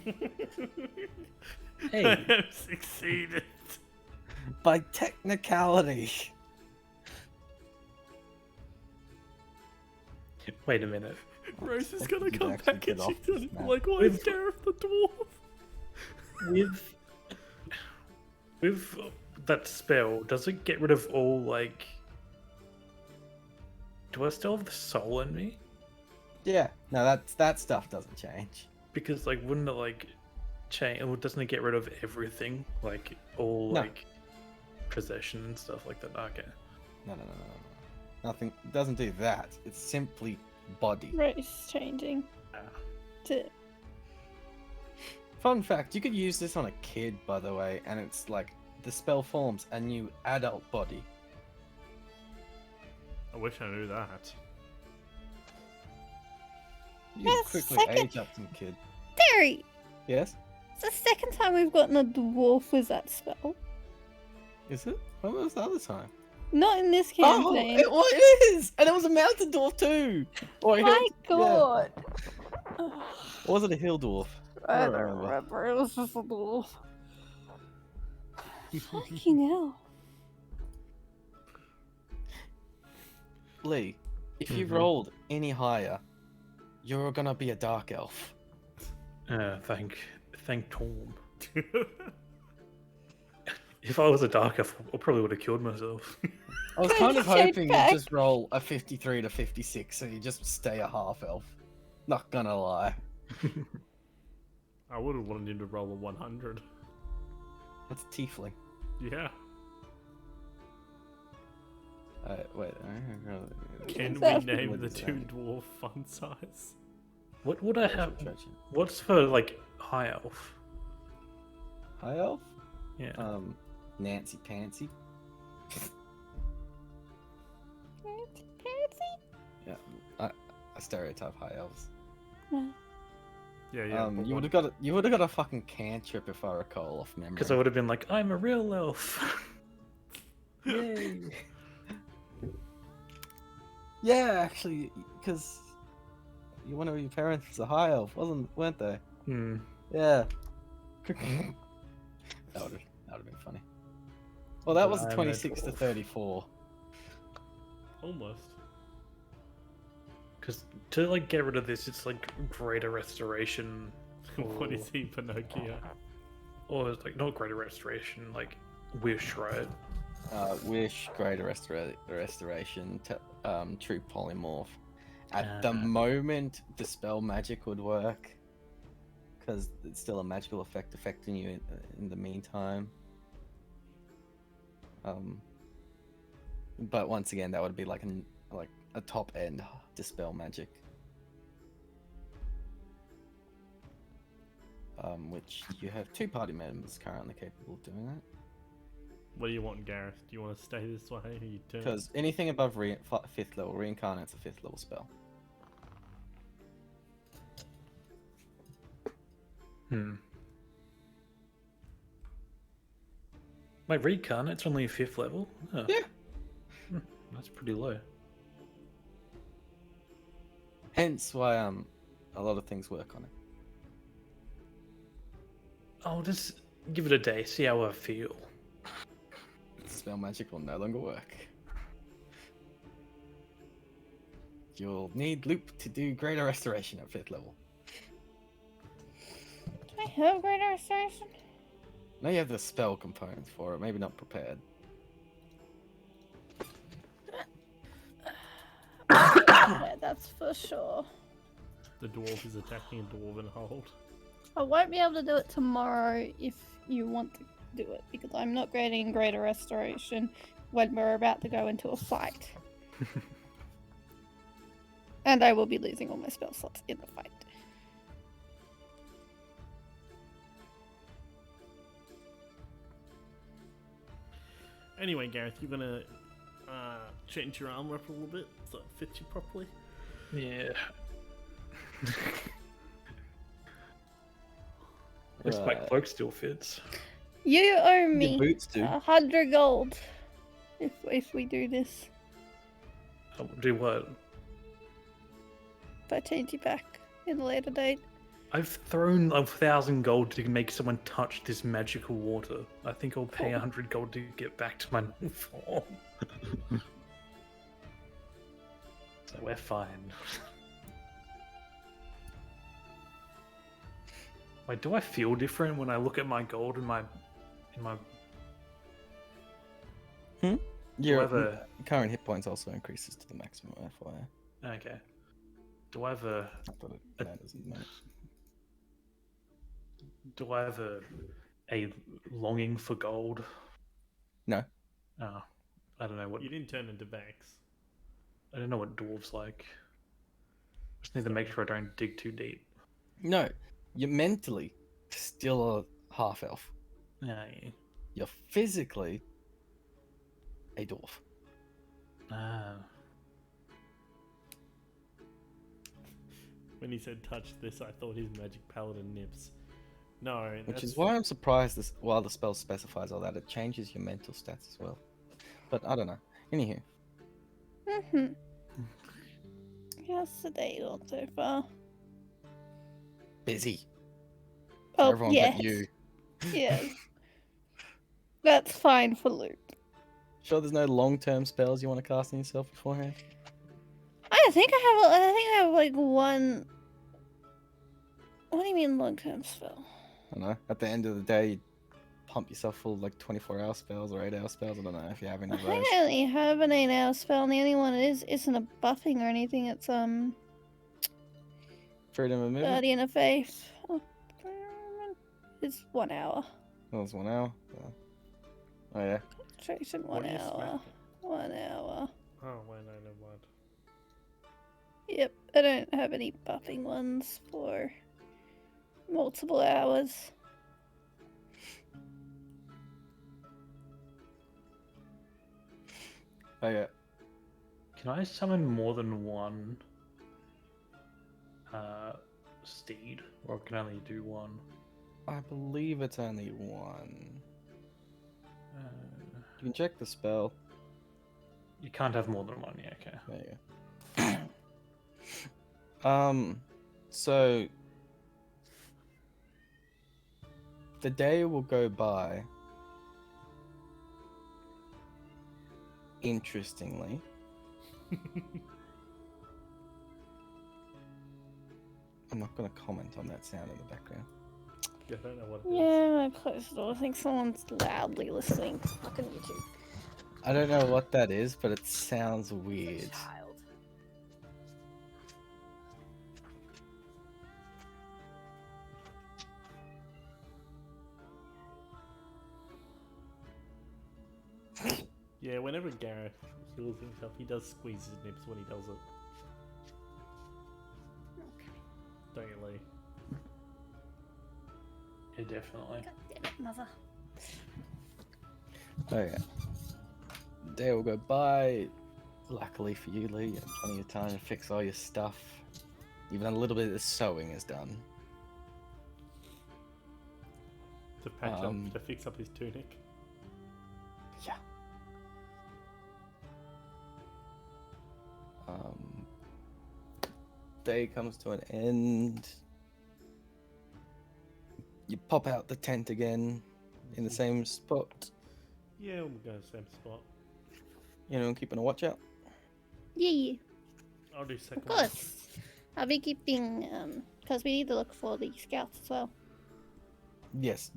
I Hey, have succeeded. By technicality. wait a minute. Rose is I gonna think you'd come actually back get and off she's this gonna be map. like, why is Gareth the dwarf? With that spell, does it get rid of all like? Do I still have the soul in me? Yeah, no, that stuff doesn't change. Because like, wouldn't it like change? Or doesn't it get rid of everything? Like all No. like possession and stuff like that. Okay. No. Nothing doesn't do that. It's simply body. Race changing. Ah. To Fun fact, you could use this on a kid, by the way, and it's like the spell forms a new adult body. I wish I knew that. You Yes, can quickly second- age up some kid. Terry! Yes? It's the second time we've gotten a dwarf with that spell. Is it? When was the other time? Not in this Oh, campaign. it is! And it was a mountain dwarf too! Or a My hill- god! Or was it a hill dwarf? I don't remember. remember. It was just a dwarf. Fucking hell. Lee, if you Mhm. rolled any higher, you're gonna be a dark elf. Thank Torm. If I was a dark elf, I probably would have killed myself. I was Can kind you of take hoping back? you'd just roll a 53 to 56 so you just stay a half elf. Not gonna lie. I would have wanted him to roll a 100. That's tiefling. Yeah. Wait. Can we That's name what the it's two saying. dwarf fun size? What would I have? Treasure. What's for like high elf? High elf? Yeah. Nancy Pansy. Pansy? Yeah, I stereotype high elves. No. Yeah. but you would what- have got a fucking cantrip if I recall off memory. Because I would have been like, I'm a real elf. Yay! Yeah, actually, because one of your parents is a high elf, weren't they? Hmm. Yeah. that would have been funny. Well, that But was I'm a 26 to dwarf. 34. Almost. Because to like get rid of this, it's like greater restoration. What or- is he, Pinocchio? Or like not greater restoration, like wish, right? Wish, greater restoration, true polymorph. At the Ah. moment, dispel magic would work because it's still a magical effect affecting you in the meantime. But once again, that would be like a top end dispel magic. Which you have 2 party members currently capable of doing that. What do you want, Gareth? Do you want to stay this way? Or you turn? Because anything above 5th level, reincarnate's a 5th level spell. Hmm. My reincarnate's only a 5th level. Oh. Yeah. That's pretty low. Hence why a lot of things work on it. I'll just give it a day, see how I feel. Spell magic will no longer work. You'll need loop to do greater restoration at 5th level. Do I have greater restoration? Now you have the spell components for it, maybe not prepared. Yeah, that's for sure. The dwarf is attacking a dwarven hold. I won't be able to do it tomorrow if you want to do it, because I'm not getting greater restoration when we're about to go into a fight. And I will be losing all my spell slots in the fight. Anyway, Gareth, you're gonna change your armor up a little bit so it fits you properly. Yeah. At least my Right. cloak still fits. You owe Your me boots do. 100 gold if we do this. I'll do what? If I change you back in a later date. I've thrown 1,000 gold to make someone touch this magical water. I think I'll pay 100 gold to get back to my normal form. So we're fine. Wait, do I feel different when I look at my gold in my Your have a- current hit points also increases to the maximum, FYI. Okay. Do I have a Not that it matters at the moment. do I have a longing for gold? No. Oh. I don't know what You didn't turn into Vex. I don't know what dwarves like. Just need to make sure I don't dig too deep. No, you're mentally still a half elf. Yeah. You're physically a dwarf. Ah. When he said touch this, I thought his magic paladin nips. No, Which that's is why I'm surprised this, while the spell specifies all that, it changes your mental stats as well. But I don't know. Anywho, How's the day gone so far? busy. Oh, Everyone yes. but you. Yes. That's fine for Luke. Sure there's no long-term spells you want to cast on yourself beforehand? I think I have like one. What do you mean long-term spell? I don't know. At the end of the day, you pump yourself full of like 24-hour spells or 8-hour spells. I don't know if you have any I of think those. I only have an 8-hour spell, and the only one it is isn't a buffing or anything. It's Freedom of movement? Guardian of Faith. It's 1 hour. That was 1 hour. Oh yeah. Concentration What 1 are you hour. smacking? 1 hour. Oh, wait, no, never mind. Yep, I don't have any buffing ones for multiple hours. Oh yeah. Can I summon more than one steed, or it can only do one? I believe it's only one. Uh, You can check the spell. you can't have more than one. Yeah, okay. There you go. So the day will go by. Interestingly, I'm not going to comment on that sound in the background. I don't know what it is. Yeah, I closed the door. I think someone's loudly listening to fucking YouTube. I don't know what that is, but it sounds weird. Child. Yeah, whenever Gareth heals himself, he does squeeze his nips when he does it. Don't you, Lee? Yeah, definitely. God damn it, mother. Okay. Day will go by. Luckily for you, Lee, you have plenty of time to fix all your stuff. Even a little bit of the sewing is done. To patch up, to fix up his tunic. Yeah. Day comes to an end. You pop out the tent again in the same spot. Yeah, we'll go same spot. You know, keeping a watch out. Yeah, I'll do second of course. I'll be keeping, because we need to look for the scouts as well. Yes,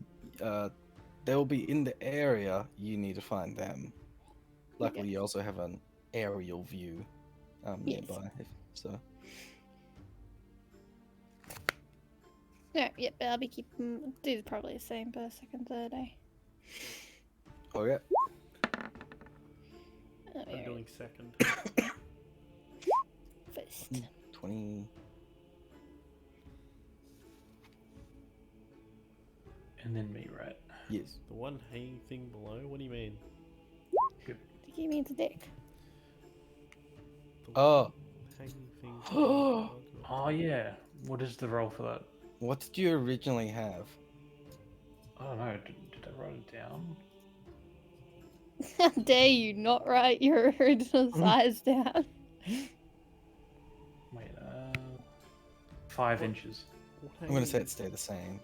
they'll be in the area. You need to find them. Luckily, you also have an aerial view Yes. nearby. So Yeah, but I'll be keeping. Do probably the same for second, third day. okay. I'm doing second. First. 20. And then me, right? Yes. The one hanging thing below? What do you mean? To give me the dick. The Oh, hanging thing below? Oh yeah. What is the roll for that? what did you originally have? I don't know. Did I write it down? How dare you not write your original size down? Wait. 5 What? inches. What I'm gonna say hanging- it stay the same.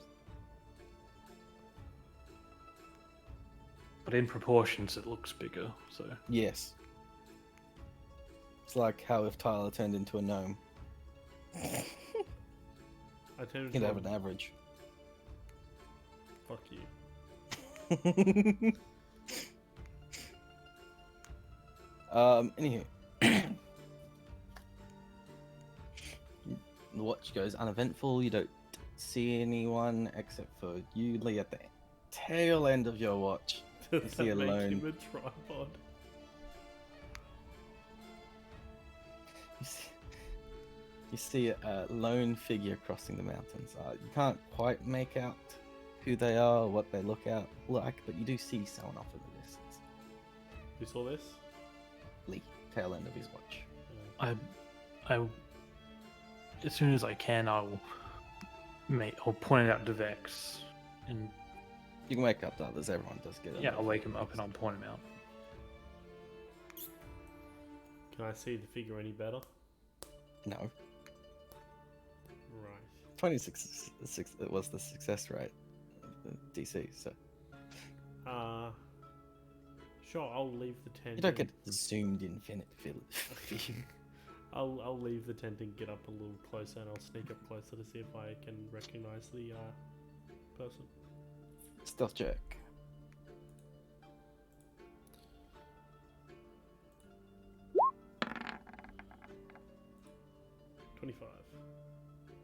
But in proportions, it looks bigger. So Yes. It's like how if Tyler turned into a gnome, I turned he'd into have a- an average. Fuck you. Anywho. The watch goes uneventful. You don't see anyone except for you, Lee, at the tail end of your watch. Does see that a make lone- him a tripod? You see a lone figure crossing the mountains. You can't quite make out who they are, or what they look like, but you do see someone off in the distance. You saw this? Lee, tail end of his watch. I, as soon as I can, I'll point it out to Vex, and You can wake up the others. Everyone does get it. yeah, I'll wake him up and I'll point him out. Can I see the figure any better? No, Right. 26. It was the success rate of the DC. So Sure, I'll leave the tent. you don't and- get zoomed in view. I'll leave the tent and get up a little closer, and I'll sneak up closer to see if I can recognize the person. Stealth check.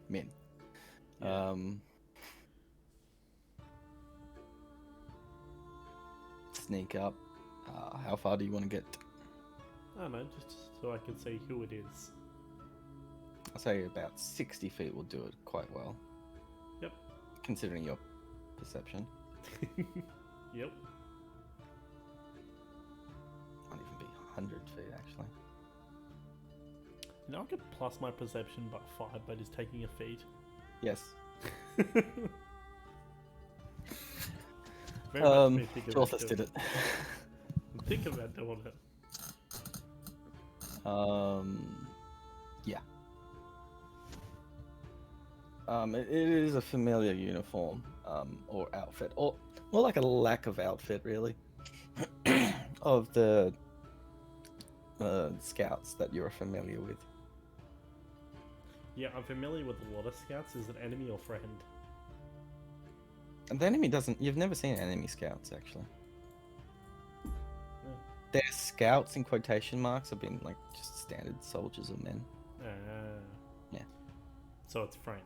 Min. Yeah. Sneak up. How far do you want to get? I don't know, just so I can see who it is. I'll say about 60 feet will do it quite well. Yep. Considering your perception. Yep. Might even be 100 feet actually. Now I could plus my perception by 5 by just taking a feat. Yes. Very much me thinking about Jorthus doing did it. I'm thinking about doing it. Yeah. It is a familiar uniform, or outfit, or more like a lack of outfit, really, of the scouts that you're familiar with. Yeah, I'm familiar with a lot of scouts. Is it enemy or friend? And the enemy doesn't. You've never seen enemy scouts, actually. Yeah. Their scouts in quotation marks have been like just standard soldiers or men. Yeah. So it's friend.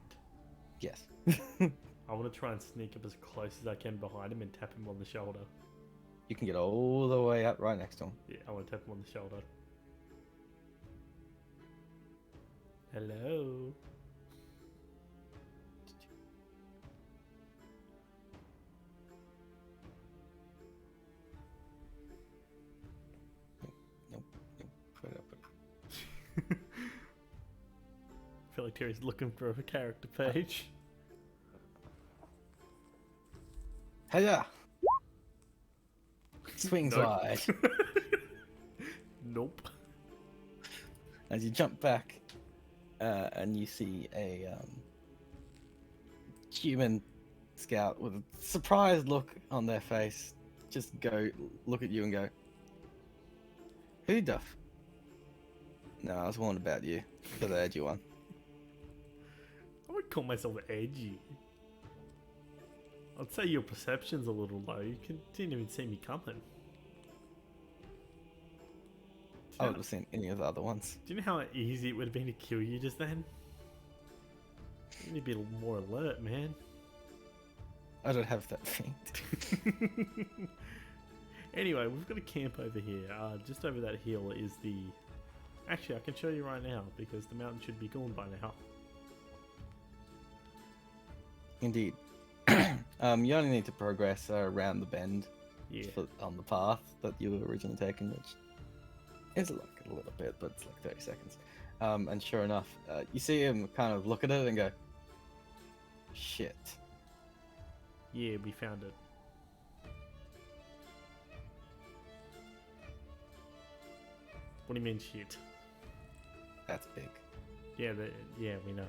Yes. I want to try and sneak up as close as I can behind him and tap him on the shoulder. You can get all the way up right next to him. Yeah, I want to tap him on the shoulder. Hello. Nope. Put it up. I feel like Terry's looking for a character page. Hiya! Swings Nope. wide. Nope. As you jump back, and you see a human scout with a surprised look on their face, just go look at you and go, "Who duff?" No, I was warned about you. For the edgy one. I would call myself edgy. I'd say your perception's a little low. You didn't even see me coming. I would have seen any of the other ones. Do you know how easy it would have been to kill you just then? You need to be a little more alert, man. I don't have that feat. Anyway, we've got a camp over here. Just over that hill is the... Actually, I can show you right now, because the mountain should be gone by now. Indeed. You only need to progress around the bend Yeah. on the path that you were originally taking, which is like a little bit, but it's like 30 seconds. And sure enough, you see him kind of look at it and go, "Shit." Yeah, we found it. What do you mean, shit? That's big. Yeah, yeah, we know.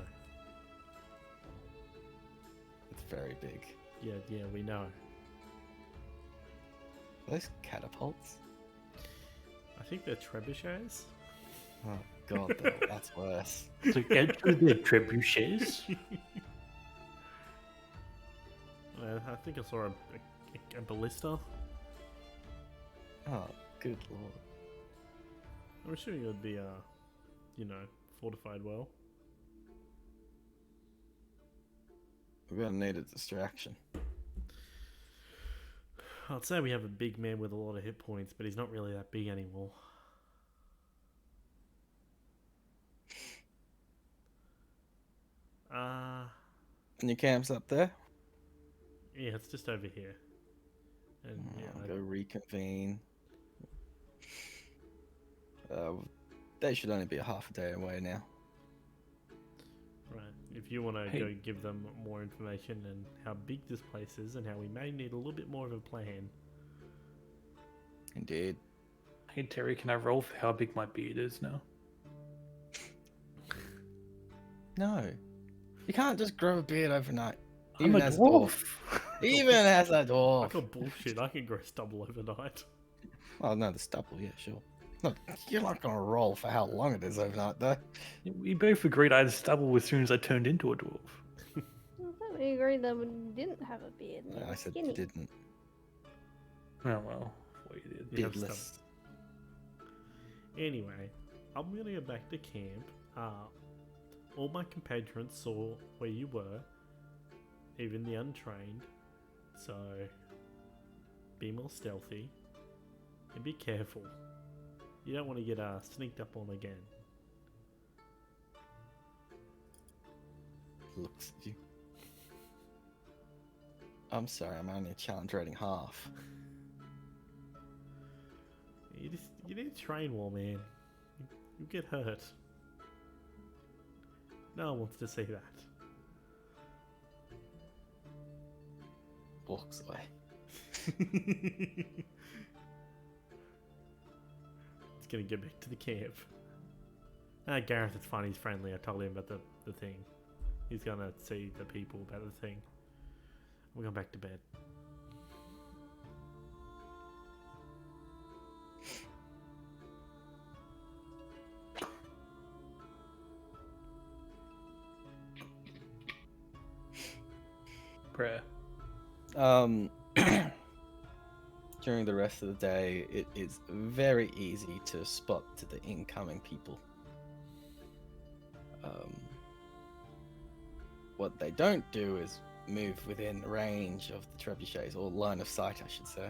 It's very big. Yeah, we know. Are those catapults? I think they're trebuchets. Oh god, that's worse. So get through the trebuchets. I think I saw a ballista. Oh, good lord. I'm assuming it would be, fortified well. We're gonna need a distraction. I'd say we have a big man with a lot of hit points, but he's not really that big anymore. And your camp's up there? Yeah, it's just over here. And I'll go reconvene. They should only be a half a day away now. right. If you want to Hey. go give them more information and how big this place is and how we may need a little bit more of a plan. Indeed. Hey Terry, can I roll for how big my beard is now? No. You can't just grow a beard overnight. I'm a as dwarf. Even as a I dwarf. got bullshit. I can grow stubble overnight. Oh no, the stubble, yeah, sure. Look, you're not gonna roll for how long it is overnight, though. We both agreed I had stubble as soon as I turned into a dwarf. I thought we agreed that we didn't have a beard. and No, we I were said skinny. you didn't. Oh well, what you did. You have Beardless. Anyway, I'm gonna go back to camp. All my compatriots saw where you were, even the untrained. So, be more stealthy and be careful. You don't want to get sneaked up on again. Looks at you. I'm sorry, I'm only a challenge rating half. You need to train more, man. You get hurt. No one wants to see that. walks away. He's gonna get back to the camp. Gareth, it's fine, he's friendly. I told him about the thing. He's gonna see the people about the thing. We're going back to bed. Prayer. During the rest of the day, it is very easy to spot to the incoming people. What they don't do is move within range of the trebuchets, or line of sight, I should say.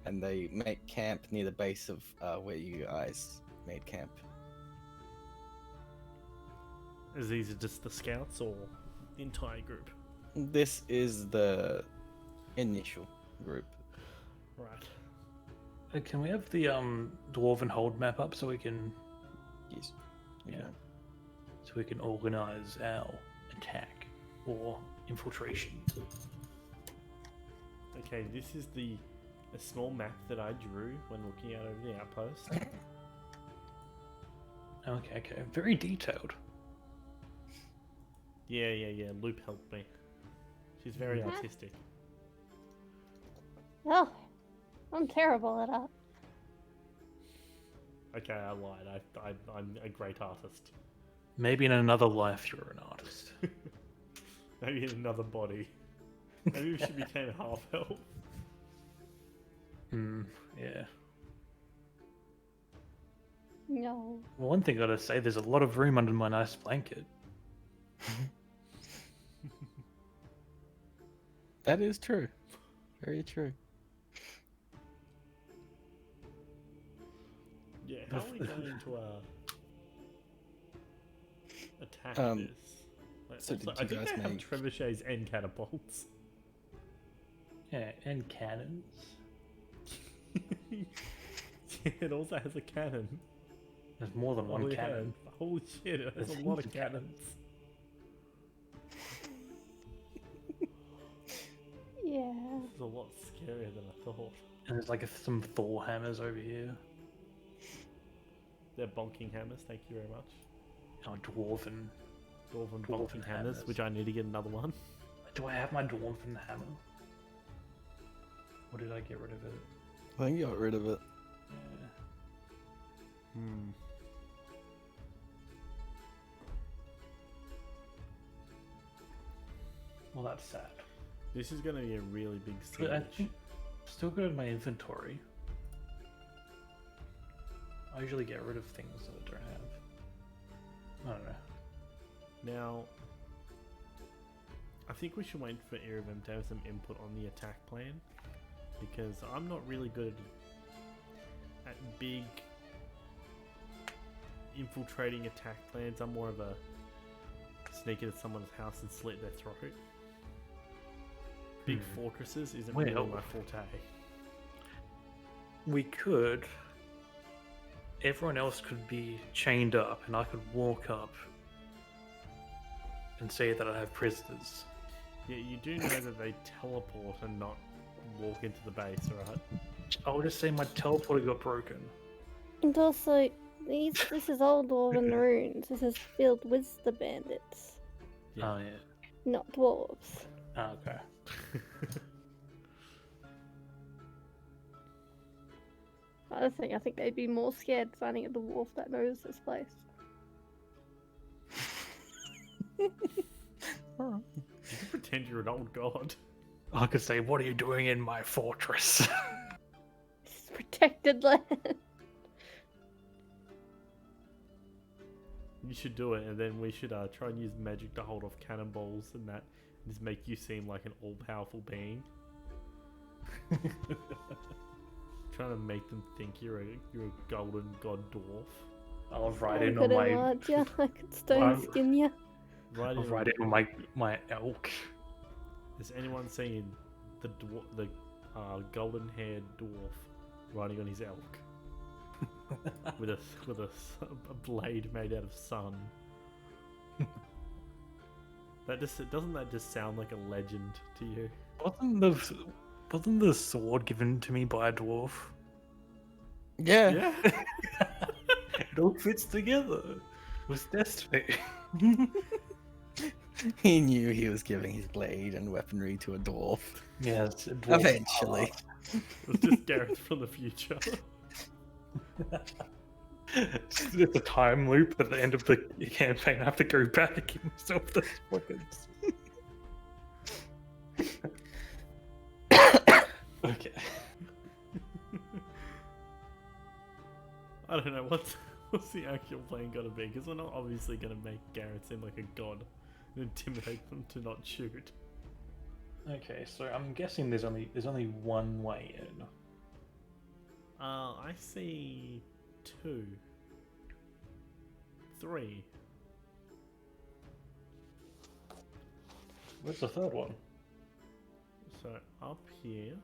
And they make camp near the base of where you guys made camp. Is these just the scouts or the entire group? This is the initial group. Right. Can we have the dwarven hold map up so we can Yes. Yeah. so we can organize our attack or infiltration? Okay, this is a small map that I drew when looking out over the outpost. Okay, very detailed. Yeah. Loop helped me. She's very Mhm. artistic. Oh, I'm terrible at art. Okay, I lied. I'm a great artist. Maybe in another life you're an artist. Maybe in another body. Maybe if she became half elf. Yeah. No. Well, one thing I gotta say, there's a lot of room under my nice blanket. That is true. Very true. Yeah, how are we going to attack Um, this? Like, so also, did I you think guys they have make- trebuchets and catapults. Yeah, and cannons. It also has a cannon. There's more than one Holy cannon. hell. Holy shit, it has There's a lot heaps of of cannons. cannons. Yeah. This is a lot scarier than I thought. And there's like some Thor hammers over here. They're bonking hammers, thank you very much. Oh, dwarven. Dwarven Dwarven bonking hammers, hammers. which I need to get another one. Do I have my dwarven hammer? Or did I get rid of it? I think you got rid of it. Yeah. Hmm. Well, that's sad. This is going to be a really big But I siege. think still good in my inventory. I usually get rid of things that I don't have. I don't know. Now, I think we should wait for Irivim to have some input on the attack plan, because I'm not really good at big infiltrating attack plans. I'm more of a sneak into someone's house and slit their throat. Big fortresses isn't Well- really my forte. We could. Everyone else could be chained up, and I could walk up and say that I have prisoners. Yeah, you do know that they teleport and not walk into the base, right? I'll just say my teleporter got broken. And also, this is old dwarven runes. This is filled with the bandits, Yeah. Oh, yeah. not dwarves. Oh, okay. I think they'd be more scared finding a dwarf that knows this place. You can pretend you're an old god. I could say, what are you doing in my fortress? This is protected land. You should do it, and then we should try and use magic to hold off cannonballs and that, and just make you seem like an all-powerful being. Trying to make them think you're a golden god dwarf. I'll ride I in on could my... enlarge ya. I could stone I'll- skin ya. Right I'll in ride in on my elk. Has anyone seen the golden-haired dwarf riding on his elk with a blade made out of sun? Doesn't that just sound like a legend to you? Wasn't the sword given to me by a dwarf? Yeah. It all fits together. It was destiny. He knew he was giving his blade and weaponry to a dwarf. Yes, a dwarf Eventually. It was just Gareth from the future. It's a time loop at the end of the campaign. I have to go back and give myself the weapons. Okay. I don't know what's the actual plan gonna be, because we're not obviously gonna make Gareth seem like a god and intimidate them to not shoot. Okay, so I'm guessing there's only one way in. I see 2, 3. Where's the third one? So up here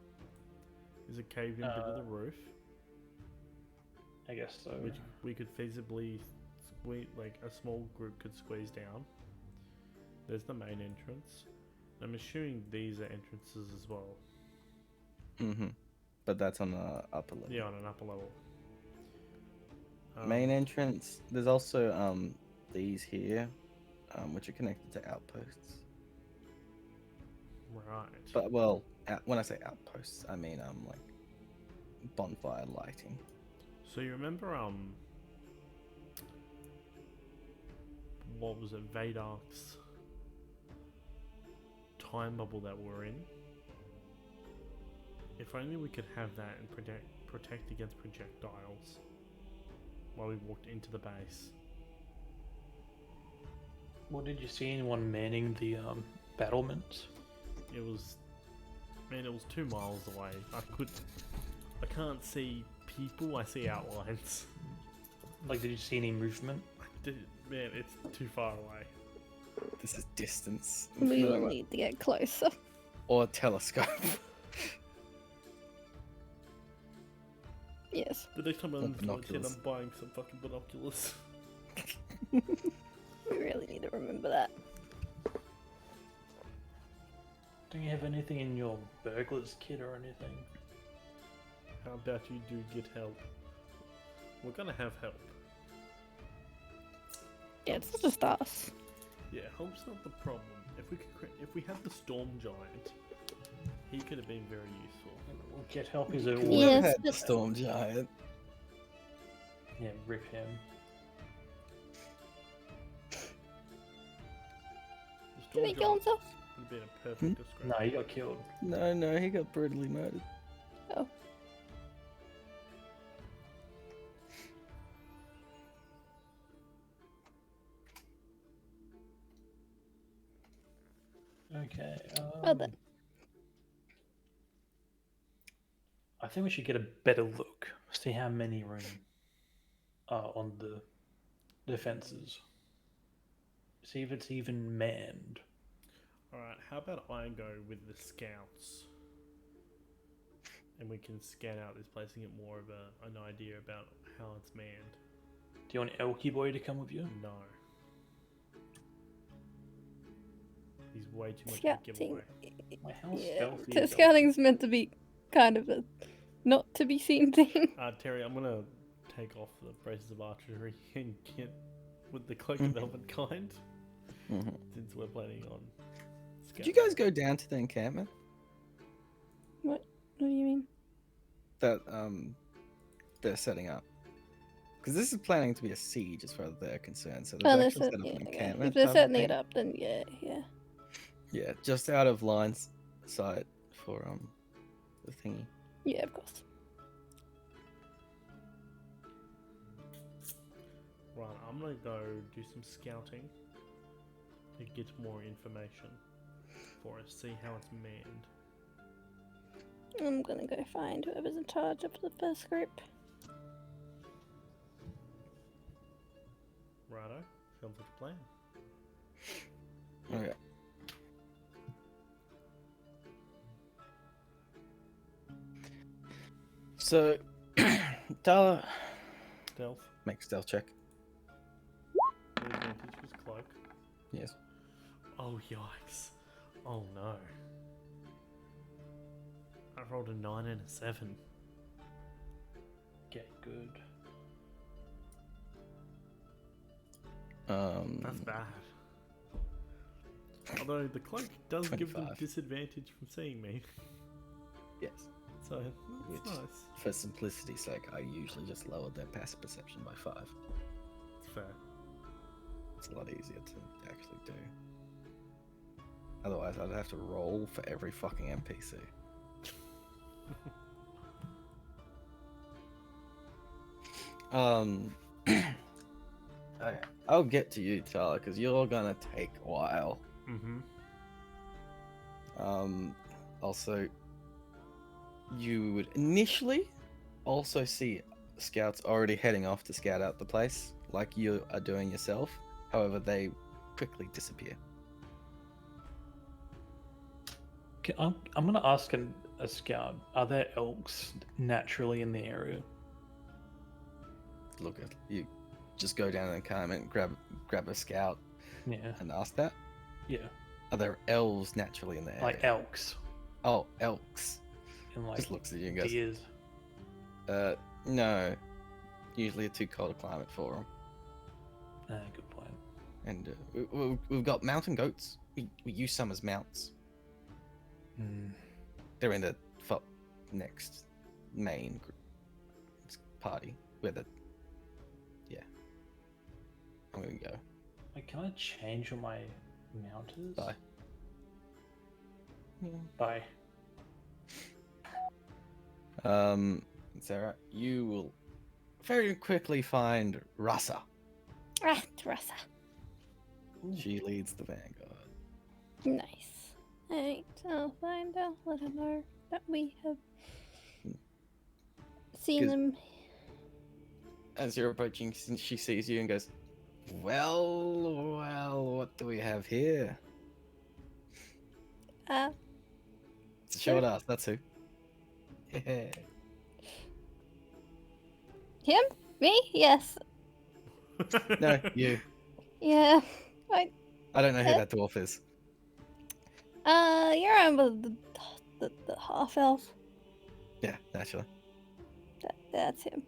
is a caved in bit of the roof, I guess so. which we could feasibly squeeze, like a small group could squeeze down. There's the main entrance. I'm assuming these are entrances as well. Mm-hmm. But that's on the upper level. Yeah, on an upper level. Main entrance. There's also these here, which are connected to outposts. Right. But well, when I say outposts, I mean like bonfire lighting. So you remember what was it, Vadark's time bubble that we're in? If only we could have that and protect against projectiles while we walked into the base. Well, did you see anyone manning the battlements? It was 2 miles away. I can't see people, I see outlines. Like, did you see any movement? Man, it's too far away. This is distance. We will need to get closer. Or a telescope. Yes. The next time I'm in Fortune, binoculars. I'm buying some fucking binoculars. We really need to remember that. Do you have anything in your burglar's kit or anything? How about you do get help? We're gonna have help. Yeah, it's not just us. Yeah, help's not the problem. If we had the storm giant, he could have been very useful. Well, get help is a Could Yes, have had the but- storm giant. Yeah, rip him. The Did storm he kill giant himself? would have been a perfect description. No, he got killed. No, he got brutally murdered. Oh. Okay. Well then. I think we should get a better look. See how many room are on the defenses. See if it's even manned. Alright, how about I go with the scouts? And we can scan out this place and get more of an idea about how it's manned. Do you want Elky Boy to come with you? No. He's way too much of a Scouting. giveaway. Wait, how Yeah. stealthy So is scouting's meant to be kind of a not to be seen thing. Terry, I'm gonna take off the braces of archery and get with the cloak of elvenkind, Mm-hmm. since we're planning on Did you guys go down to the encampment? What do you mean? That they're setting up? Because this is planning to be a siege as far as they're concerned. So Oh, they've they're actually set up yeah, an yeah. encampment. If they're type of setting thing. it up, then yeah. Yeah, just out of line sight for the thingy. Yeah, of course. Right, I'm gonna go do some scouting to get more information for us, see how it's manned. I'm gonna go find whoever's in charge of the first group. Righto, sounds like a plan. Okay. So, Dala, Stealth, make a stealth check. the advantage was cloak. Yes. Oh, Oh, yikes. Oh, no. I rolled a 9 and a 7. Get good. That's bad. Although the cloak does give them 25. disadvantage from seeing me. Yes. So, Which, that's nice. for simplicity's sake, I usually just lower their passive perception by 5. It's fair. It's a lot easier to actually do. Otherwise, I'd have to roll for every fucking NPC. Okay, I'll get to you, Tyler, because you're gonna take a while. Mm-hmm. Also, you would initially also see scouts already heading off to scout out the place, like you are doing yourself. However, they quickly disappear. I'm going to ask a scout, are there elks naturally in the area? Look at you. Just go down and come and grab a scout Yeah. and ask that. Yeah. Are there elves naturally in the area? Like elks. Oh, elks. And like Just looks at you and goes, deers. no. Usually a too cold a climate for them. Good point. And we've got mountain goats. We use some as mounts. They're in the next main party. Where the... Yeah. I'm gonna go. Wait, can I change all my mounters? Bye. Bye. Sarah, you will very quickly find Rasa. Ah, Teresa. She leads the vanguard. Nice. Alright, I'll find out. Let her know that we have seen 'Cause- them. As you're approaching, she sees you and goes, well, what do we have here? It's a short ass, that's who. Yeah. Him? Me? Yes. No, you. Yeah. I don't know who that dwarf is. You remember the half elf? Yeah, naturally. That's him.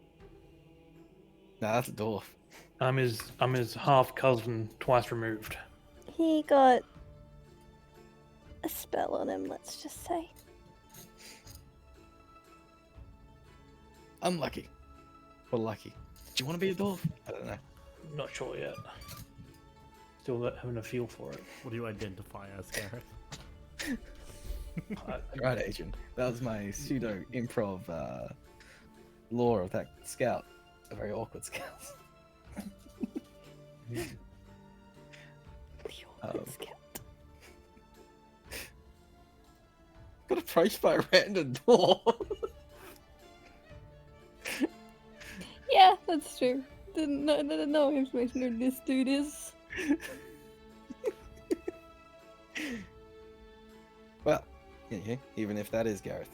No, that's a dwarf. I'm his half cousin, twice removed. He got a spell on him, let's just say. Unlucky. Or lucky. Do you want to be a dwarf? I don't know. Not sure yet. Still having a feel for it. What do you identify as, Gareth? Right, Adrian. That was my pseudo improv lore of that scout. A very awkward scout. Scout. Got approached by a random dwarf. Yeah, that's true. Didn't know information who this dude is. Well, yeah, even if that is Gareth.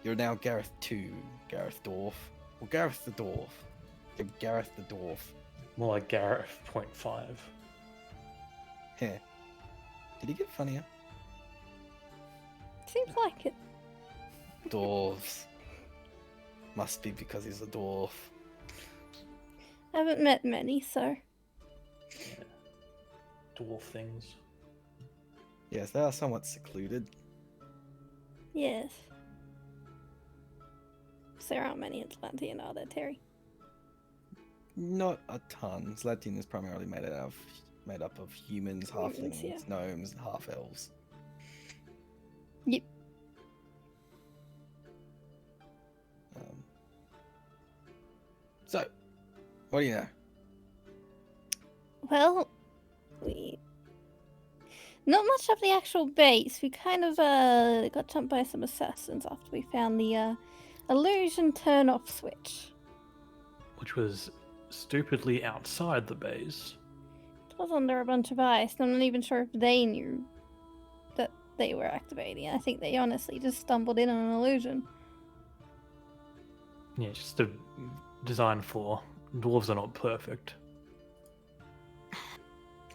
You're now Gareth 2, Gareth Dwarf. Or Gareth the Dwarf. You're Gareth the Dwarf. More like Gareth 0.5. Yeah. Did he get funnier? Seems like it. Dwarves. Must be because he's a dwarf. I haven't met many, so. Yeah. Dwarf things. Yes, they are somewhat secluded. Yes. So there aren't many Atlantean, are there, Terry? Not a ton. Zlatian is primarily made up of humans, halflings, Humans, yeah. gnomes, and half elves. Yep. So, what do you know? Well, we... Not much of the actual base. We kind of got jumped by some assassins after we found the illusion turn-off switch. Which was stupidly outside the base. It was under a bunch of ice, and I'm not even sure if they knew that they were activating it. I think they honestly just stumbled in on an illusion. Yeah, just a design flaw. Dwarves are not perfect.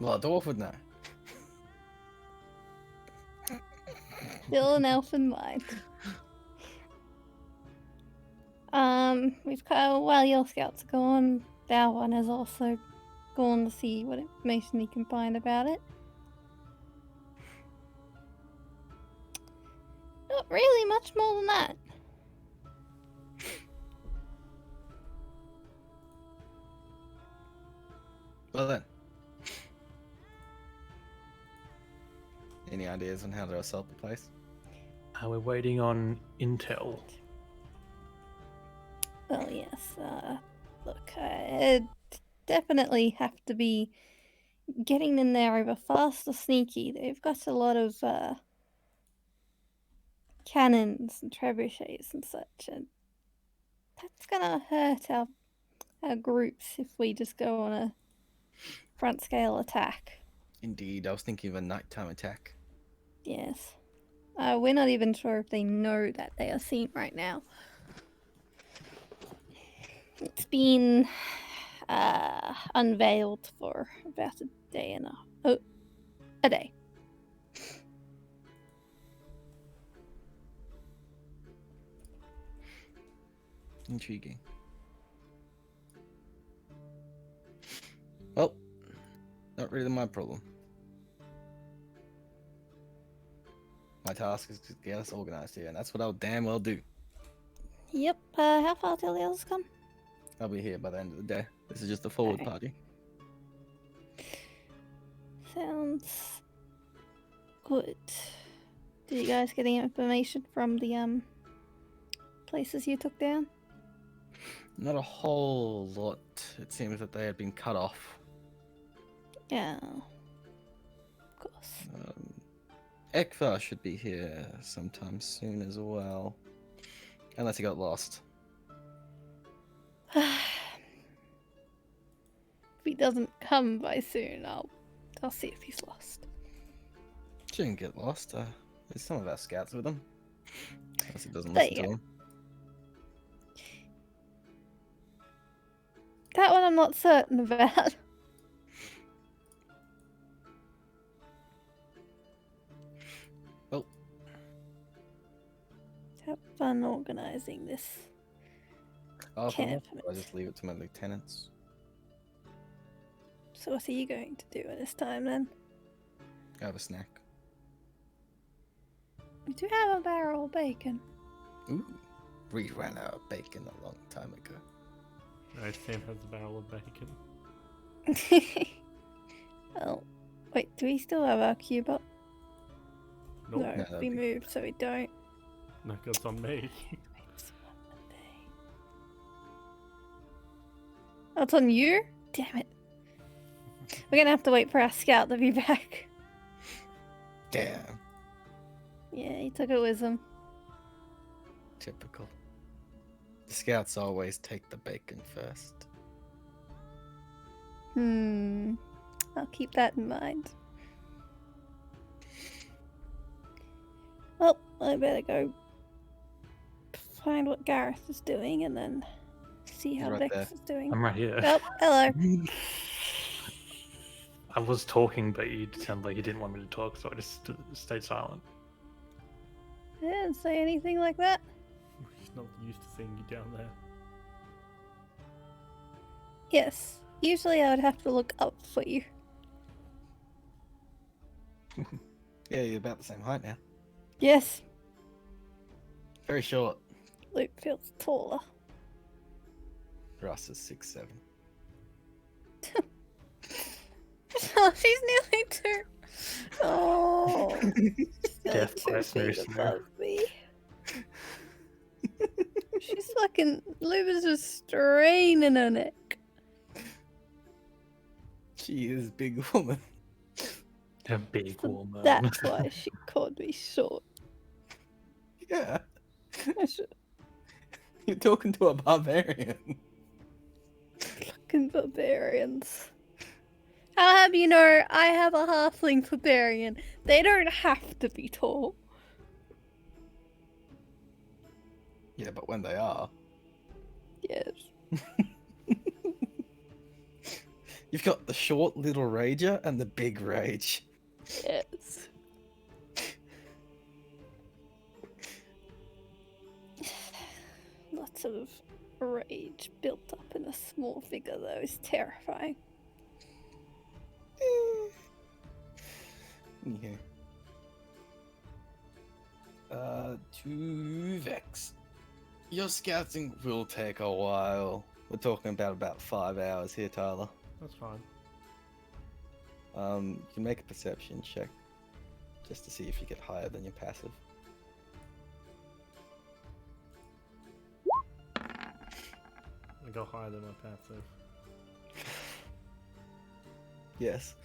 Well, a dwarf would know. Still an elfin mind. We've got, while your scouts are gone, Dalwan has also gone to see what information he can find about it. Not really much more than that. Well then. Any ideas on how to assault the place? We're waiting on intel. Well, yes, look, it'd definitely have to be getting in there either fast or sneaky. They've got a lot of, cannons and trebuchets and such, and that's gonna hurt our groups if we just go on a front scale attack. Indeed, I was thinking of a nighttime attack. Yes. We're not even sure if they know that they are seen right now. It's been unveiled for about a day and a day. Intriguing. Well, not really my problem. My task is to get us organized here, and that's what I'll damn well do. Yep. How far till the others come? I'll be here by the end of the day. This is just a forward Alright. party. Sounds good. Did you guys get any information from the places you took down? Not a whole lot. It seems that they had been cut off. Yeah. Of course. Ekvar should be here sometime soon as well. Unless he got lost. If he doesn't come by soon, I'll see if he's lost. Shouldn't get lost. There's some of our scouts with him. Unless he doesn't There listen you to go. him. That one I'm not certain about. Well, Have fun organizing this. if I'm not, Campment. I'll just leave it to my lieutenants. So what are you going to do at this time then? Have a snack. We do have a barrel of bacon. Ooh, we ran out of bacon a long time ago. No, Sam has a barrel of bacon. Oh, wait, do we still have our cube up? Nope. No, No, that'd we be- moved, so we don't. No, it's on me. Oh, it's on you? Damn it. We're gonna have to wait for our scout to be back. Damn. Yeah, he took it with him. Typical. The scouts always take the bacon first. I'll keep that in mind. Well, I better go find what Gareth is doing and then see how right Vix there. is doing. I'm right here. Oh, hello. I was talking, but you sounded like you didn't want me to talk, so I just stayed silent. I didn't say anything like that. She's not used to seeing you down there. Yes. Usually I would have to look up for you. Yeah, you're about the same height now. Yes. Very short. Luke feels taller. Russ is 6'7". Oh, she's nearly 2. Oh. Death She's by 2 snooze feet snare. above me. She's fucking... Luba's just straining her neck. She is a big woman. A big So woman. that's why she called me short. Yeah. I should... You're talking to a barbarian. Fucking barbarians. I'll have you know, I have a halfling barbarian. They don't have to be tall. Yeah, but when they are. Yes. You've got the short little rager and the big rage. Yes. lot of rage built up in a small figure, though, is terrifying. Yeah. To Vex. Your scouting will take a while. We're talking about 5 hours here, Tyler. That's fine. You can make a perception check just to see if you get higher than your passive. I go higher than my passive. Yes.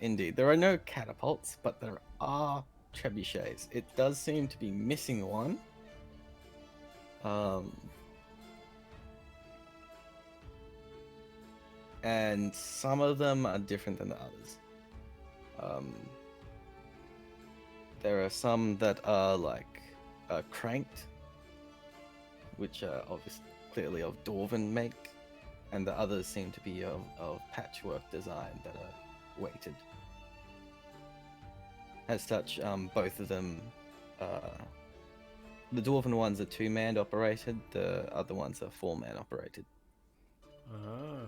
Indeed. There are no catapults, but there are trebuchets. It does seem to be missing one. And some of them are different than the others. There are some that are like cranked, which are obviously clearly of Dwarven make, and the others seem to be of patchwork design that are weighted. As such, both of them, the Dwarven ones are 2-man operated, the other ones are 4-man operated. Ah.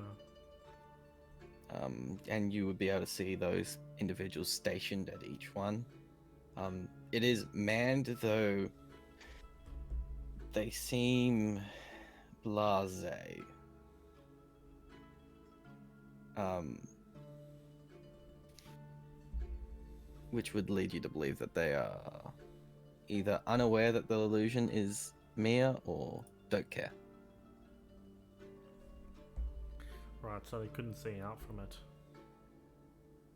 And you would be able to see those individuals stationed at each one. It is manned, though they seem blasé. Which would lead you to believe that they are either unaware that the illusion is mere or don't care. Right, so they couldn't see out from it.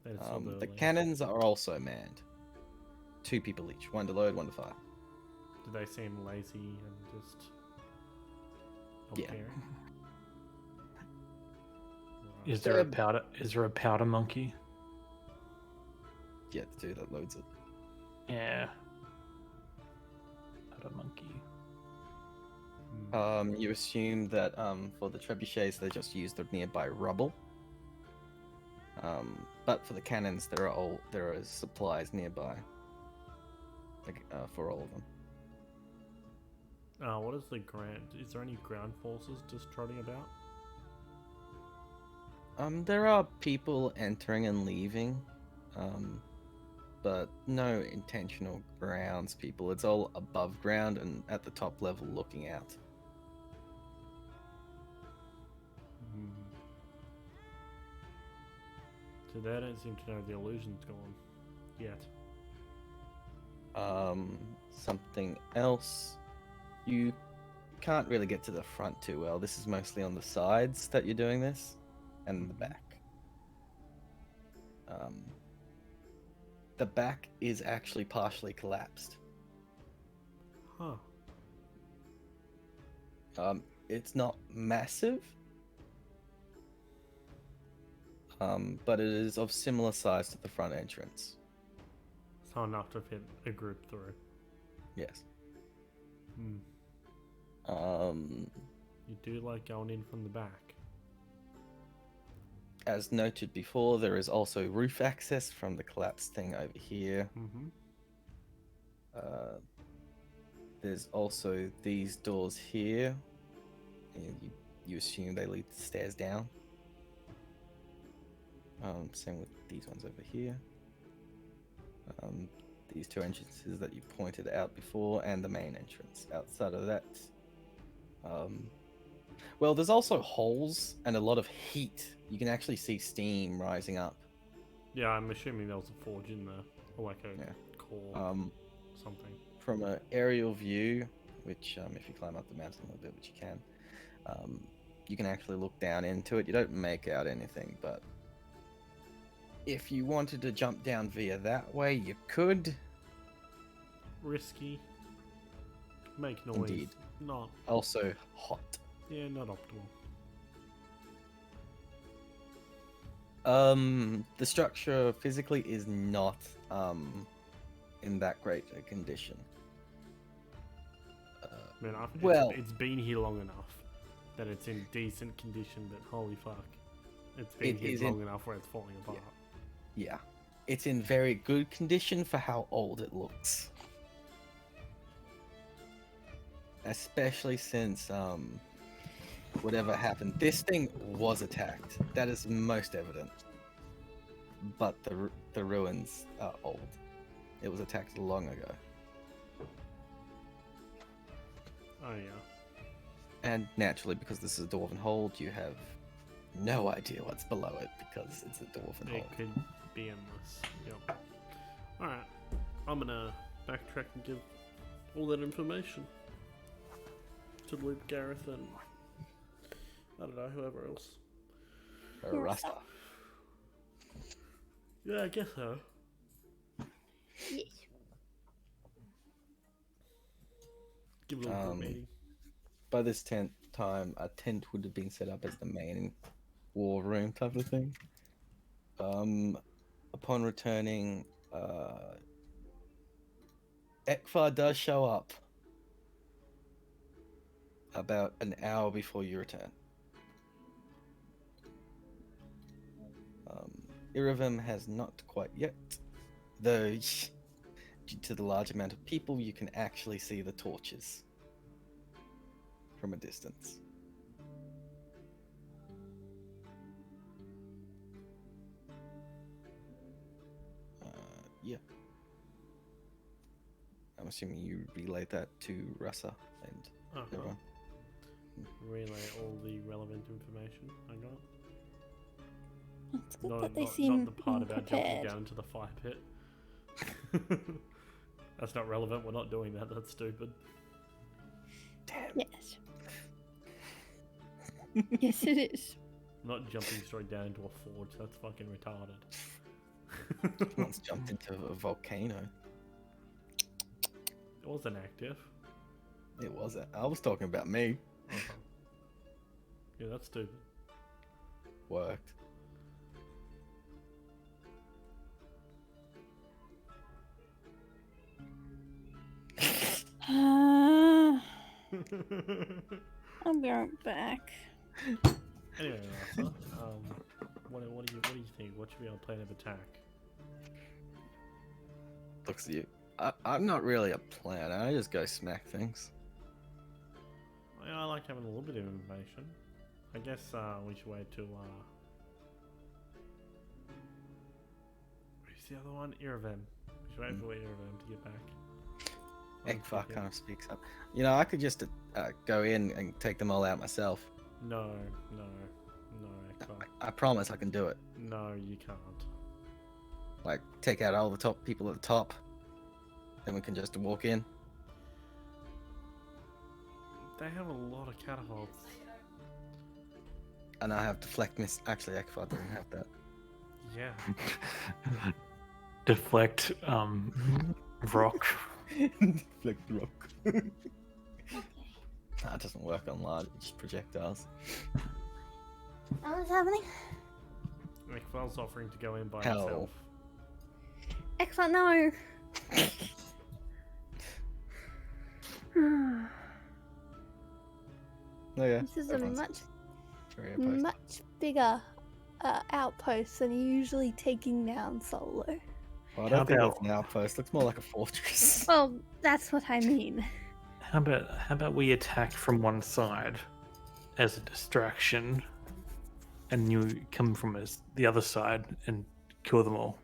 They saw The lead. cannons are also manned. 2 people each, 1 to load, 1 to fire. Do they seem lazy and just not Yeah. caring? Right. Is there a powder? Is there a powder monkey? Yeah, the 2 that loads it. Yeah. Powder monkey. You assume that for the trebuchets they just use the nearby rubble. But for the cannons there are supplies nearby. Like, for all of them. What is the ground? Is there any ground forces just trotting about? There are people entering and leaving, but no intentional grounds people. It's all above ground and at the top level looking out. So they don't seem to know the illusion's gone yet. Something else. You can't really get to the front too well. This is mostly on the sides that you're doing this, and the back. The back is actually partially collapsed. Huh. It's not massive, but it is of similar size to the front entrance. So enough to fit a group through. Yes. You do like going in from the back. As noted before, there is also roof access from the collapsed thing over here. There's also these doors here. And you assume they lead the stairs down. Same with these ones over here. These 2 entrances that you pointed out before, and the main entrance. Outside of that, well, there's also holes and a lot of heat. You can actually see steam rising up. Yeah, I'm assuming there was a forge in there, or like a core, something. From an aerial view, which if you climb up the mountain a little bit, which you can actually look down into it. You don't make out anything, but if you wanted to jump down via that way, you could. Risky. Make noise. Indeed. Not. Also hot. Yeah, not optimal. The structure physically is not in that great a condition. I mean, well- it's been here long enough that it's in decent condition, but holy fuck. It's been It here is long enough where it's falling apart. Yeah, it's in very good condition for how old it looks. especially since whatever happened, this thing was attacked. That is most evident. But the ruins are old. It was attacked long ago. Oh yeah. And naturally, because this is a dwarven hold, you have no idea what's below it because it's a dwarven It hold. could be endless. Yep. Alright. I'm gonna backtrack and give all that information to Luke, Gareth, and I don't know, whoever else. Rasta. Yeah, I guess so. Yes. Give it a little group meeting. By this time, a tent would have been set up as the main war room type of thing. Upon returning, Ekvar does show up about an hour before you return. Iravim has not quite yet, though due to the large amount of people, you can actually see the torches from a distance. Yeah. I'm assuming you relay that to Rasa and everyone. Relay all the relevant information I got. It's good Not, that they not, seem not the part about jumping prepared. down into the fire pit. That's not relevant. We're not doing that. That's stupid. Damn. Yes. Yes, it is. Not jumping straight down into a forge. That's fucking retarded. Once jumped into a volcano. It wasn't active. It wasn't. I was talking about me. Uh-huh. Yeah, that's stupid. Worked. I'll be right back. Anyway, Arthur, what do you think? What should be our plan of attack? Looks at you. I'm not really a planner. I just go smack things. I like having a little bit of information. I guess we should wait till who's the other one? Iravim. We should wait for Iravim to get back. Ekvar kind of speaks up. You know, I could just go in and take them all out myself. No, Ekvar. I promise I can do it. No, you can't. Like, take out all the top people at the top. Then we can just walk in. They have a lot of catapults. And I have deflect miss. Actually, Ekvar doesn't have that. Yeah. Deflect rock. Deflect rock. That doesn't work on large, it's just projectiles. What's happening? Ekvar's offering to go in by Hell. himself. Excellent, no. Oh yeah. This is a everyone's much, very opposed. much bigger outpost than usually taking down solo. Well, I How don't think about- it's an outpost. Looks more like a fortress. Well, that's what I mean. How about we attack from one side as a distraction, and you come from the other side and kill them all,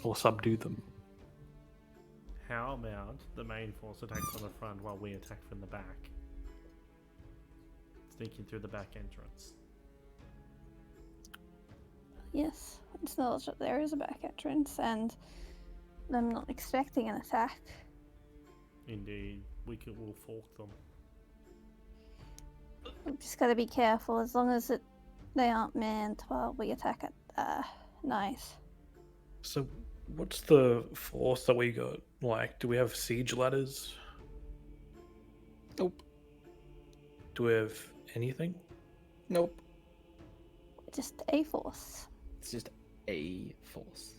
or subdue them. How about the main force attacks from the front while we attack from the back? Sneaking through the back entrance. Yes, it's knowledge that there is a back entrance, and I'm not expecting an attack. Indeed, we'll fork them. We've just got to be careful. As long as they aren't manned while we attack at night. So, what's the force that we got? Like, do we have siege ladders? Nope. Do we have anything? Nope. Just a force. It's just a force.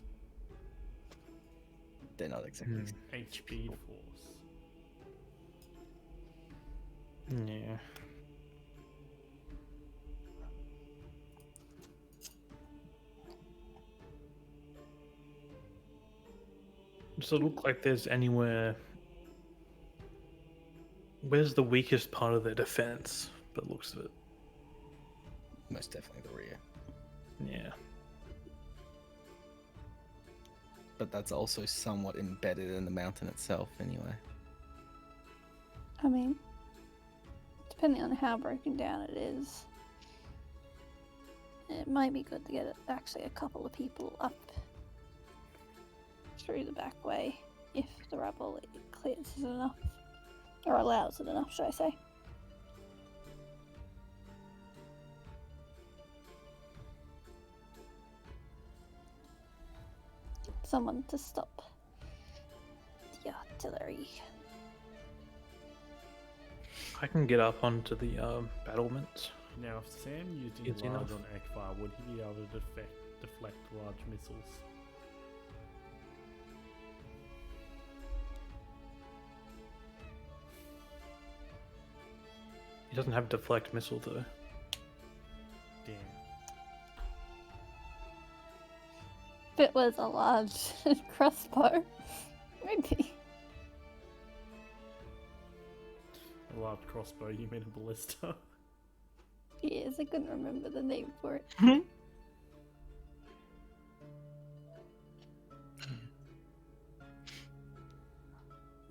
They're not exactly. HP force. Yeah. Does it look like there's anywhere Where's the weakest part of their defense? But looks of it. Most definitely the rear. Yeah. But that's also somewhat embedded in the mountain itself, anyway. I mean, depending on how broken down it is, it might be good to get actually a couple of people up through the back way if the rubble clears it enough, or allows it enough, should I say. Someone to stop the artillery. I can get up onto the battlements. Now, if Sam used It's Enlarge enough. on Ekvar, would he be able to deflect large missiles? He doesn't have deflect missile though. Damn. If it was a large crossbow, maybe. A large crossbow, you mean a ballista? Yes, I couldn't remember the name for it.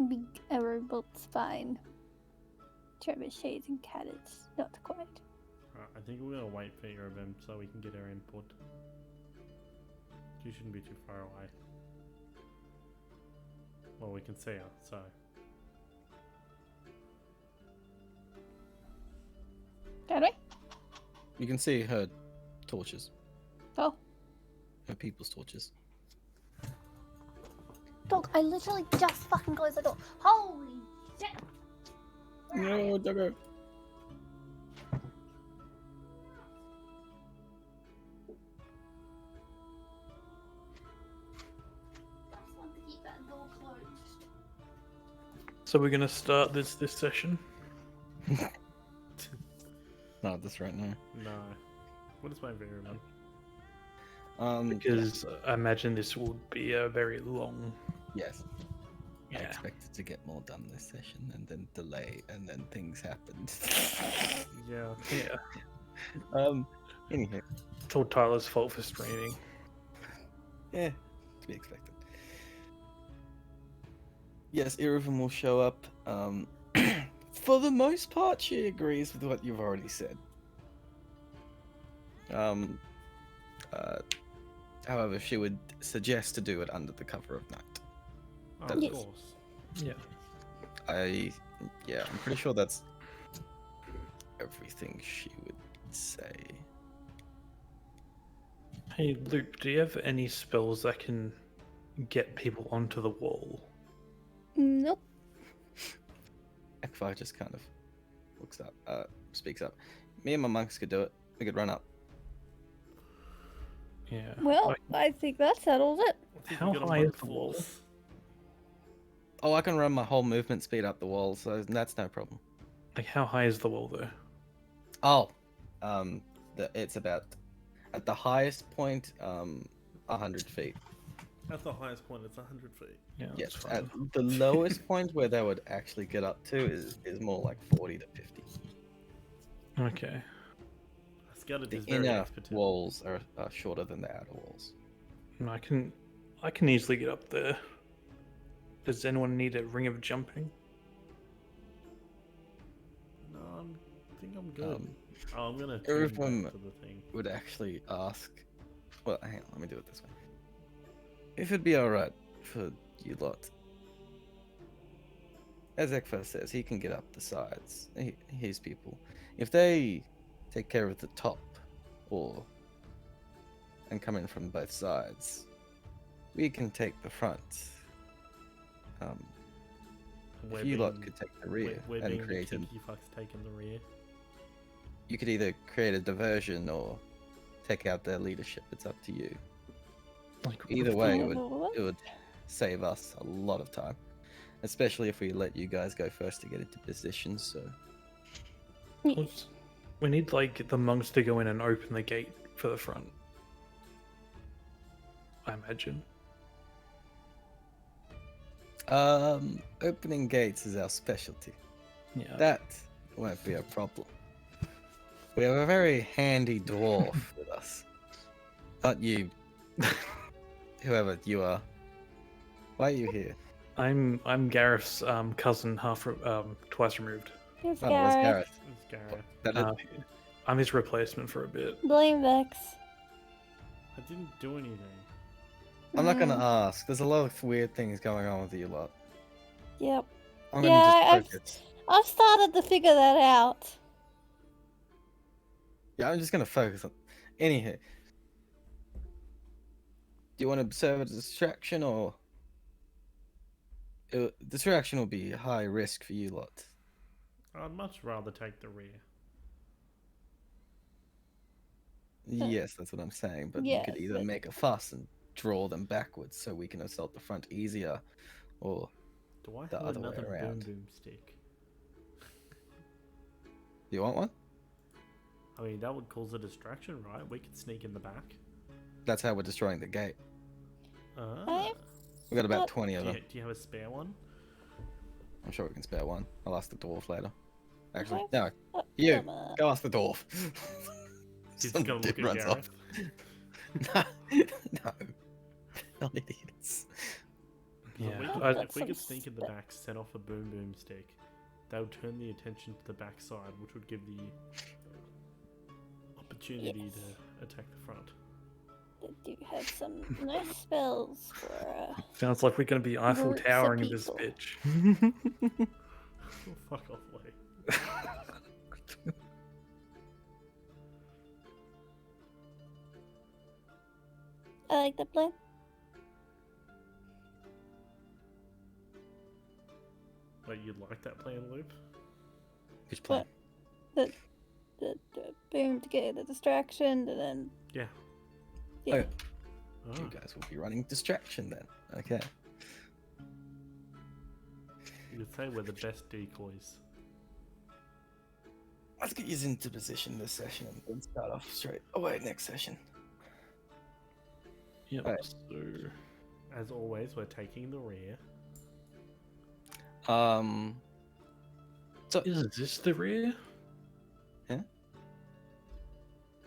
Big arrowbolt's fine. Trebuchets and cannons, not quite. Right, I think we're gonna wait for either of them so we can get our input. You shouldn't be too far away. Well, we can see her, so. Can we? You can see her torches. Oh, Her people's torches. dog! I literally just fucking closed the door. Holy shit! No, Doggo. Just want to keep that door closed. So we're gonna start this session. Not this right now. No. What is my variable? Because I imagine this would be a very long. Yes. I Yeah. expected to get more done this session and then delay and then things happened. Yeah. Yeah. Anywho. It's all Tyler's fault for streaming. Yeah, to be expected. Yes, Irvin will show up. For the most part, she agrees with what you've already said. However, she would suggest to do it under the cover of night. Oh, of Yes. course. Yeah. I'm pretty sure that's everything she would say. Hey Luke, do you have any spells that can get people onto the wall? Nope. Ekvar just kind of looks up, speaks up. Me and my monks could do it. We could run up. Yeah. Well, Like, I think that settles it. I think How we got a high is monk the wall? force. Oh, I can run my whole movement speed up the wall, so that's no problem. like how high is the wall though? Oh, it's about at the highest point, 100 feet. At the highest point, it's 100 feet. Yeah, Yes, that's at fine. the lowest point where they would actually get up to is more like 40 to 50. Okay. Scouted The is very inner expertise. walls are shorter than the outer walls. And I can easily get up there. Does anyone need a ring of jumping? No, I think I'm good. I'm gonna Irvin turn back to the thing. Would actually ask. Well, hang on, let me do it this way. If it'd be alright for you lot. As Ekfar says, he can get up the sides. His people. If they take care of the top, and come in from both sides, we can take the front. We're If you lot being- could take the rear we're and being create the a, kinky fucks taking the rear. you could either create a diversion or take out their leadership. It's up to you. Like Either with way, the- it would save us a lot of time, especially if we let you guys go first to get into position. So let's- we need like the monks to go in and open the gate for the front. I imagine. opening gates is our specialty. Yeah. That won't be a problem. We have a very handy dwarf with us. But you, whoever you are, why are you here? I'm Gareth's cousin, twice removed. It's Oh, where's Gareth. Gareth? It's Gareth. That Uh, I'm his replacement for a bit. Blame Vex. I didn't do anything. I'm not Mm. gonna ask. There's a lot of weird things going on with you lot. Yep. I'm Yeah, gonna just focus. I've started to figure that out. Yeah, I'm just gonna focus on. Anyhow, do you want to serve a distraction or? Distraction will be high risk for you lot. I'd much rather take the rear. Yes, that's what I'm saying. But you could Yes, either but- make a fuss and draw them backwards so we can assault the front easier, or Do I The have other way another boom around. boom stick? you want one? I mean, that would cause a distraction, right? We could sneak in the back. That's how we're destroying the gate. Ah. We've got about What? 20 of Do them. you have a spare one? I'm sure we can spare one. I'll ask the dwarf later. Actually, Okay. no. You Come on. go ask the dwarf. He's Some gonna dude look at runs Gareth. off. No, not idiots. So Yeah, if we Some could sneak in the back, set off a boom boom stick, that would turn the attention to the back side, which would give the opportunity Yes. to attack the front. They do have some nice spells for Sounds like we're going to be Eiffel Groups of Towering this people. bitch. Oh, fuck off, Lee. I like the plan. Wait, you like that plan, Loop? Which plan? The boom to get the distraction and then Yeah. yeah. Okay. Oh. You guys will be running distraction then. Okay. You could say we're the best decoys. Let's get you into position this session and start off straight away next session. Yep. Alright. So, As always, we're taking the rear. is this the rear?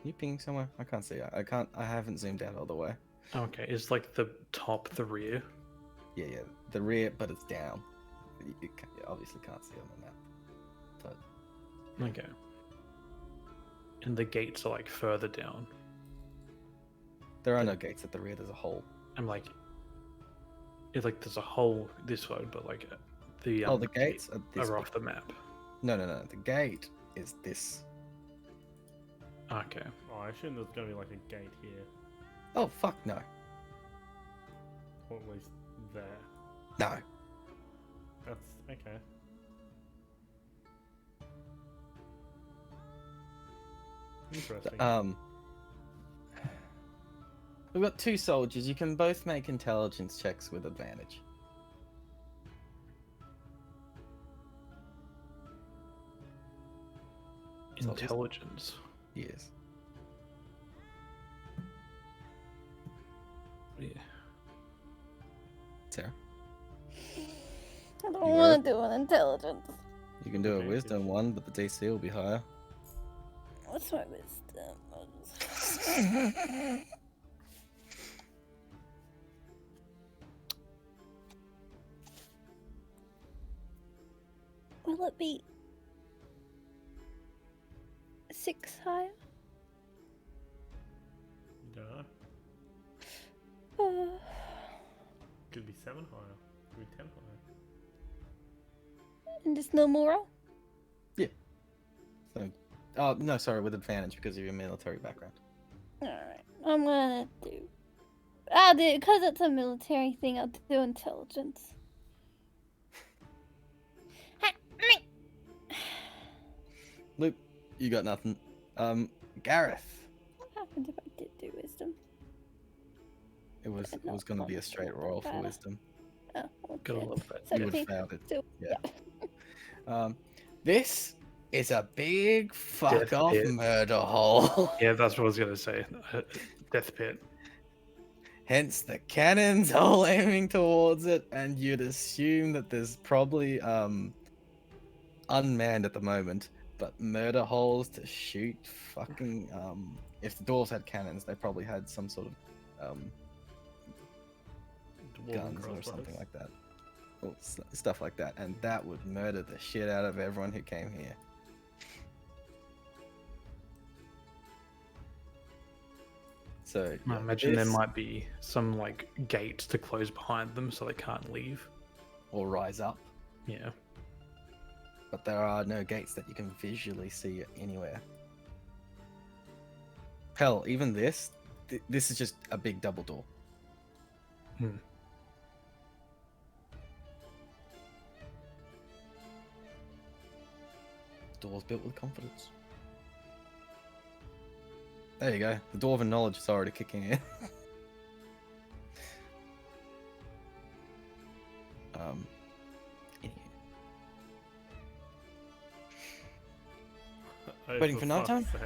You pinging somewhere? I can't see. I haven't zoomed out all the way. Okay, is like the top the rear? Yeah, the rear, but it's down. You obviously can't see on the map. But Okay. And the gates are like further down. there are no gates at the rear. There's a hole. I'm like, it's like there's a hole this way, but like the Oh, the gates are this. are way. off the map. No. The gate is this. Okay. Oh, I assume there's gonna be like a gate here. Oh fuck no. Or at least there. No. That's okay. Interesting. We've got two soldiers. You can both make intelligence checks with advantage. Soldiers? Intelligence. Yes. Yeah. Sarah, I don't You want to do an intelligence. you can do a Okay, wisdom good. one, but the DC will be higher. What's my wisdom? Will it be 6 higher? No. Uh, Could be 7 higher. Could be 10 higher. and just no moral? So, oh no, sorry, with advantage because of your military background. Alright, I'm gonna do. I'll do, because it's a military thing, I'll do intelligence. Luke, you got nothing. Gareth, What happens if I did do wisdom? it was Not going to be a one, straight not roll for bad. wisdom. Oh, Gotta okay. love that. You would 17. have failed it. So, Yeah. This is a big fuck Death off pit. murder hole. Yeah, that's what I was gonna say. Death pit. Hence the cannons all aiming towards it, and you'd assume that there's probably unmanned at the moment, but murder holes to shoot fucking if the dwarves had cannons, they probably had some sort of Dwarven guns or crossbows. something like that. Or stuff like that, and that would murder the shit out of everyone who came here. So I yeah, imagine there this- might be some like gates to close behind them so they can't leave. or rise up, Yeah. but there are no gates that you can visually see anywhere. Hell, even this is just a big double door. Hmm. Doors built with confidence. There you go. The dwarven knowledge is already kicking in. Anywho. Oh, Waiting for fuck's nighttime? sake.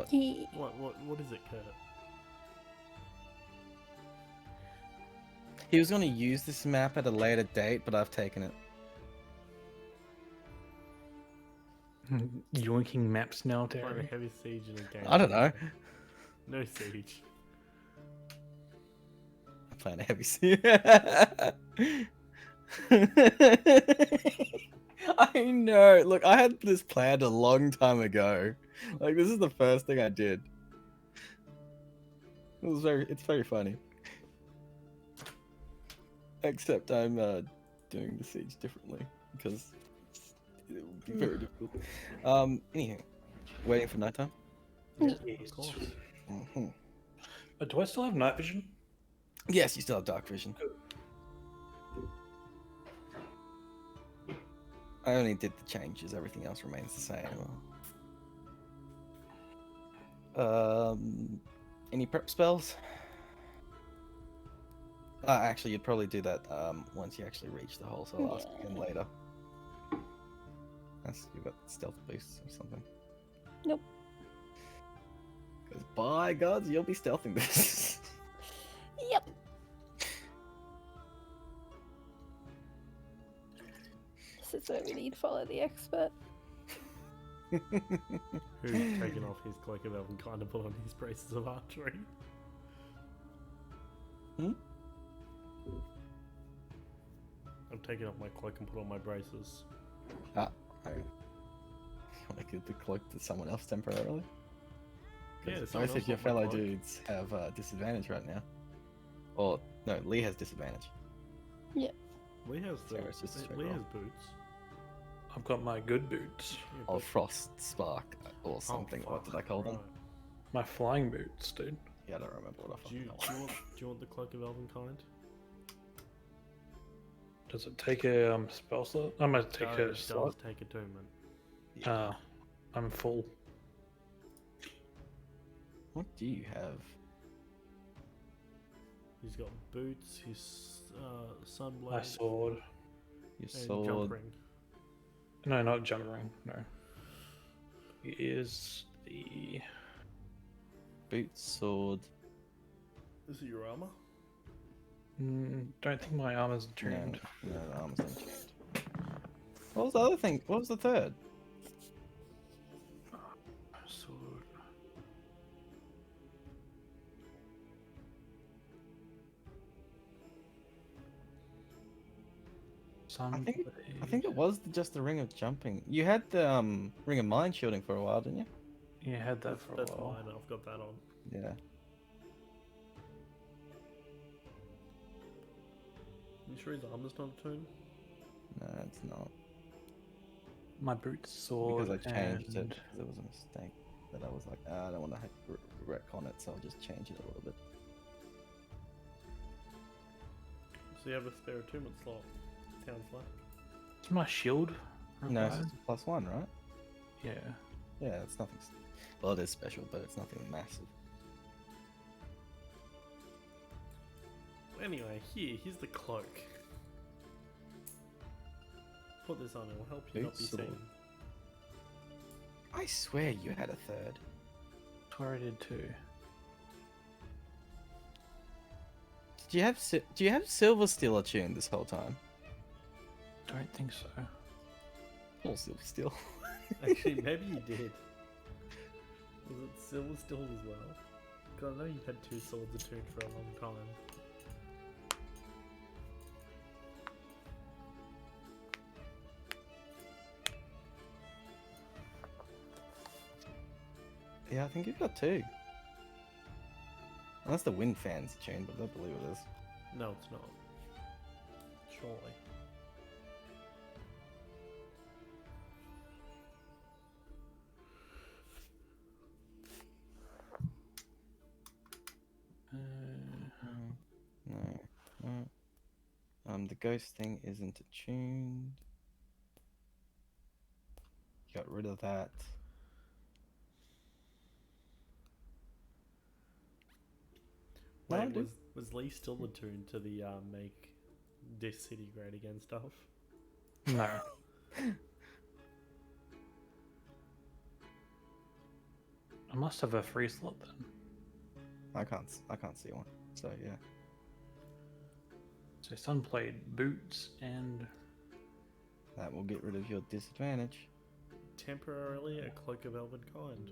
He, What is it, Kurt? He was going to use this map at a later date, but I've taken it. Yoinking maps now, Playing a Terry. heavy siege in a game. I don't know. No siege. I'm playing a heavy sea. I know. Look, I had this planned a long time ago. Like, this is the first thing I did. It's very funny. Except I'm doing the siege differently because it would be very difficult. Anywho, waiting for nighttime. Yeah, Yes. of course. Mhm. Do I still have night vision? Yes, you still have dark vision. I only did the changes. Everything else remains the same. Any prep spells? Actually, you'd probably do that once you actually reach the hole, so I'll ask again later. Unless you've got stealth boosts or something. Nope. Because by gods, you'll be stealthing this. yep. This is where we need to follow the expert. Who's taken off his cloak of elven kind of put on his braces of archery? I've taken off my cloak and put on my braces. I want to give the cloak to someone else temporarily. Yeah, Because someone both else of your want my fellow cloak. dudes have disadvantage right now. Or, no, Lee has disadvantage. Lee has So it's just a straight Lee roll. has boots. I've got my good boots. Yeah, Or but- Frost Spark, or Oh, something. What fuck, did I call them? right. My flying boots, dude. Yeah, I don't remember what I Do fucking you, called do, you want, do you want the cloak of elven kind? Does it take a spell slot? I'm gonna take It a does slot. take attunement. I'm full. What do you have? He's got boots, his sunblade, My sword. Your and sword. jump ring. No, not jump ring. No. Is the Boots, sword. Is it your armor? don't think my armor's tuned. No, the armor's unchained. What was the other thing? What was the third? Sword. I think it was just the ring of jumping. You had the ring of mind shielding for a while, didn't you? You had that for a That's while. mine. I've got that on. Yeah. You sure his armor's not attuned? No, it's not. My boots, sword, Because I changed it and because there was a mistake. That I was like, I don't want to wreck on it, so I'll just change it a little bit. So you have a spare attunement slot. Sounds like. Is my shield No, it's required? just a +1, right? Yeah. Yeah, it's nothing. Well, it is special, but it's nothing massive. Anyway, here's the cloak. Put this on, it will help you not be Boots or- seen. I swear you had a third. Tori did too. Do you have Silver Steel attuned this whole time? Don't think so. Or silver steel. Actually, maybe you did. Was it silver steel as well? Because I know you've had two swords attuned for a long time. Yeah, I think you've got two. Unless the wind fan's tuned, but I don't believe it is. No, it's not. Surely. No. The ghost thing isn't attuned. Got rid of that. No, Wait, dude. was Lee still attuned to the make this city great again stuff? No. I must have a free slot then. I can't see one. So yeah. So Sunblade, boots, and That will get rid of your disadvantage. Temporarily a cloak of elven kind.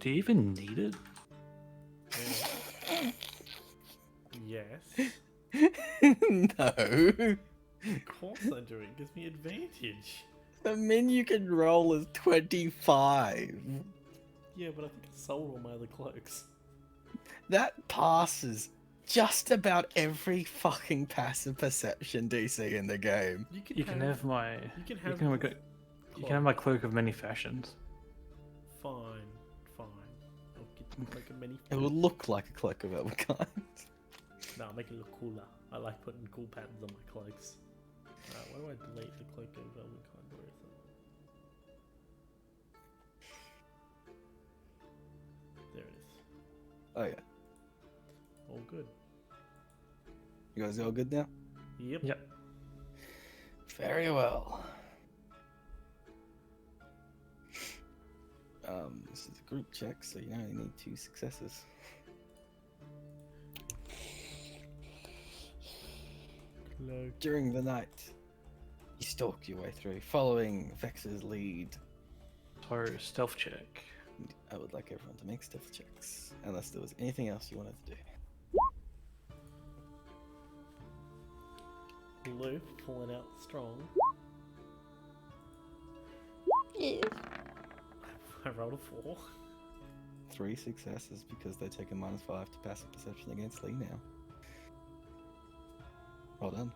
do you even need it? Yes. No. Of course I do. It gives me advantage. The min you can roll is 25. Yeah, but I think I sold all my other cloaks. That passes just about every fucking passive perception DC in the game. You can have my. You can You have. can have, you can have my cloak of many fashions. Fine. I'll get the cloak of many. It will look like a cloak of elven kind. No, make it look cooler. I like putting cool patterns on my cloaks. Why do I delete the cloak of elven kind? Where is it? There it is. Oh yeah. All good. You guys all good now? Yep. Yep. Very well. This is a group check, so you only need 2 successes. Cloak. During the night, you stalk your way through, following Vex's lead. So stealth check. I would like everyone to make stealth checks, unless there was anything else you wanted to do. Blue pulling out strong. Yes. I rolled a 4. 3 successes because they take a -5 to passive perception against Lee now. Well done.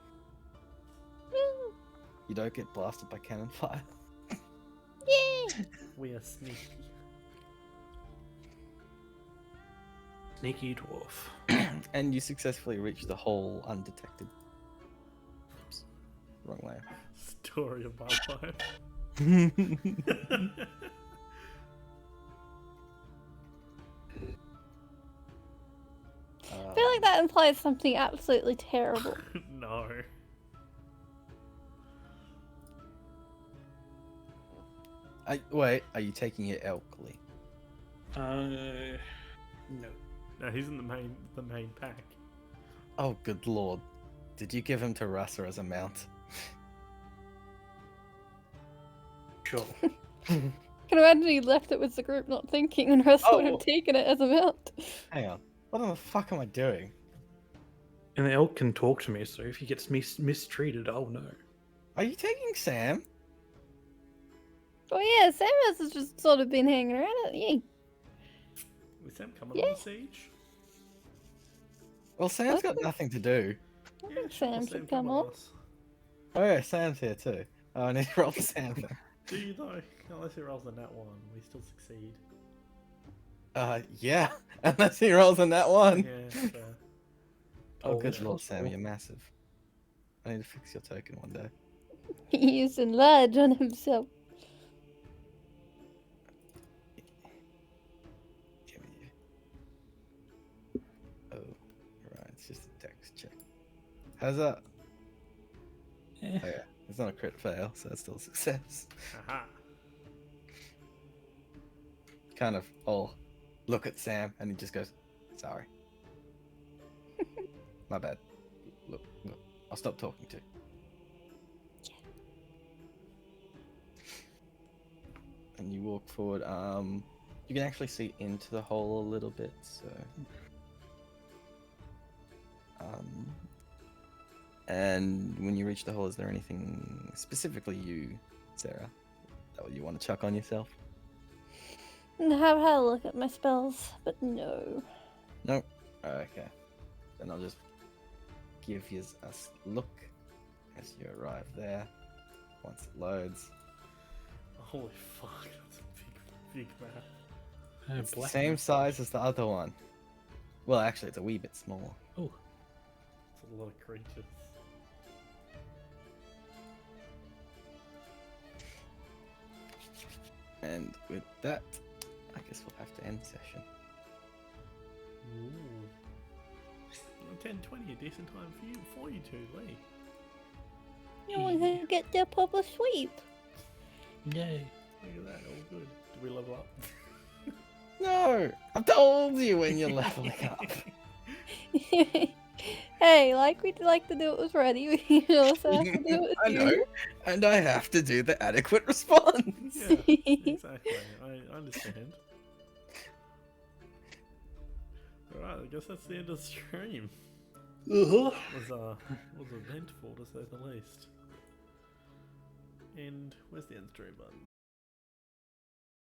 Woo. You don't get blasted by cannon fire. Yay! We are sneaky. Sneaky dwarf. And you successfully reach the hole undetected. Oops. Wrong way. Story of my life. I feel like that implies something absolutely terrible. No. Wait, are you taking it elk, Lee? No. No, he's in the main pack. Oh, good lord. Did you give him to Rasa as a mount? Sure. Can imagine he left it with the group not thinking and Russell would Oh. have taken it as a mount. Hang on. What the fuck am I doing? And the elk can talk to me, so if he gets mistreated, I'll know. Are you taking Sam? Oh yeah, Sam has just sort of been hanging around it. Yeah. Was Sam coming Yeah. on the siege? Well, Sam's got nothing to do. I think Sam Sam should come on. us. Oh yeah, Sam's here too. Oh, I need to roll the Sam thing. Do you though? Unless he rolls a nat 1, we still succeed. Yeah. Unless he rolls on that one. Yeah, fair. Oh, Oh, good that's lord, Sam, possible. you're massive. I need to fix your token one day. He used enlarge on himself. Give me you. Oh, right, it's just a text check. How's that? Eh. Oh yeah, it's not a crit fail, so it's still a success. Aha. Kind of all look at Sam and he just goes, sorry. My bad. Look, I'll stop talking to you. and you walk forward. You can actually see into the hole a little bit, so. And when you reach the hole, is there anything specifically you, Sarah, that you want to chuck on yourself? I have had a look at my spells, but no. Nope. Okay. Then I'll just give you a look as you arrive there. Once it loads. Holy fuck, that's a big map. It's the same size as the other one. Well, actually, it's a wee bit smaller. Oh, It's a lot of creatures. And with that, I guess we'll have to end session. Ooh. 10:20, a decent time for you two, Lee. You want to get the proper sweep. yay. Look at that, all good. Do we level up? No! I've told you when you're leveling up. Hey, like we'd like to do it was ready, we also have to do it with I know, and I have to do the adequate response. Yeah, exactly. I understand. Alright, I guess that's the end of the stream. Uh-huh. Was eventful to say the least. And where's the end stream button?